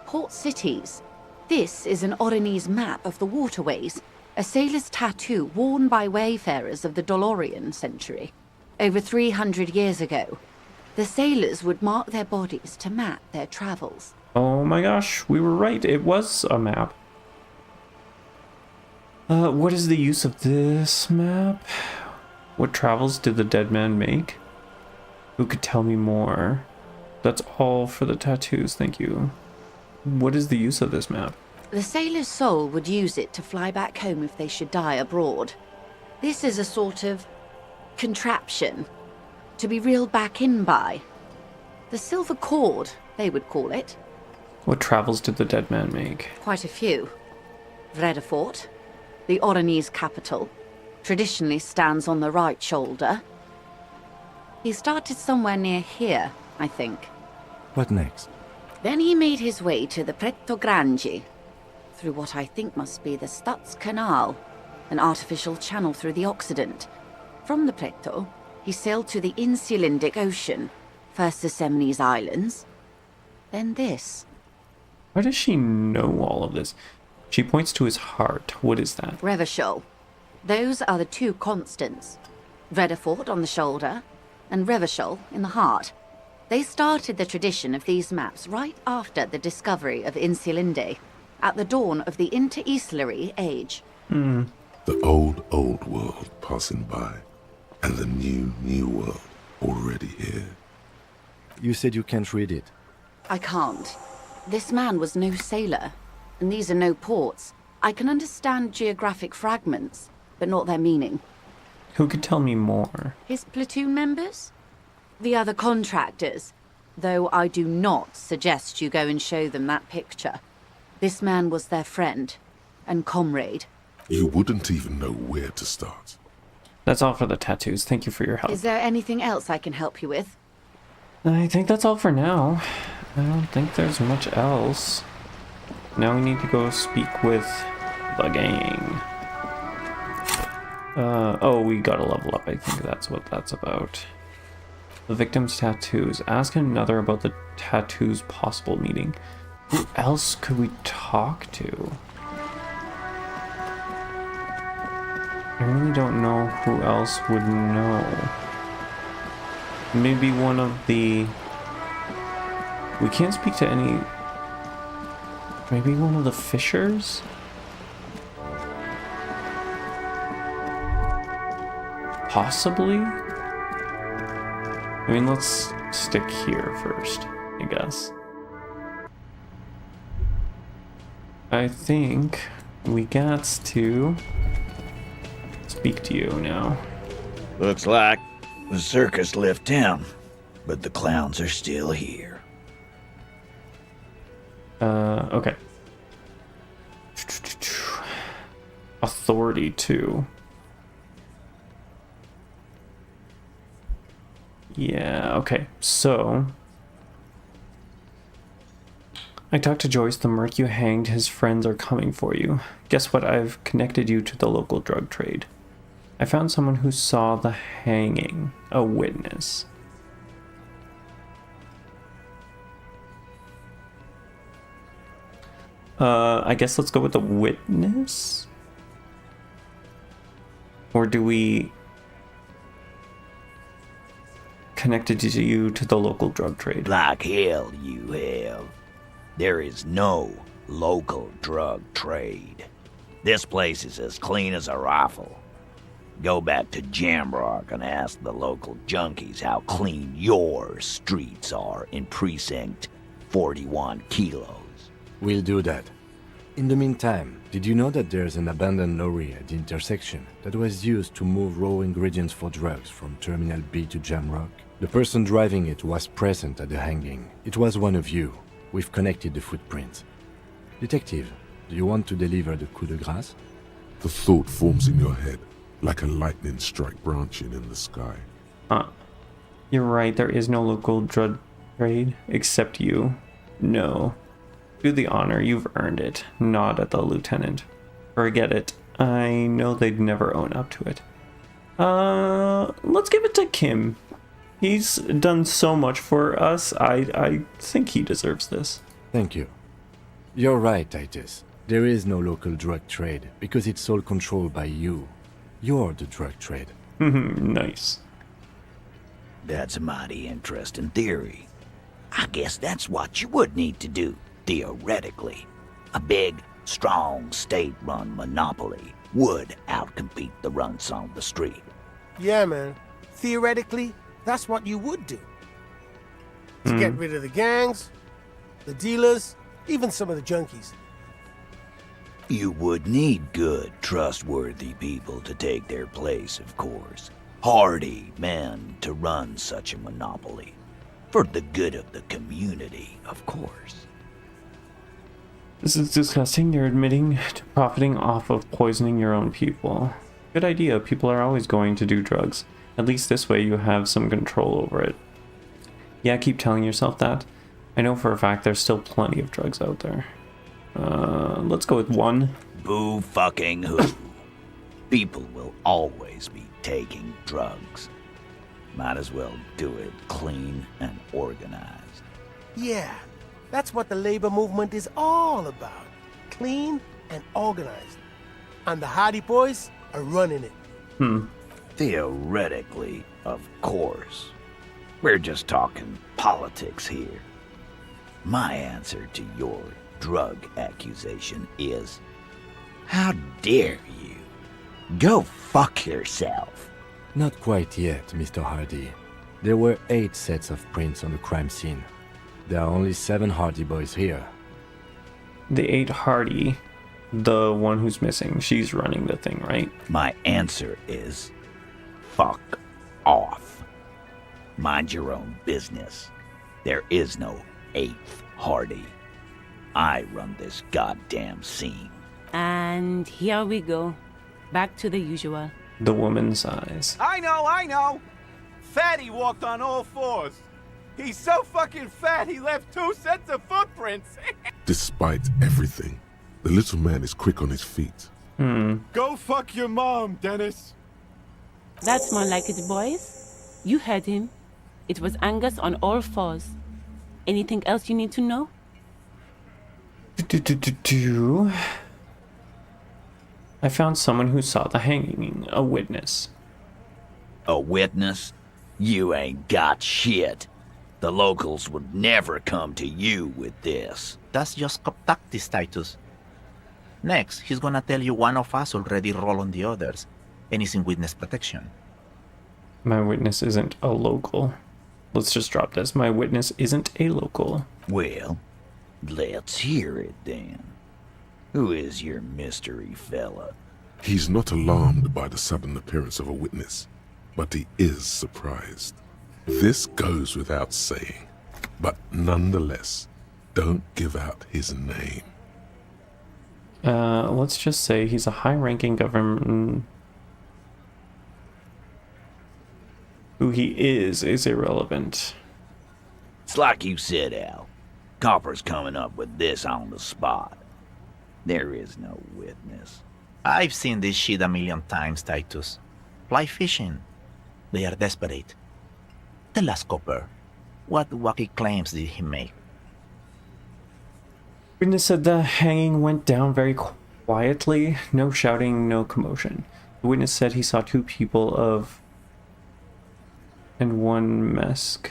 Port cities. This is an Oronese map of the waterways, a sailor's tattoo worn by wayfarers of the Dolorian century. Over 300 years ago, the sailors would mark their bodies to map their travels. Oh my gosh, we were right. It was a map. What is the use of this map? What travels did the dead man make? Who could tell me more? That's all for the tattoos, thank you. What is the use of this map? The sailor's soul would use it to fly back home if they should die abroad. This is a sort of contraption to be reeled back in by. The silver cord, they would call it. What travels did the dead man make? Quite a few. Vredefort, the Oronese capital, traditionally stands on the right shoulder. He started somewhere near here, I think. What next? Then he made his way to the Pretto Grande, through what I think must be the Stutz Canal, an artificial channel through the Occident. From the Pretto, he sailed to the Insulindic Ocean, first the Semnes Islands, then this. Why does she know all of this? She points to his heart. What is that? Revachol. Those are the two constants. Vredefort on the shoulder, and Revachol in the heart. They started the tradition of these maps right after the discovery of Insulinde, at the dawn of the Interinsulary Age. The old world passing by, and the new world already here. You said you can't read it. I can't. This man was no sailor, and these are no ports. I can understand geographic fragments, but not their meaning. Who could tell me more? His platoon members? The other contractors, though I do not suggest you go and show them that picture. This man was their friend and comrade. You wouldn't even know where to start. That's all for the tattoos. Thank you for your help. Is there anything else I can help you with? I think that's all for now. I don't think there's much else. Now we need to go speak with the gang. Oh, we gotta level up. I think that's what that's about. The victim's tattoos. Ask another about the tattoo's possible meaning. Who else could we talk to? I really don't know who else would know. Maybe one of the... We can't speak to any... Maybe one of the fishers? Possibly? I mean, let's stick here first, I guess. I think we got to speak to you now. Looks like the circus left town, but the clowns are still here. Okay. Authority 2. Yeah, okay. So I talked to Joyce. The merc you hanged, his friends are coming for you. Guess what? I've connected you to the local drug trade. I found someone who saw the hanging, a witness. I guess let's go with the witness? Or do we connected you to the local drug trade? Like hell you have. There is no local drug trade. This place is as clean as a rifle. Go back to Jamrock and ask the local junkies how clean your streets are in Precinct 41 Kilos. We'll do that. In the meantime, did you know that there's an abandoned lorry at the intersection that was used to move raw ingredients for drugs from Terminal B to Jamrock? The person driving it was present at the hanging. It was one of you. We've connected the footprints. Detective, do you want to deliver the coup de grâce? The thought forms in your head, like a lightning strike branching in the sky. You're right, there is no local drug trade, except you. No. Do the honor, you've earned it. Nod at the lieutenant. Forget it. I know they'd never own up to it. Let's give it to Kim. He's done so much for us, I think he deserves this. Thank you. You're right, Titus. There is no local drug trade, because it's all controlled by you. You're the drug trade. Nice. That's a mighty interesting theory. I guess that's what you would need to do, theoretically. A big, strong, state-run monopoly would outcompete the runts on the street. Yeah, man. Theoretically, that's what you would do. To get rid of the gangs, the dealers, even some of the junkies. You would need good, trustworthy people to take their place, of course. Hardy men to run such a monopoly. For the good of the community, of course. This is disgusting. You're admitting to profiting off of poisoning your own people. Good idea. People are always going to do drugs. At least this way you have some control over it. Yeah, keep telling yourself that. I know for a fact there's still plenty of drugs out there. Let's go with 1. Boo fucking who. People will always be taking drugs. Might as well do it clean and organized. Yeah, that's what the labor movement is all about. Clean and organized. And the Hardy Boys are running it. Theoretically, of course. We're just talking politics here. My answer to your drug accusation is, how dare you? Go fuck yourself. Not quite yet, Mr. Hardy. There were 8 sets of prints on the crime scene. There are only 7 Hardy boys here. The 8 Hardy, the one who's missing, she's running the thing, right? My answer is, fuck off. Mind your own business. There is no 8th Hardy. I run this goddamn scene. And here we go. Back to the usual. The woman's eyes. I know! Fatty walked on all 4s. He's so fucking fat he left 2 sets of footprints. Despite everything, the little man is quick on his feet. Go fuck your mom, Dennis. That's more like it, boys. You heard him. It was Angus on all 4s. Anything else you need to know? I found someone who saw the hanging, a witness. A witness? You ain't got shit. The locals would never come to you with this. That's just cop tactics, Titus. Next, he's gonna tell you one of us already rolled on the others, and is in witness protection. My witness isn't a local. Let's just drop this. My witness isn't a local. Well, let's hear it then. Who is your mystery fella? He's not alarmed by the sudden appearance of a witness, but he is surprised. This goes without saying, but nonetheless, don't give out his name. Let's just say he's a high-ranking government. Who he is irrelevant. It's like you said, Al. Copper's coming up with this on the spot. There is no witness. I've seen this shit a million times, Titus. Fly fishing. They are desperate. Tell us, Copper, what wacky claims did he make? Witness said the hanging went down very quietly. No shouting, no commotion. The witness said he saw 2 people of... and 1 mask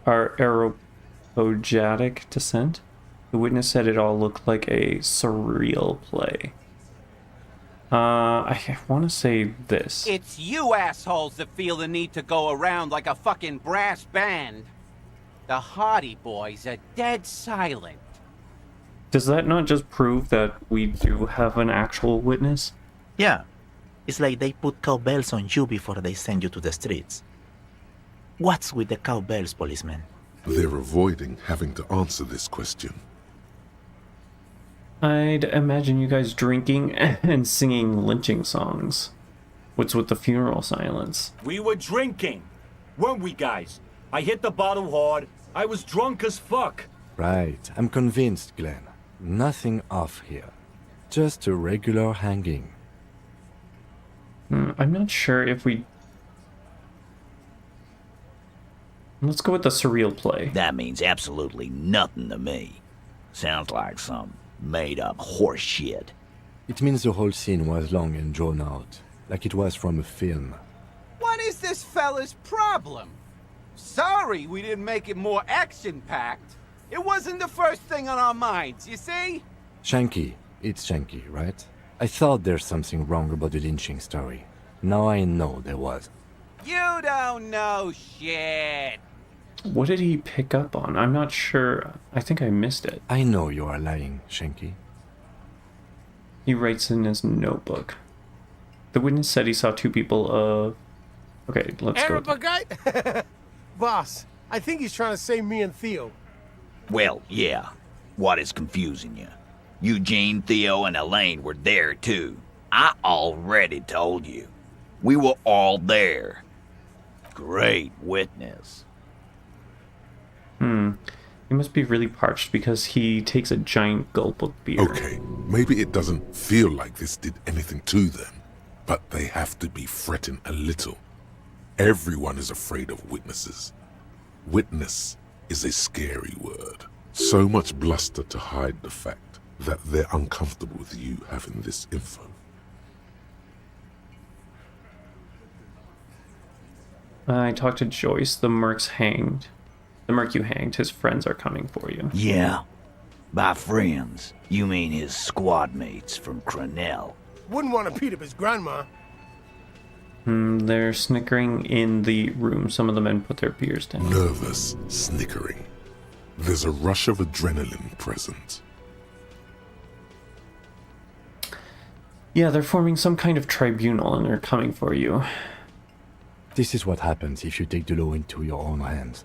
are aeropagatic descent. The witness said it all looked like a surreal play. I want to say this. It's you assholes that feel the need to go around like a fucking brass band. The Hardy Boys are dead silent. Does that not just prove that we do have an actual witness? Yeah. It's like they put cowbells on you before they send you to the streets. What's with the cowbells, policeman? They're avoiding having to answer this question. I'd imagine you guys drinking and singing lynching songs. What's with the funeral silence? We were drinking, weren't we, guys? I hit the bottle hard. I was drunk as fuck. Right, I'm convinced, Glenn. Nothing off here. Just a regular hanging. I'm not sure if we... Let's go with the surreal play. That means absolutely nothing to me. Sounds like some made-up horse shit. It means the whole scene was long and drawn out, like it was from a film. What is this fella's problem? Sorry we didn't make it more action-packed. It wasn't the first thing on our minds, you see? Shanky. It's Shanky, right? I thought there's something wrong about the lynching story. Now I know there was. You don't know shit. What did he pick up on? I'm not sure. I think I missed it. I know you are lying, Shanky. He writes in his notebook. The witness said he saw two people Okay, let's go. Guy? Boss, I think he's trying to say me and Theo. Well, yeah. What is confusing you? Eugene, Theo, and Elaine were there, too. I already told you. We were all there. Great witness. He must be really parched because he takes a giant gulp of beer. Okay, maybe it doesn't feel like this did anything to them, but they have to be fretting a little. Everyone is afraid of witnesses. Witness is a scary word. So much bluster to hide the fact that they're uncomfortable with you having this info. I talked to Joyce. The merc you hanged, his friends are coming for you. Yeah. By friends, you mean his squad mates from Crenell. Wouldn't want to beat up his grandma. They're snickering in the room. Some of the men put their beers down. Nervous, snickering. There's a rush of adrenaline present. Yeah, they're forming some kind of tribunal and they're coming for you. This is what happens if you take the law into your own hands.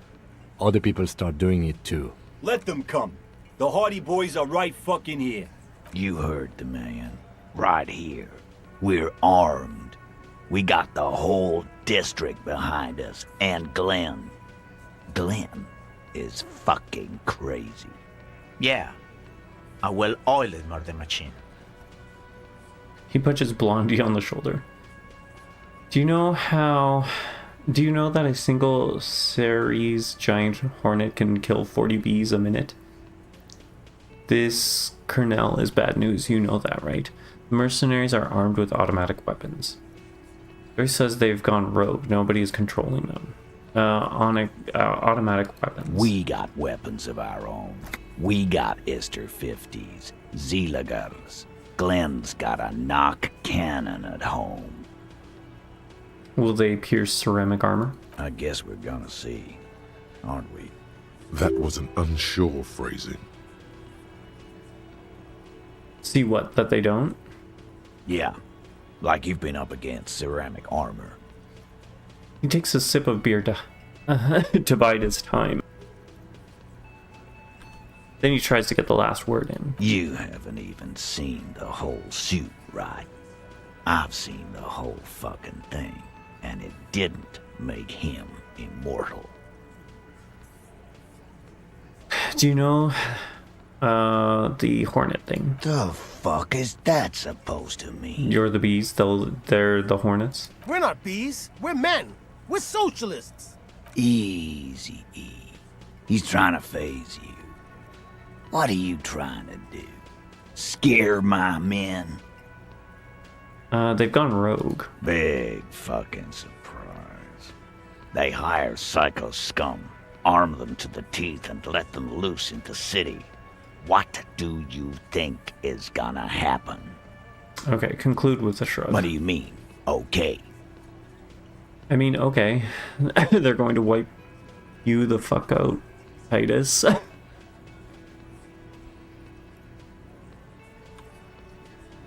Other people start doing it too. Let them come. The Hardy Boys are right fucking here. You heard the man. Right here. We're armed. We got the whole district behind us. And Glenn. Glenn is fucking crazy. Yeah. A well-oiled murder machine. He punches Blondie on the shoulder. Do you know that a single Ceres giant hornet can kill 40 bees a minute? This Crenell is bad news, you know that, right? The mercenaries are armed with automatic weapons. Joyce says they've gone rogue, nobody is controlling them. Automatic weapons. We got weapons of our own. We got Ister 50s, Zeelagers. Glenn's got a knock cannon at home. Will they pierce ceramic armor? I guess we're gonna see, aren't we? That was an unsure phrasing. See what, that they don't? Yeah, like you've been up against ceramic armor. He takes a sip of beer to bide his time. Then he tries to get the last word in. You haven't even seen the whole suit, right? I've seen the whole fucking thing, and it didn't make him immortal. Do you know the hornet thing? The fuck is that supposed to mean? You're the bees, they're the hornets? We're not bees. We're men. We're socialists. Easy, E. He's trying to phase you. What are you trying to do? Scare my men? They've gone rogue. Big fucking surprise. They hire psycho scum, arm them to the teeth, and let them loose into city. What do you think is gonna happen? Okay, conclude with a shrug. What do you mean, okay? I mean, okay. They're going to wipe you the fuck out, Titus.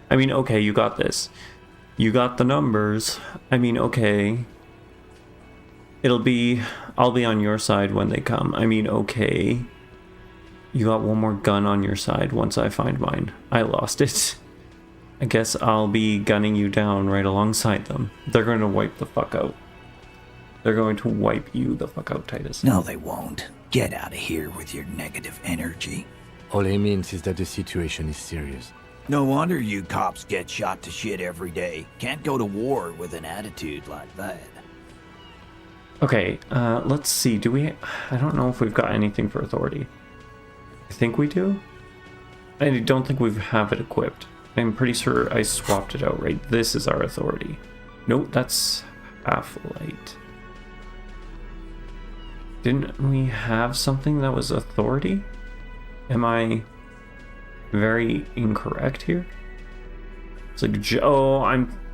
I mean, okay, you got this. You got the numbers. I mean, okay. I'll be on your side when they come. I mean, okay. You got one more gun on your side once I find mine. I lost it. I guess I'll be gunning you down right alongside them. They're going to wipe the fuck out. They're going to wipe you the fuck out, Titus. No, they won't. Get out of here with your negative energy. All he means is that the situation is serious. No wonder you cops get shot to shit every day. Can't go to war with an attitude like that. Okay, let's see. Do we... I don't know if we've got anything for authority. I think we do? I don't think we have it equipped. I'm pretty sure I swapped it out, right? This is our authority. Nope, that's half-light. Didn't we have something that was authority? Am I very incorrect here? It's like,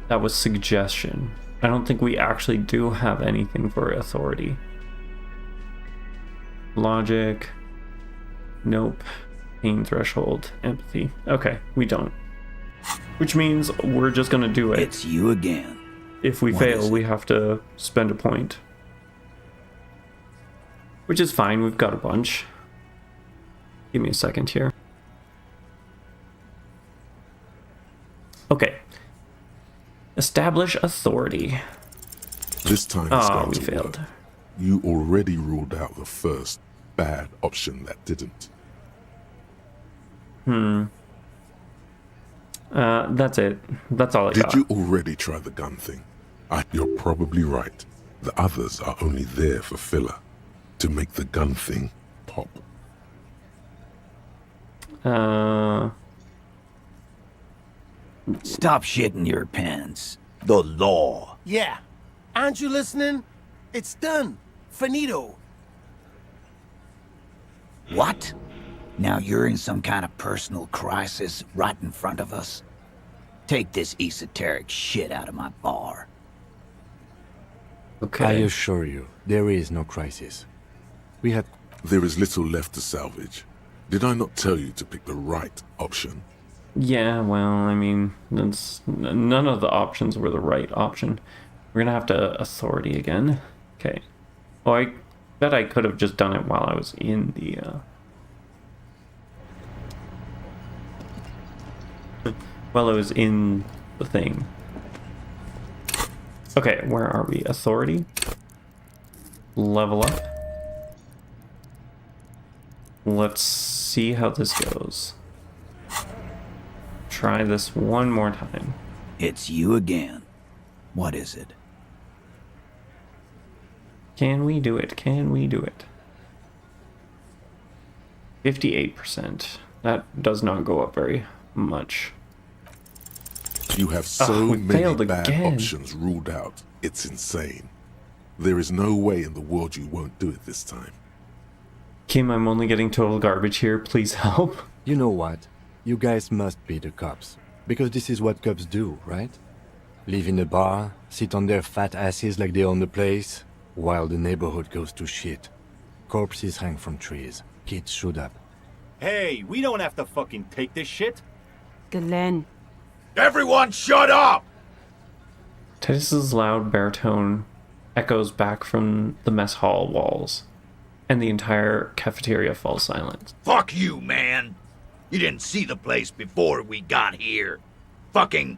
that was suggestion. I don't think we actually do have anything for authority. Logic. Nope. Pain threshold. Empathy. Okay, we don't. Which means we're just gonna do it. It's you again. If we fail, we have to spend a point. Which is fine, we've got a bunch. Give me a second here. Okay. Establish authority. This time we failed. You already ruled out the first bad option that didn't. That's it. That's all I got. Did you already try the gun thing? You're probably right. The others are only there for filler. To make the gun thing pop. Stop shitting your pants. The law. Yeah. Aren't you listening? It's done. Finito. What? Now you're in some kind of personal crisis right in front of us? Take this esoteric shit out of my bar. Okay. I assure you, there is no crisis. There is little left to salvage. Did I not tell you to pick the right option? Yeah, well, I mean, none of the options were the right option. We're gonna have to authority again. Okay. Oh, I bet I could have just done it while I was in the, while I was in the thing. Okay, where are we? Authority. Level up. Let's see how this goes. Try this one more time. It's you again. What is it? Can we do it? Can we do it? 58%. That does not go up very much. You have so many bad options ruled out. It's insane. There is no way in the world you won't do it this time. Kim, I'm only getting total garbage here. Please help. You know what? You guys must be the cops. Because this is what cops do, right? Live in a bar, sit on their fat asses like they own the place, while the neighborhood goes to shit. Corpses hang from trees. Kids shoot up. Hey, we don't have to fucking take this shit. Glenn. Everyone shut up! Titus's loud baritone echoes back from the mess hall walls, and the entire cafeteria falls silent. Fuck you, man! You didn't see the place before we got here. Fucking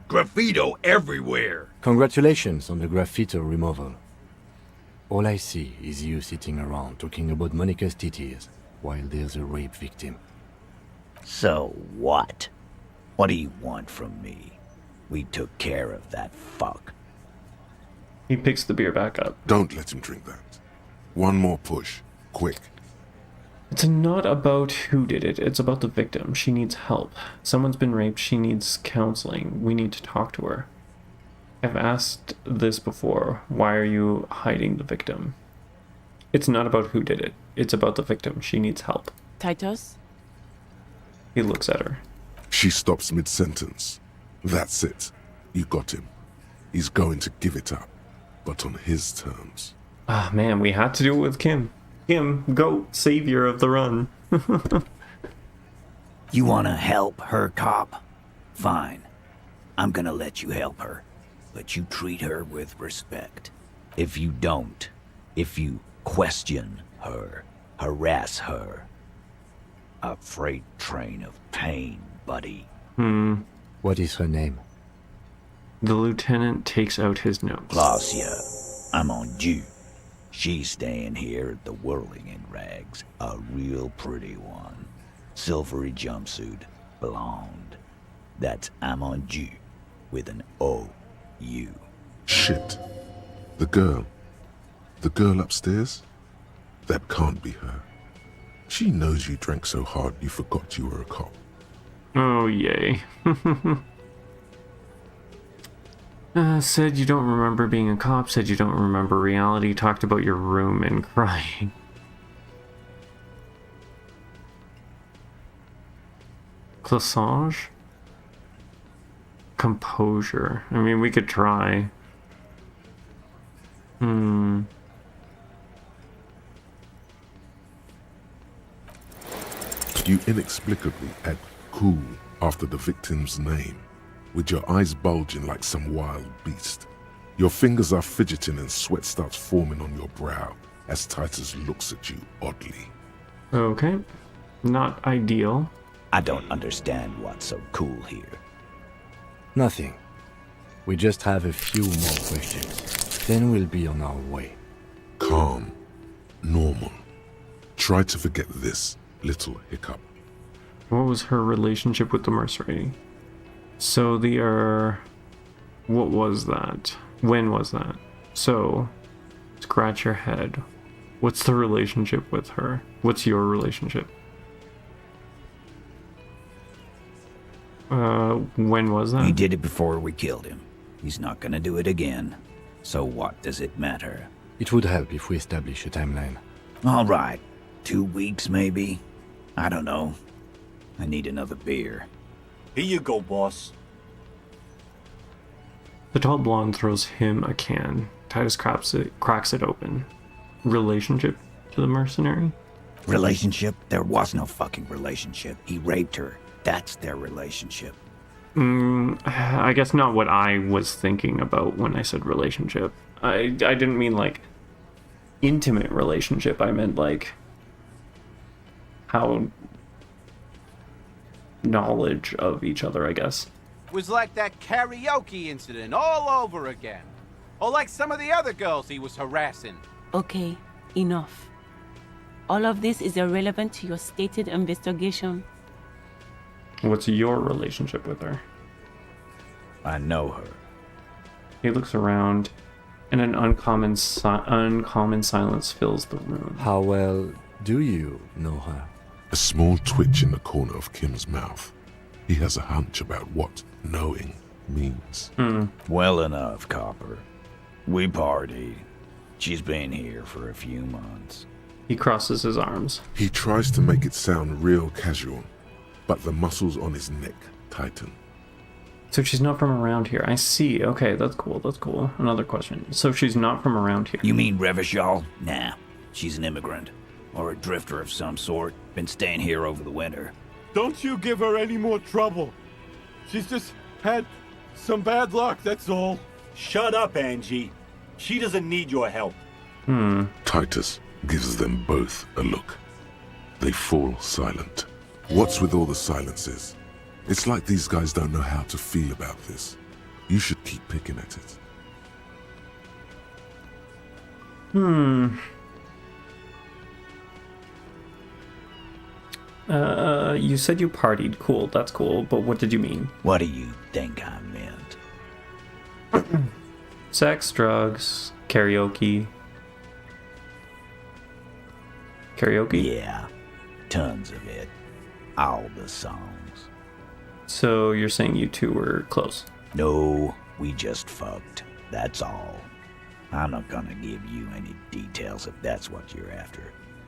graffito everywhere. Congratulations on the graffito removal. All I see is you sitting around talking about Monica's titties while there's a rape victim. So what? What do you want from me? We took care of that fuck. He picks the beer back up. Don't let him drink that. One more push. Quick. It's not about who did it. It's about the victim. She needs help. Someone's been raped. She needs counseling. We need to talk to her. I've asked this before. Why are you hiding the victim? It's not about who did it. It's about the victim. She needs help. Titus? He looks at her. She stops mid-sentence. That's it. You got him. He's going to give it up, but on his terms. Ah, man, we had to do it with Kim. Kim, goat, savior of the run. You wanna help her, cop? Fine. I'm gonna let you help her, but you treat her with respect. If you don't, if you question her, harass her, a freight train of pain, buddy. What is her name? The lieutenant takes out his notes. Glacia, I'm on due. She's staying here at the Whirling in Rags, a real pretty one. Silvery jumpsuit, blonde. That's Amonju, with an O-U. Shit. The girl upstairs? That can't be her. She knows you drank so hard you forgot you were a cop. Oh, yay. Said you don't remember being a cop, said you don't remember reality, talked about your room and crying. Classage? Composure. I mean, we could try. You inexplicably add cool after the victim's name, with your eyes bulging like some wild beast. Your fingers are fidgeting and sweat starts forming on your brow as Titus looks at you oddly. Okay. Not ideal. I don't understand what's so cool here. Nothing. We just have a few more questions. Then we'll be on our way. Calm. Normal. Try to forget this little hiccup. What was her relationship with the mercenary? So what was that? When was that? So, scratch your head. What's the relationship with her? What's your relationship? When was that? He did it before we killed him. He's not gonna do it again. So what does it matter? It would help if we establish a timeline. All right. 2 weeks, maybe? I don't know. I need another beer. Here you go, boss. The tall blonde throws him a can. Titus cracks it open. Relationship to the mercenary? Relationship? There was no fucking relationship. He raped her. That's their relationship. I guess not what I was thinking about when I said relationship. I didn't mean like intimate relationship. I meant like how knowledge of each other, I guess. Was like that karaoke incident all over again. Or like some of the other girls he was harassing. Okay, enough. All of this is irrelevant to your stated investigation. What's your relationship with her? I know her. He looks around, and an uncommon silence fills the room. How well do you know her? A small twitch in the corner of Kim's mouth. He has a hunch about what knowing means. Well enough, Copper. We partied. She's been here for a few months. He crosses his arms. He tries to make it sound real casual, but the muscles on his neck tighten. So she's not from around here. I see. Okay, that's cool. That's cool. Another question. So she's not from around here. You mean Revachol? Nah. She's an immigrant. Or a drifter of some sort. Been staying here over the winter. Don't you give her any more trouble. She's just had some bad luck, that's all. Shut up, Angie. She doesn't need your help. Titus gives them both a look. They fall silent. What's with all the silences? It's like these guys don't know how to feel about this. You should keep picking at it. You said you partied. Cool, that's cool. But what did you mean? What do you think I meant? Sex, drugs, karaoke. Karaoke? Yeah, tons of it. All the songs. So you're saying you two were close? No, we just fucked. That's all. I'm not gonna give you any details if that's what you're after.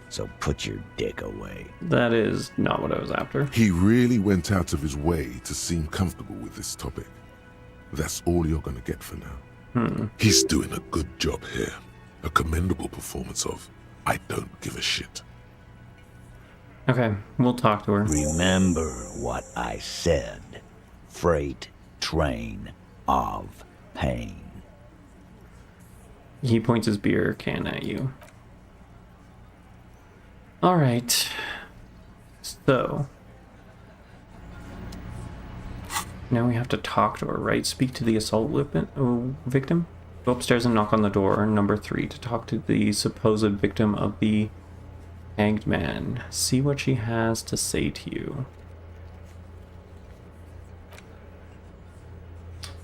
So put your dick away. That is not what I was after. He really went out of his way to seem comfortable with this topic. That's all you're gonna get for now. He's doing a good job here. A commendable performance of I don't give a shit. Okay, we'll talk to her. Remember what I said. freight train of pain. He points his beer can at you. Alright. So. Now we have to talk to her, right? Speak to the assault victim? Go upstairs and knock on the door, number 3, to talk to the supposed victim of the hanged man. See what she has to say to you.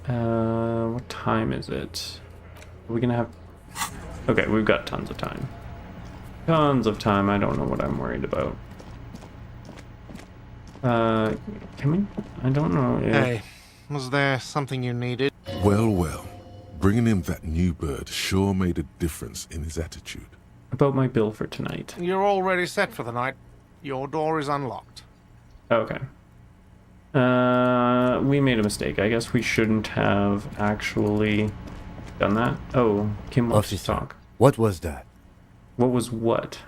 What time is it? Are we gonna have... Okay, we've got tons of time. Tons of time, I don't know what I'm worried about. Can we... I don't know if... Hey, was there something you needed? Well, well. Bringing him that new bird sure made a difference in his attitude. About my bill for tonight. You're already set for the night. Your door is unlocked. Okay. We made a mistake. I guess we shouldn't have actually done that. Oh, Kim wants to talk. What was that? What was what?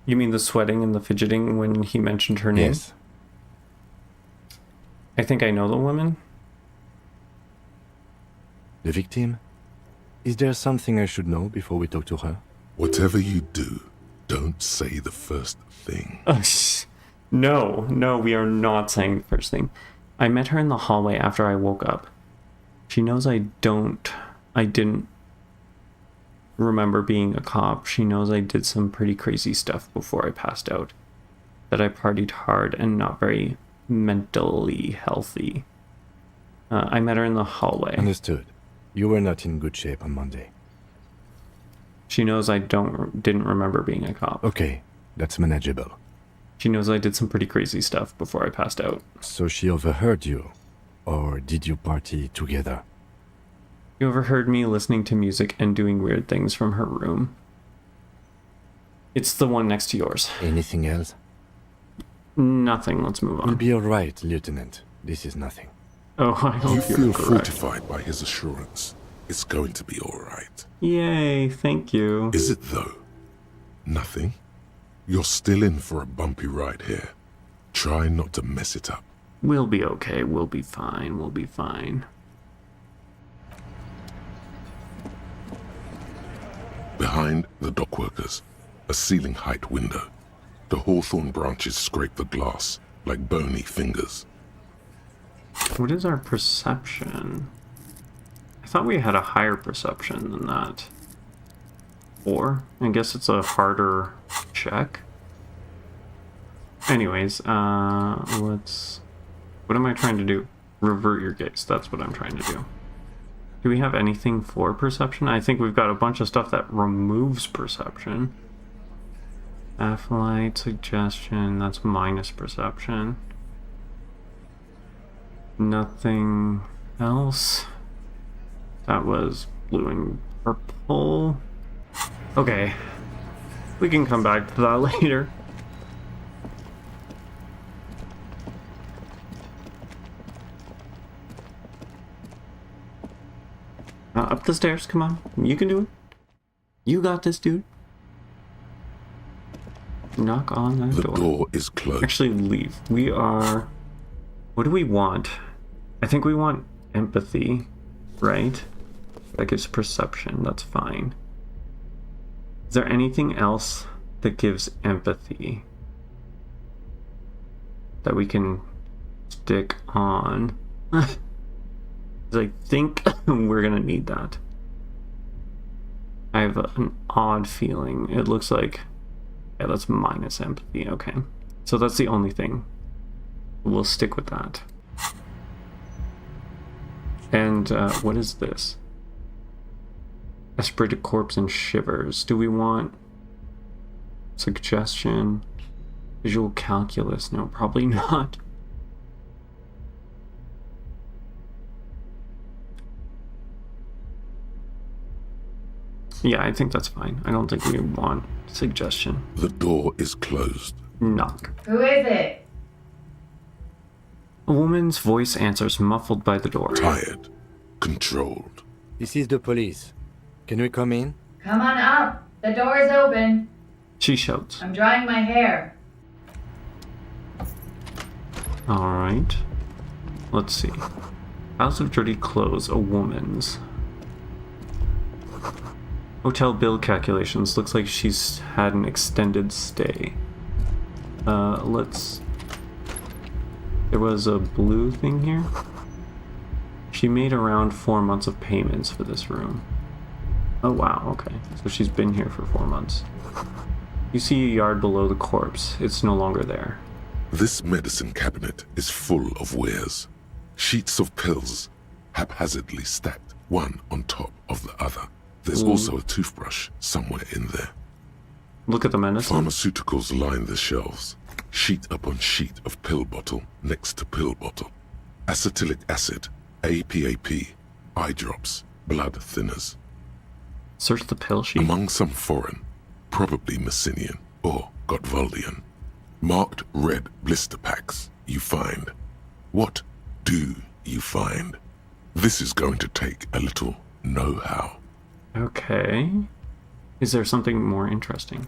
You mean the sweating and the fidgeting when he mentioned her name? Yes. I think I know the woman. The victim? Is there something I should know before we talk to her? Whatever you do, don't say the first thing. No, we are not saying the first thing. I met her in the hallway after I woke up. She knows I didn't remember being a cop. She knows I did some pretty crazy stuff before I passed out. That I partied hard and not very mentally healthy. I met her in the hallway. Understood. You were not in good shape on Monday. She knows I didn't remember being a cop. Okay, that's manageable. She knows I did some pretty crazy stuff before I passed out. So she overheard you? Or did you party together? She overheard me listening to music and doing weird things from her room. It's the one next to yours. Anything else? Nothing. Let's move on. You'll be alright, Lieutenant. This is nothing. Oh, I hope you feel correct. fortified by his assurance. It's going to be alright. Yay, thank you. Is it though? Nothing? You're still in for a bumpy ride here. Try not to mess it up. We'll be okay. We'll be fine. We'll be fine. Behind the dockworkers, a ceiling-height window. The hawthorn branches scrape the glass like bony fingers. What is our perception? I thought we had a higher perception than that. 4? I guess it's a harder check. Anyways, let's... What am I trying to do? Revert your gaze. That's what I'm trying to do. Do we have anything for perception? I think we've got a bunch of stuff that removes perception. Afflight, suggestion, that's minus perception. Nothing else. That was blue and purple. Okay. We can come back to that later. Up the stairs, come on. You can do it. You got this, dude. Knock on that door. The door is closed. Actually, leave. We are... What do we want? I think we want empathy, right? That gives perception. That's fine. Is there anything else that gives empathy that we can stick on? I think we're gonna need that. I have an odd feeling. It looks like... Yeah, that's minus empathy. Okay. So that's the only thing. We'll stick with that. And what is this? Aspirated corpse and shivers. Do we want suggestion? Visual calculus? No, probably not. Yeah, I think that's fine. I don't think we want suggestion. The door is closed. Knock. Who is it? A woman's voice answers, muffled by the door. Tired. Controlled. This is the police. Can we come in? Come on up. The door is open. She shouts. I'm drying my hair. Alright. Let's see. House of Dirty Clothes, a woman's. Hotel bill calculations. Looks like she's had an extended stay. Let's... There was a blue thing here. She made around 4 months of payments for this room. Oh wow, okay. So she's been here for 4 months. You see a yard below the corpse. It's no longer there. This medicine cabinet is full of wares. Sheets of pills, haphazardly stacked, one on top of the other. There's also a toothbrush somewhere in there. Look at the medicine. Pharmaceuticals line the shelves. Sheet upon sheet of pill bottle next to pill bottle. Acetylic acid, APAP, eye drops, blood thinners. Search the pill sheet. Among some foreign, probably Messinian or Gotwaldian, marked red blister packs you find. What do you find? This is going to take a little know-how. Okay. Is there something more interesting?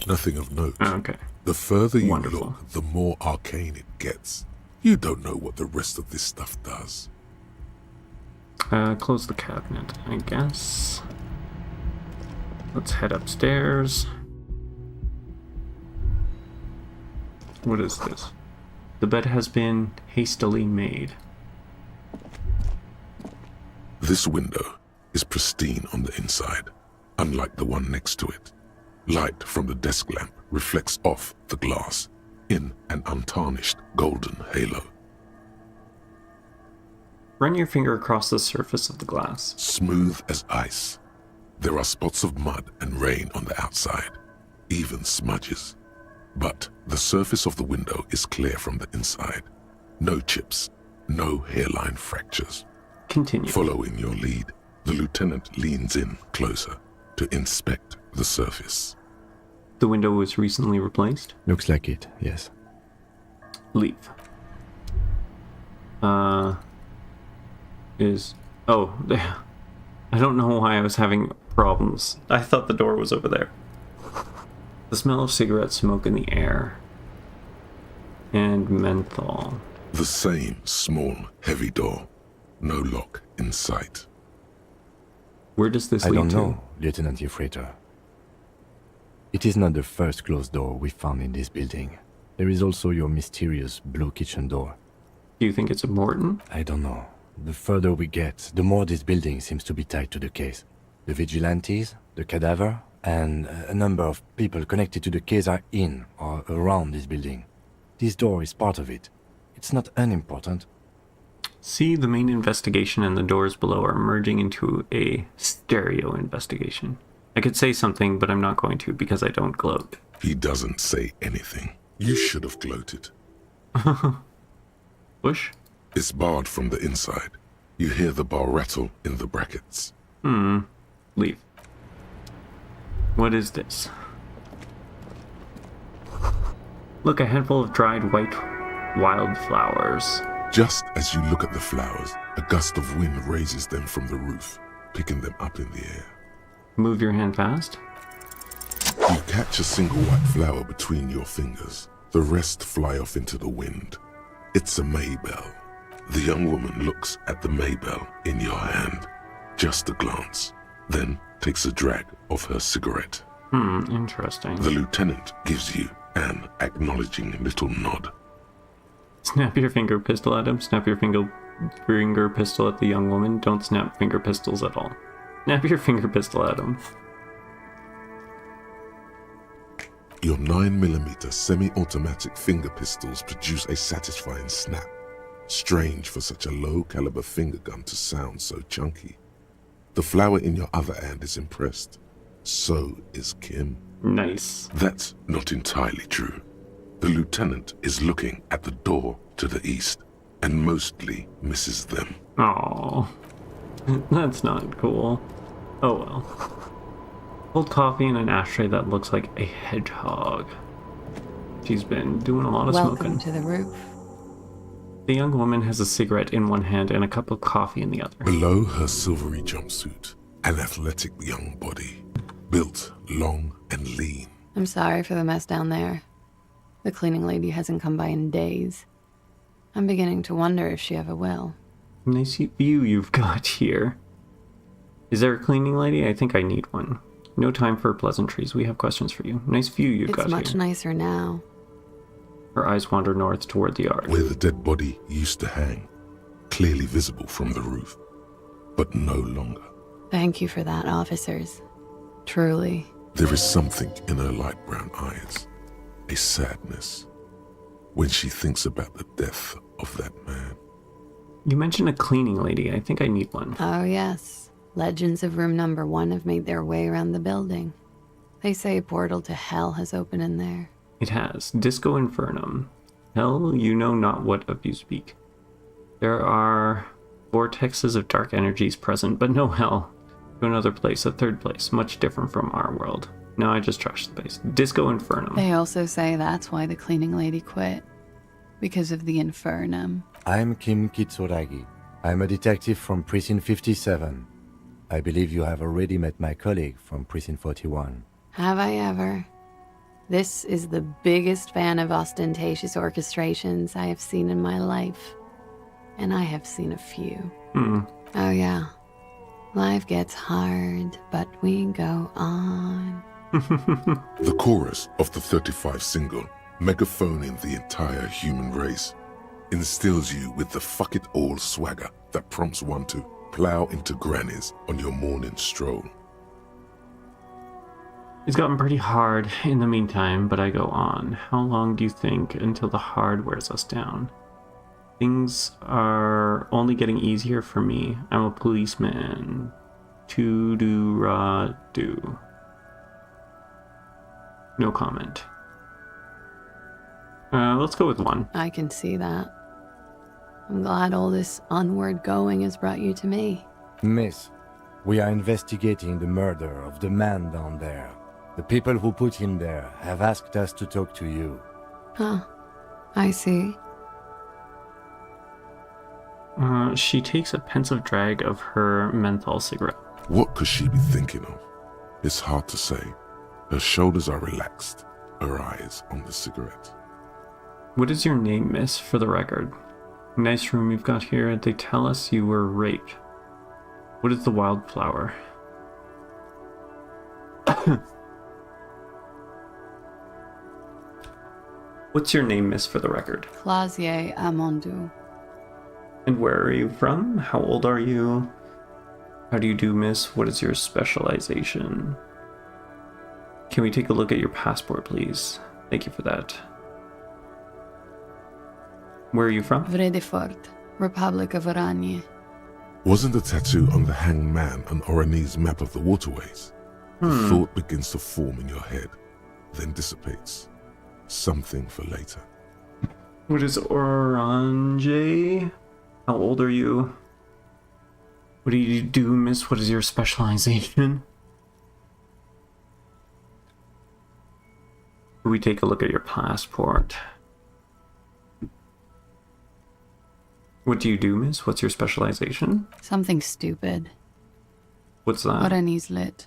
Nothing of note. Oh, okay. The further you Wonderful. look, the more arcane it gets. You don't know what the rest of this stuff does. Close the cabinet, I guess. Let's head upstairs. What is this? The bed has been hastily made. This window is pristine on the inside, unlike the one next to it. Light from the desk lamp reflects off the glass in an untarnished golden halo. Run your finger across the surface of the glass. Smooth as ice. There are spots of mud and rain on the outside, even smudges. But the surface of the window is clear from the inside. No chips, no hairline fractures. Continue. Following your lead, the lieutenant leans in closer to inspect the surface. The window was recently replaced? Looks like it, yes. Leave. Oh, I don't know why I was having problems. I thought the door was over there. The smell of cigarette smoke in the air. And menthol. The same small, heavy door. No lock in sight. Where does this I lead don't to? know, Lieutenant Euphrator. It is not the first closed door we found in this building. There is also your mysterious blue kitchen door. Do you think it's important? I don't know. The further we get, the more this building seems to be tied to the case. The vigilantes, the cadaver, and a number of people connected to the case are in or around this building. This door is part of it. It's not unimportant. See, the main investigation and the doors below are merging into a stereo investigation. I could say something, but I'm not going to because I don't gloat. He doesn't say anything. You should have gloated. Push? It's barred from the inside. You hear the bar rattle in the brackets. Leave. What is this? Look, a handful of dried white wildflowers. Just as you look at the flowers, a gust of wind raises them from the roof, picking them up in the air. Move your hand fast. You catch a single white flower between your fingers. The rest fly off into the wind. It's a maybell. The young woman looks at the maybell in your hand. Just a glance, then takes a drag of her cigarette. Interesting. The lieutenant gives you an acknowledging little nod. Snap your finger pistol at him. Snap your finger pistol at the young woman. Don't snap finger pistols at all. Snap your finger pistol at him. Your 9mm semi-automatic finger pistols produce a satisfying snap. Strange for such a low-caliber finger gun to sound so chunky. The flower in your other hand is impressed. So is Kim. Nice. That's not entirely true. The lieutenant is looking at the door to the east and mostly misses them. Oh, that's not cool. Oh well. Cold coffee in an ashtray that looks like a hedgehog. She's been doing a lot of Welcome smoking. to the roof. The young woman has a cigarette in one hand and a cup of coffee in the other. Below her silvery jumpsuit, an athletic young body, built long and lean. I'm sorry for the mess down there. The cleaning lady hasn't come by in days. I'm beginning to wonder if she ever will. Nice view you've got here. Is there a cleaning lady? I think I need one. No time for pleasantries. We have questions for you. Nice view you've got here. It's much nicer now. Her eyes wander north toward the yard. Where the dead body used to hang, clearly visible from the roof, but no longer. Thank you for that, officers. Truly. There is something in her light brown eyes, a sadness, when she thinks about the death of that man. You mentioned a cleaning lady. I think I need one. Oh, yes. Legends of room number 1 have made their way around the building. They say a portal to hell has opened in there. It has. Disco Infernum. Hell, you know not what of you speak. There are vortexes of dark energies present, but no hell. To another place, a third place, much different from our world. No, I just trashed the place. Disco Infernum. They also say that's why the cleaning lady quit. Because of the Infernum. I'm Kim Kitsuragi. I'm a detective from Precinct 57. I believe you have already met my colleague from Precinct 41. Have I ever? This is the biggest fan of ostentatious orchestrations I have seen in my life. And I have seen a few. Oh yeah. Life gets hard, but we go on. The chorus of the 35 single, megaphoning the entire human race, instills you with the fuck it all swagger that prompts one to plow into grannies on your morning stroll. It's gotten pretty hard in the meantime, but I go on. How long do you think until the hard wears us down? Things are only getting easier for me. I'm a policeman. To-do-ra-do. No comment. Let's go with 1. I can see that. I'm glad all this onward going has brought you to me. Miss, we are investigating the murder of the man down there. The people who put him there have asked us to talk to you. Huh. I see. She takes a pensive drag of her menthol cigarette. What could she be thinking of? It's hard to say. Her shoulders are relaxed, her eyes on the cigarette. What is your name, miss, for the record? Nice room you've got here. They tell us you were raped. What is the wildflower? What's your name, miss, for the record? Clausier Amondou. And where are you from? How old are you? How do you do, miss? What is your specialization? Can we take a look at your passport, please? Thank you for that. Where are you from? Vredefort, Republic of Oranje. Wasn't the tattoo on the hanged man an Oranese map of the waterways? The thought begins to form in your head, then dissipates. Something for later. What is Oranje? How old are you? What do you do, miss? What is your specialization? We take a look at your passport. What do you do, miss? What's your specialization? Something stupid. What's that? Oranese lit.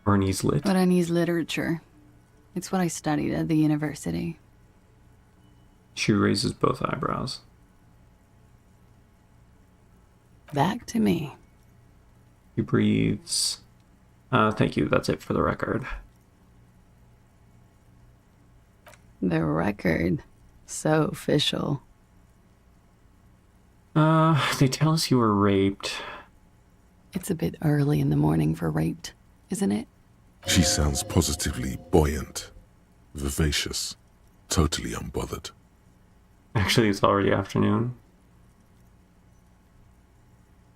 Oranese lit? Oranese literature. It's what I studied at the university. She raises both eyebrows. Back to me. He breathes. Thank you. That's it for the record. The record. So official. They tell us you were raped. It's a bit early in the morning for raped, isn't it? She sounds positively buoyant, vivacious, totally unbothered. Actually, it's already afternoon.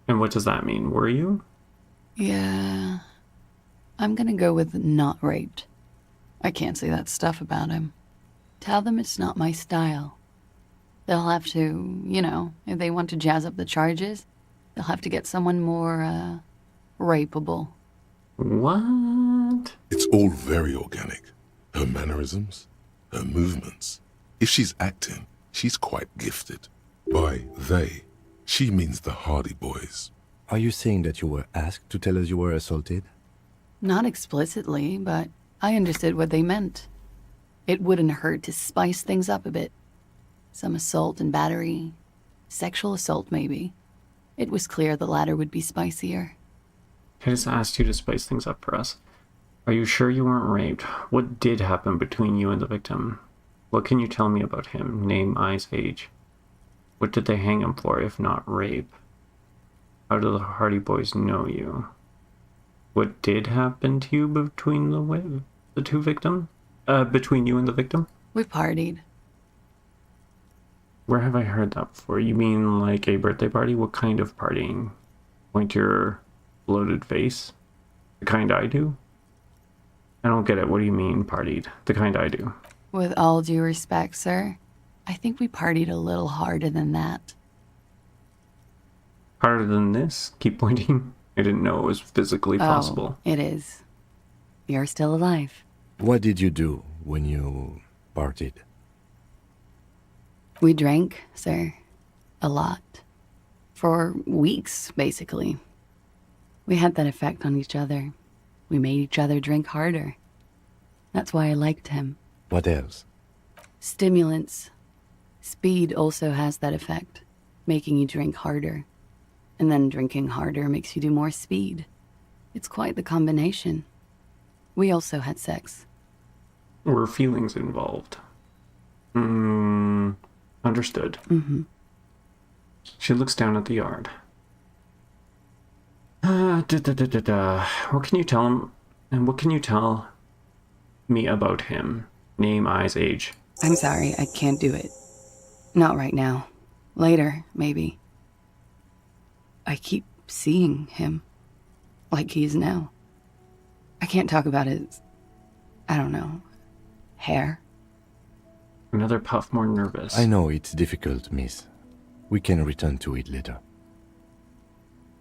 And what does that mean? Were you? Yeah. I'm gonna go with not raped. I can't say that stuff about him. Tell them it's not my style. They'll have to, you know, if they want to jazz up the charges, they'll have to get someone more, rapeable. What? It's all very organic. Her mannerisms, her movements. If she's acting, she's quite gifted. By they, she means the Hardy Boys. Are you saying that you were asked to tell us you were assaulted? Not explicitly, but I understood what they meant. It wouldn't hurt to spice things up a bit. Some assault and battery. Sexual assault, maybe. It was clear the latter would be spicier. I just asked you to spice things up for us. Are you sure you weren't raped? What did happen between you and the victim? What can you tell me about him? Name, eyes, age. What did they hang him for, if not rape? How do the Hardy Boys know you? What did happen to you between the two victims? Between you and the victim? We partied. Where have I heard that before? You mean like a birthday party? What kind of partying? Point to your bloated face? The kind I do? I don't get it. What do you mean, partied? The kind I do. With all due respect, sir, I think we partied a little harder than that. Harder than this? Keep pointing. I didn't know it was physically possible. It is. You're still alive. What did you do when you partied? We drank, sir. A lot. For weeks, basically. We had that effect on each other. We made each other drink harder. That's why I liked him. What else? Stimulants. Speed also has that effect, making you drink harder. And then drinking harder makes you do more speed. It's quite the combination. We also had sex. Were feelings involved? Understood. Mm-hmm. She looks down at the yard. What can you tell him? And what can you tell me about him? Name, eyes, age. I'm sorry, I can't do it. Not right now. Later, maybe. I keep seeing him. Like he is now. I can't talk about his... I don't know. Hair. Another puff, more nervous. I know it's difficult, miss. We can return to it later.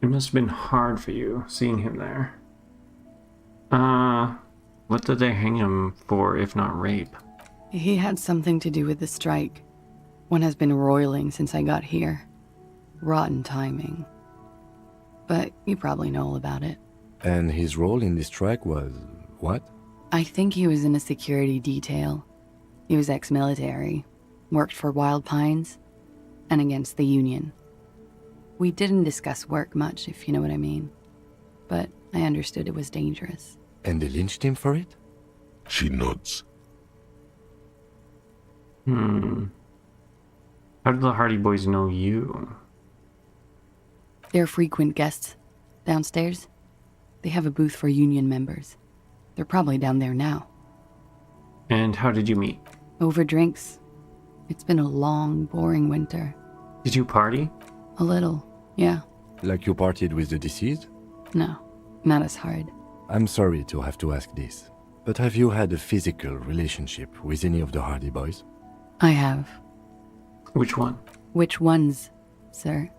It must have been hard for you, seeing him there. What did they hang him for, if not rape? He had something to do with the strike. One has been roiling since I got here. Rotten timing. But you probably know all about it. And his role in this strike was... what? I think he was in a security detail. He was ex-military, worked for Wild Pines, and against the Union. We didn't discuss work much, if you know what I mean. But I understood it was dangerous. And they lynched him for it? She nods. How did the Hardy Boys know you? They're frequent guests downstairs. They have a booth for Union members. They're probably down there now. And how did you meet? Over drinks. It's been a long, boring winter. Did you party? A little, yeah. Like you partied with the deceased? No, not as hard. I'm sorry to have to ask this, but have you had a physical relationship with any of the Hardy Boys? I have. Which one? Which ones, sir?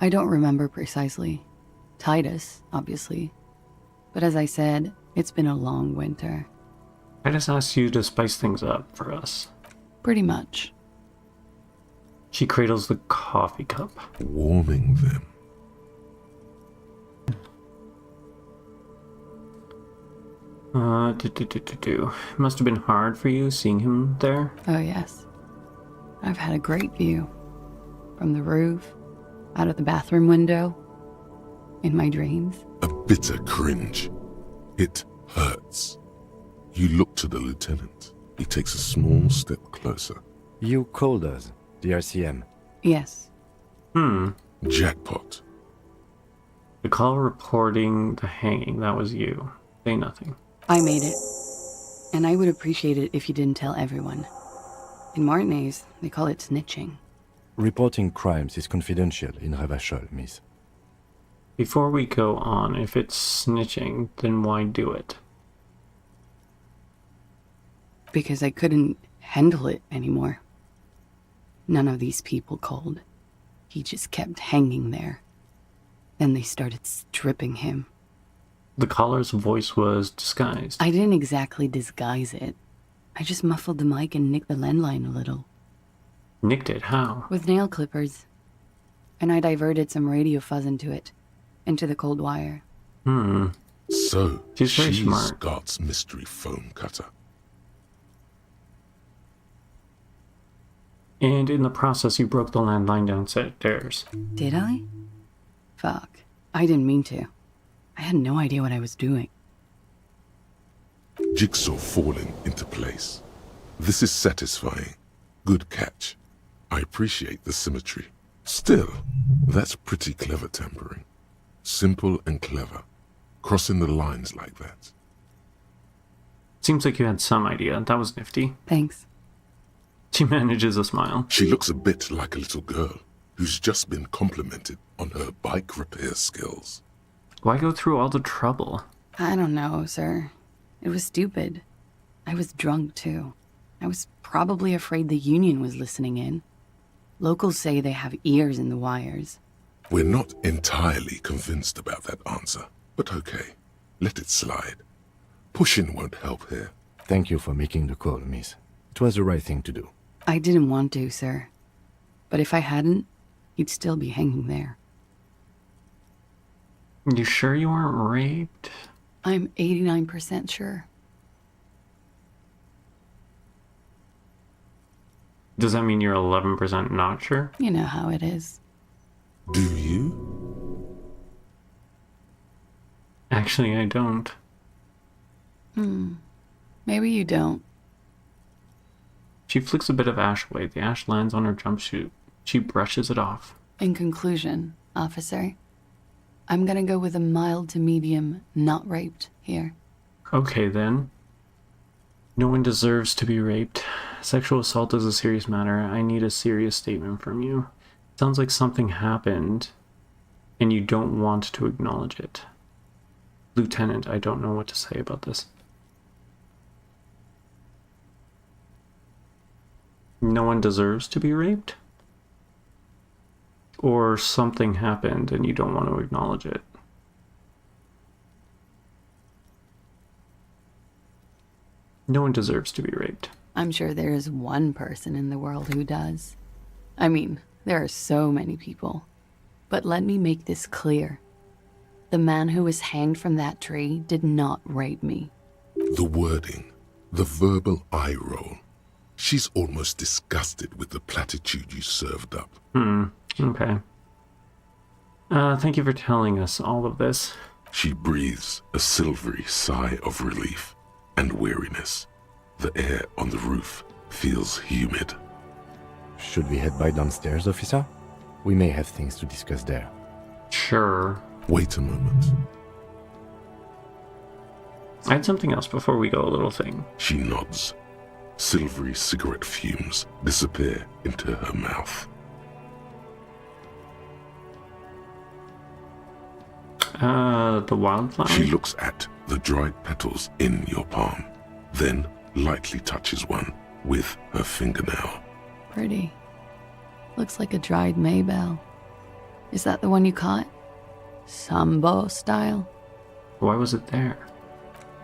I don't remember precisely. Titus, obviously. But as I said, it's been a long winter. I just asked you to spice things up for us. Pretty much. She cradles the coffee cup. Warming them. Must have been hard for you seeing him there? Oh, yes. I've had a great view. From the roof, out of the bathroom window, in my dreams. A bitter cringe. It hurts. You look to the lieutenant. He takes a small step closer. You called us, the RCM. Yes. Jackpot. The call reporting the hanging, that was you. Say nothing. I made it. And I would appreciate it if you didn't tell everyone. In Martinez, they call it snitching. Reporting crimes is confidential in Revachol, miss. Before we go on, if it's snitching, then why do it? Because I couldn't handle it anymore. None of these people called. He just kept hanging there. Then they started stripping him. The caller's voice was disguised. I didn't exactly disguise it. I just muffled the mic and nicked the landline a little. Nicked it? How? With nail clippers. And I diverted some radio fuzz into it. Into the cold wire. So, she's very smart. Scott's mystery foam cutter. And in the process, you broke the landline downstairs. Did I? Fuck. I didn't mean to. I had no idea what I was doing. Jigsaw falling into place. This is satisfying. Good catch. I appreciate the symmetry. Still, that's pretty clever tampering. Simple and clever. Crossing the lines like that. Seems like you had some idea. That was nifty. Thanks. She manages a smile. She looks a bit like a little girl who's just been complimented on her bike repair skills. Why go through all the trouble? I don't know, sir. It was stupid. I was drunk, too. I was probably afraid the union was listening in. Locals say they have ears in the wires. We're not entirely convinced about that answer, but okay. Let it slide. Pushing won't help here. Thank you for making the call, miss. It was the right thing to do. I didn't want to, sir. But if I hadn't, he'd still be hanging there. You sure you weren't raped? I'm 89% sure. Does that mean you're 11% not sure? You know how it is. Do you? Actually, I don't. Maybe you don't. She flicks a bit of ash away. The ash lands on her jumpsuit. She brushes it off. In conclusion, officer, I'm gonna go with a mild to medium not raped here. Okay, then. No one deserves to be raped. Sexual assault is a serious matter. I need a serious statement from you. Sounds like something happened, and you don't want to acknowledge it. Lieutenant, I don't know what to say about this. No one deserves to be raped? Or something happened and you don't want to acknowledge it? No one deserves to be raped. I'm sure there is one person in the world who does. I mean, there are so many people. But let me make this clear. The man who was hanged from that tree did not rape me. The wording, the verbal eye roll. She's almost disgusted with the platitude you served up. Okay. Thank you for telling us all of this. She breathes a silvery sigh of relief and weariness. The air on the roof feels humid. Should we head by downstairs, officer? We may have things to discuss there. Sure. Wait a moment. I had something else before we go, a little thing. She nods. Silvery cigarette fumes disappear into her mouth. The wildflower? She looks at the dried petals in your palm, then lightly touches one with her fingernail. Pretty. Looks like a dried maybell. Is that the one you caught? Sambo style? Why was it there?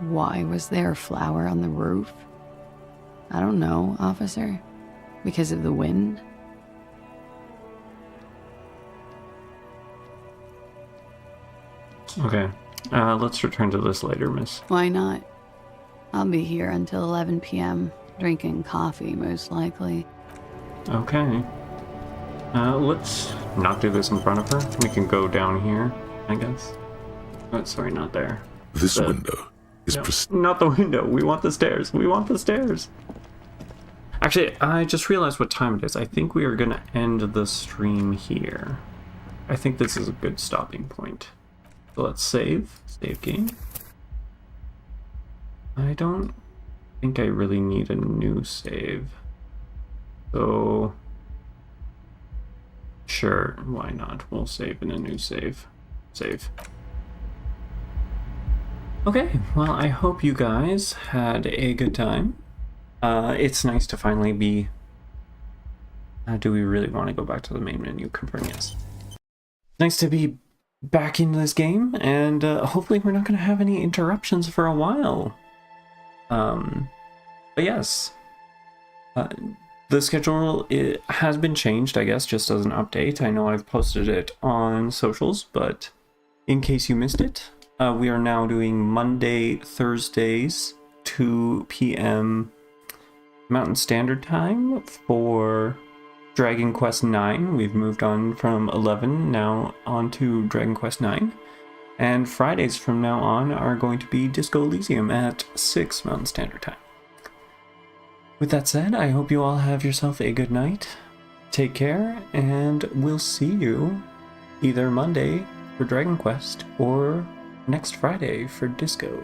Why was there a flower on the roof? I don't know, officer. Because of the wind? Okay. Let's return to this later, miss. Why not? I'll be here until 11 p.m., drinking coffee, most likely. Okay. Let's not do this in front of her. We can go down here, I guess. Oh, sorry, not there. This window is not the window. We want the stairs. We want the stairs. Actually, I just realized what time it is. I think we are going to end the stream here. I think this is a good stopping point. So let's save. Save game. I don't think I really need a new save. So, sure, why not? We'll save in a new save. Save. Okay, well, I hope you guys had a good time. It's nice to finally be... do we really want to go back to the main menu? Confirm yes. Nice to be back into this game, and hopefully we're not going to have any interruptions for a while. But yes. The schedule has been changed, I guess, just as an update. I know I've posted it on socials, but in case you missed it, we are now doing Monday, Thursdays, 2 p.m. Mountain Standard Time for Dragon Quest 9, we've moved on from 11 now on to Dragon Quest 9. And Fridays from now on are going to be Disco Elysium at 6 Mountain Standard Time. With that said, I hope you all have yourself a good night. Take care, and we'll see you either Monday for Dragon Quest or next Friday for Disco.